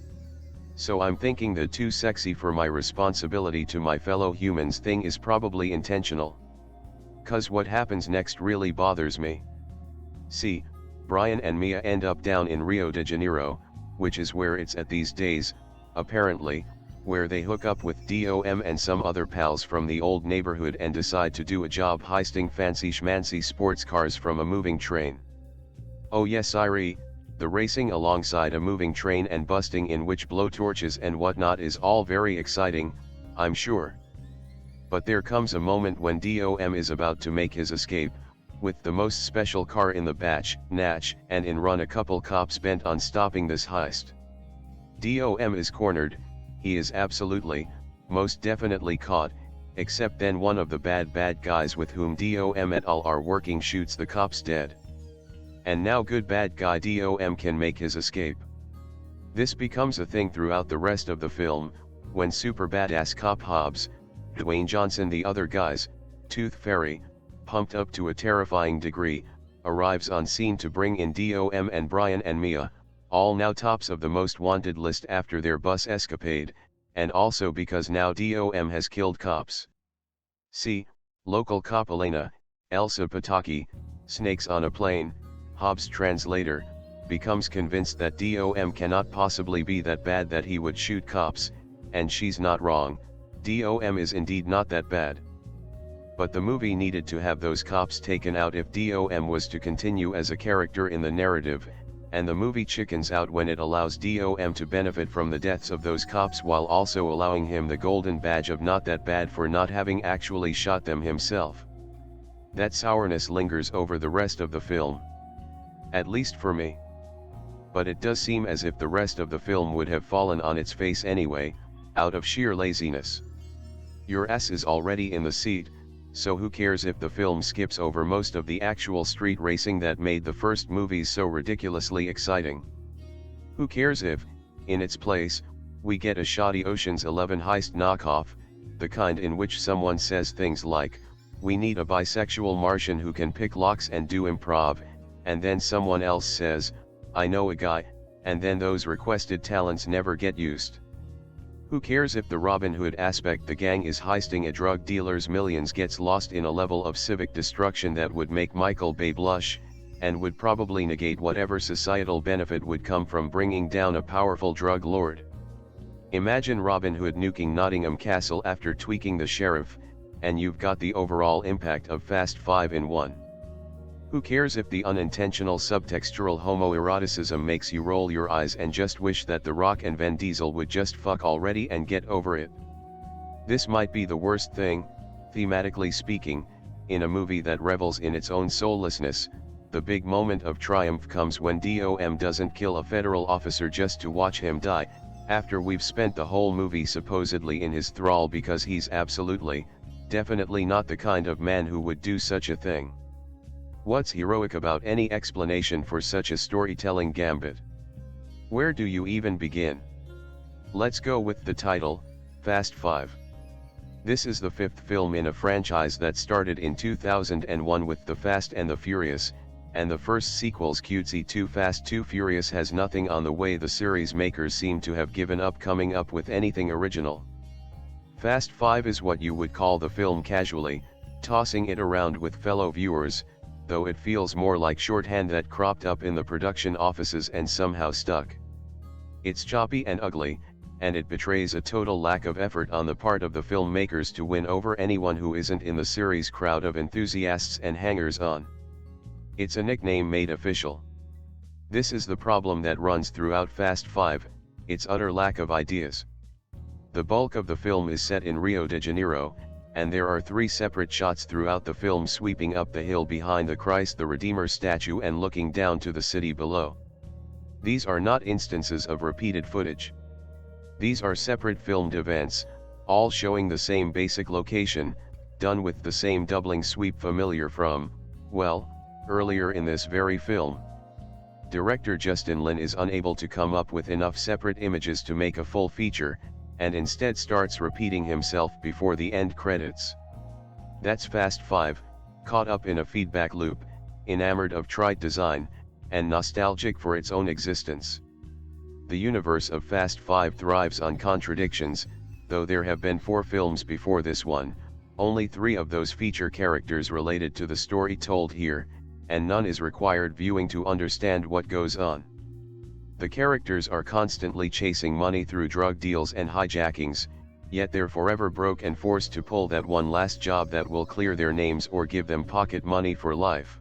So I'm thinking the too sexy for my responsibility to my fellow humans thing is probably intentional. 'Cause what happens next really bothers me. See, Brian and Mia end up down in Rio de Janeiro, which is where it's at these days, apparently, where they hook up with DOM and some other pals from the old neighborhood and decide to do a job heisting fancy schmancy sports cars from a moving train. Oh yes, the racing alongside a moving train and busting in which blowtorches and whatnot is all very exciting, I'm sure. But there comes a moment when DOM is about to make his escape, with the most special car in the batch, Natch, and in run a couple cops bent on stopping this heist. DOM is cornered, he is absolutely, most definitely caught, except then one of the bad guys with whom DOM et al. Are working shoots the cops dead. And now good bad guy DOM can make his escape. This becomes a thing throughout the rest of the film, when super badass cop Hobbs, Dwayne Johnson, the other guys, Tooth Fairy, pumped up to a terrifying degree, arrives on scene to bring in DOM and Brian and Mia, all now tops of the most wanted list after their bus escapade, and also because now DOM has killed cops. See, local cop Elena, Elsa Pataki, snakes on a plane, Hobbs translator, becomes convinced that DOM cannot possibly be that bad that he would shoot cops, and she's not wrong, DOM is indeed not that bad. But the movie needed to have those cops taken out if DOM was to continue as a character in the narrative, and the movie chickens out when it allows DOM to benefit from the deaths of those cops while also allowing him the golden badge of not that bad for not having actually shot them himself. That sourness lingers over the rest of the film. At least for me. But it does seem as if the rest of the film would have fallen on its face anyway, out of sheer laziness. Your ass is already in the seat, so who cares if the film skips over most of the actual street racing that made the first movies so ridiculously exciting? Who cares if, in its place, we get a shoddy Ocean's 11 heist knockoff, the kind in which someone says things like, "We need a bisexual Martian who can pick locks and do improv," and then someone else says, "I know a guy," and then those requested talents never get used. Who cares if the Robin Hood aspect, the gang is heisting a drug dealer's millions, gets lost in a level of civic destruction that would make Michael Bay blush, and would probably negate whatever societal benefit would come from bringing down a powerful drug lord? Imagine Robin Hood nuking Nottingham Castle after tweaking the sheriff, and you've got the overall impact of Fast 5 in one. Who cares if the unintentional subtextual homoeroticism makes you roll your eyes and just wish that The Rock and Vin Diesel would just fuck already and get over it? This might be the worst thing, thematically speaking, in a movie that revels in its own soullessness. The big moment of triumph comes when DOM doesn't kill a federal officer just to watch him die, after we've spent the whole movie supposedly in his thrall because he's absolutely, definitely not the kind of man who would do such a thing. What's heroic about any explanation for such a storytelling gambit? Where do you even begin? Let's go with the title, Fast 5. This is the fifth film in a franchise that started in 2001 with The Fast and the Furious, and the first sequel's cutesy Too Fast Too Furious has nothing on the way the series makers seem to have given up coming up with anything original. Fast 5 is what you would call the film casually, tossing it around with fellow viewers, though it feels more like shorthand that cropped up in the production offices and somehow stuck. It's choppy and ugly, and it betrays a total lack of effort on the part of the filmmakers to win over anyone who isn't in the series' crowd of enthusiasts and hangers-on. It's a nickname made official. This is the problem that runs throughout Fast 5, its utter lack of ideas. The bulk of the film is set in Rio de Janeiro, and there are 3 separate shots throughout the film sweeping up the hill behind the Christ the Redeemer statue and looking down to the city below. These are not instances of repeated footage. These are separate filmed events, all showing the same basic location, done with the same doubling sweep familiar from, well, earlier in this very film. Director Justin Lin is unable to come up with enough separate images to make a full feature, and instead starts repeating himself before the end credits. That's Fast 5, caught up in a feedback loop, enamored of trite design, and nostalgic for its own existence. The universe of Fast 5 thrives on contradictions, though there have been 4 films before this one, only 3 of those feature characters related to the story told here, and none is required viewing to understand what goes on. The characters are constantly chasing money through drug deals and hijackings, yet they're forever broke and forced to pull that one last job that will clear their names or give them pocket money for life.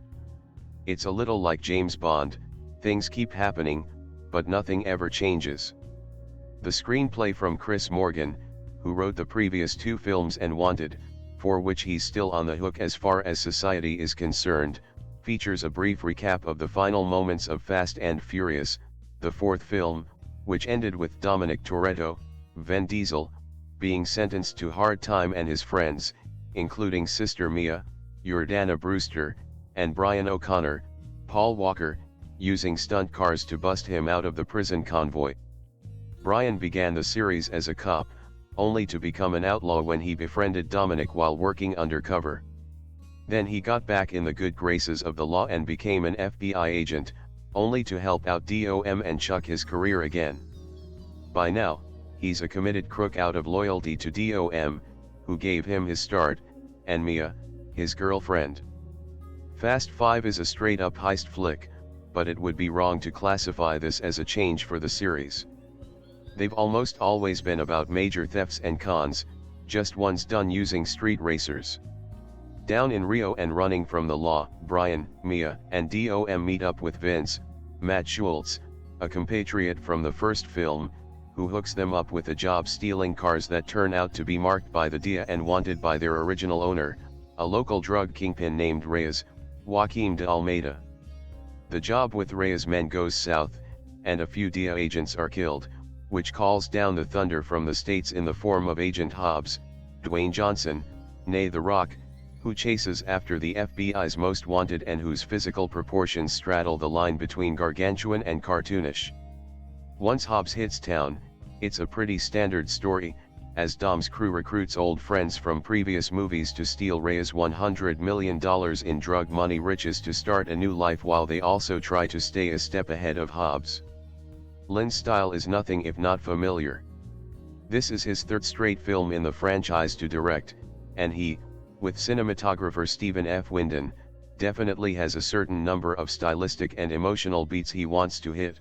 It's a little like James Bond, things keep happening, but nothing ever changes. The screenplay from Chris Morgan, who wrote the previous 2 films and Wanted, for which he's still on the hook as far as society is concerned, features a brief recap of the final moments of Fast and Furious, the 4th film, which ended with Dominic Toretto, Vin Diesel, being sentenced to hard time and his friends, including Sister Mia, Jordana Brewster, and Brian O'Connor, Paul Walker, using stunt cars to bust him out of the prison convoy. Brian began the series as a cop, only to become an outlaw when he befriended Dominic while working undercover. Then he got back in the good graces of the law and became an FBI agent, only to help out DOM and chuck his career again. By now, he's a committed crook out of loyalty to DOM, who gave him his start, and Mia, his girlfriend. Fast 5 is a straight-up heist flick, but it would be wrong to classify this as a change for the series. They've almost always been about major thefts and cons, just ones done using street racers. Down in Rio and running from the law, Brian, Mia, and DOM meet up with Vince, Matt Schultz, a compatriot from the first film, who hooks them up with a job stealing cars that turn out to be marked by the DIA and wanted by their original owner, a local drug kingpin named Reyes, Joaquim de Almeida. The job with Reyes' men goes south, and a few DIA agents are killed, which calls down the thunder from the states in the form of Agent Hobbs, Dwayne Johnson, nay The Rock, who chases after the FBI's most wanted and whose physical proportions straddle the line between gargantuan and cartoonish. Once Hobbs hits town, it's a pretty standard story, as Dom's crew recruits old friends from previous movies to steal Reyes' $100 million in drug money riches to start a new life while they also try to stay a step ahead of Hobbs. Lin's style is nothing if not familiar. This is his 3rd straight film in the franchise to direct, and he, with cinematographer Stephen F. Winden, definitely has a certain number of stylistic and emotional beats he wants to hit.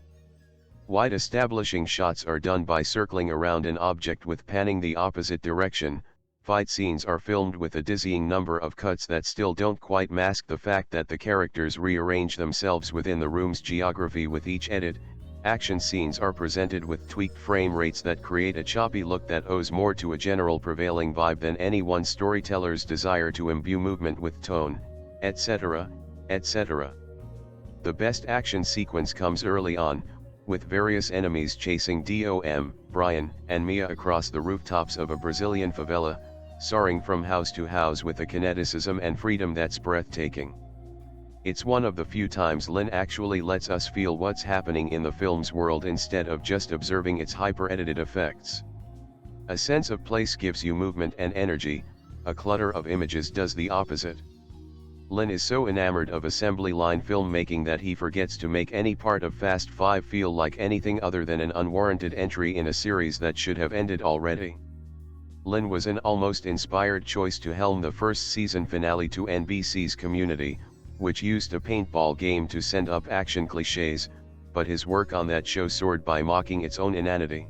Wide establishing shots are done by circling around an object with panning the opposite direction. Fight scenes are filmed with a dizzying number of cuts that still don't quite mask the fact that the characters rearrange themselves within the room's geography with each edit. Action scenes are presented with tweaked frame rates that create a choppy look that owes more to a general prevailing vibe than any one storyteller's desire to imbue movement with tone, etc., etc. The best action sequence comes early on, with various enemies chasing Dom, Brian, and Mia across the rooftops of a Brazilian favela, soaring from house to house with a kineticism and freedom that's breathtaking. It's one of the few times Lin actually lets us feel what's happening in the film's world instead of just observing its hyper-edited effects. A sense of place gives you movement and energy, a clutter of images does the opposite. Lin is so enamored of assembly line filmmaking that he forgets to make any part of Fast 5 feel like anything other than an unwarranted entry in a series that should have ended already. Lin was an almost inspired choice to helm the first season finale to NBC's Community, which used a paintball game to send up action cliches, but his work on that show soared by mocking its own inanity.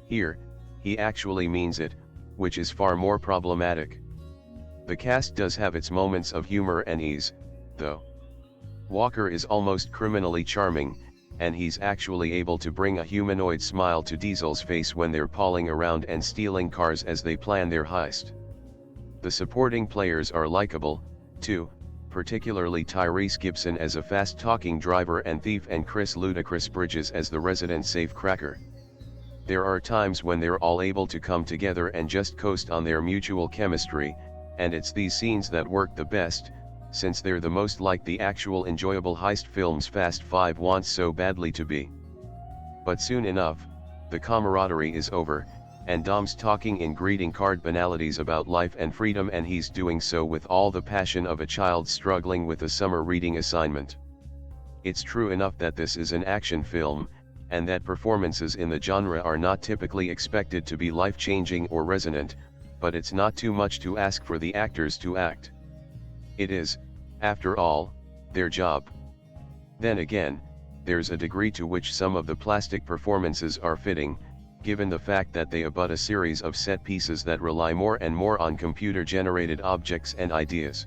Here, he actually means it, which is far more problematic. The cast does have its moments of humor and ease, though. Walker is almost criminally charming, and he's actually able to bring a humanoid smile to Diesel's face when they're pawing around and stealing cars as they plan their heist. The supporting players are likable, too, particularly Tyrese Gibson as a fast-talking driver and thief and Chris Ludacris Bridges as the resident safecracker. There are times when they're all able to come together and just coast on their mutual chemistry, and it's these scenes that work the best, since they're the most like the actual enjoyable heist films Fast 5 wants so badly to be. But soon enough, the camaraderie is over, and Dom's talking in greeting card banalities about life and freedom, and he's doing so with all the passion of a child struggling with a summer reading assignment. It's true enough that this is an action film, and that performances in the genre are not typically expected to be life-changing or resonant, but it's not too much to ask for the actors to act. It is, after all, their job. Then again, there's a degree to which some of the plastic performances are fitting, given the fact that they abut a series of set pieces that rely more and more on computer-generated objects and ideas.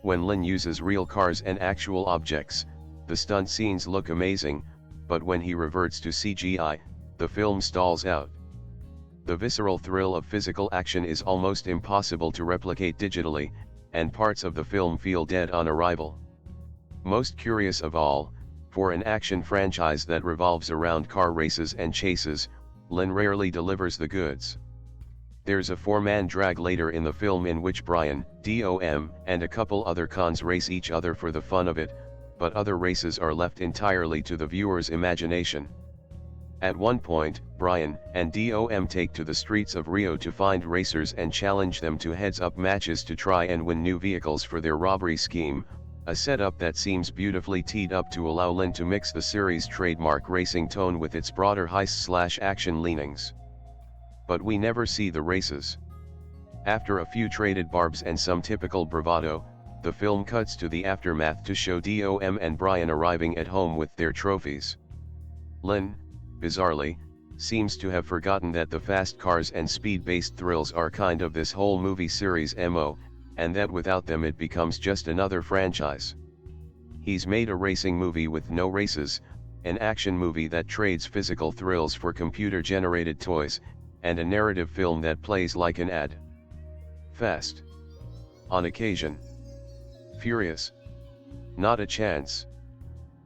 When Lin uses real cars and actual objects, the stunt scenes look amazing, but when he reverts to CGI, the film stalls out. The visceral thrill of physical action is almost impossible to replicate digitally, and parts of the film feel dead on arrival. Most curious of all, for an action franchise that revolves around car races and chases, Lin rarely delivers the goods. There's a four-man drag later in the film in which Brian, Dom, and a couple other cons race each other for the fun of it, but other races are left entirely to the viewer's imagination. At one point, Brian and Dom take to the streets of Rio to find racers and challenge them to heads-up matches to try and win new vehicles for their robbery scheme, a setup that seems beautifully teed up to allow Lin to mix the series' trademark racing tone with its broader heist/action leanings. But we never see the races. After a few traded barbs and some typical bravado, the film cuts to the aftermath to show Dom and Brian arriving at home with their trophies. Lin, bizarrely, seems to have forgotten that the fast cars and speed-based thrills are kind of this whole movie series' MO, and that without them it becomes just another franchise. He's made a racing movie with no races, an action movie that trades physical thrills for computer-generated toys, and a narrative film that plays like an ad. Fast. On occasion. Furious. Not a chance.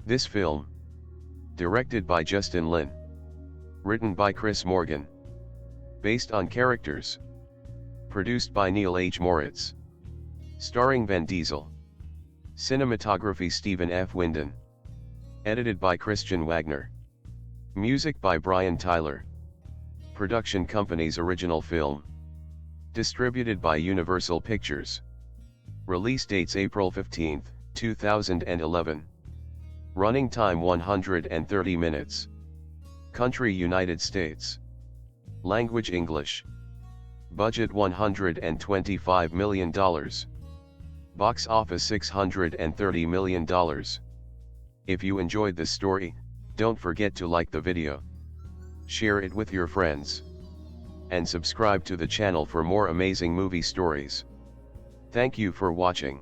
This film. Directed by Justin Lin. Written by Chris Morgan. Based on characters. Produced by Neal H. Moritz. Starring Vin Diesel. Cinematography Stephen F. Winden. Edited by Christian Wagner. Music by Brian Tyler. Production company's original film. Distributed by Universal Pictures. Release dates April 15, 2011. Running time 130 minutes. Country United States. Language English. Budget $125 million. Box office $630 million. If you enjoyed this story, Don't forget to like the video, share it with your friends, and subscribe to the channel for more amazing movie stories. Thank you for watching.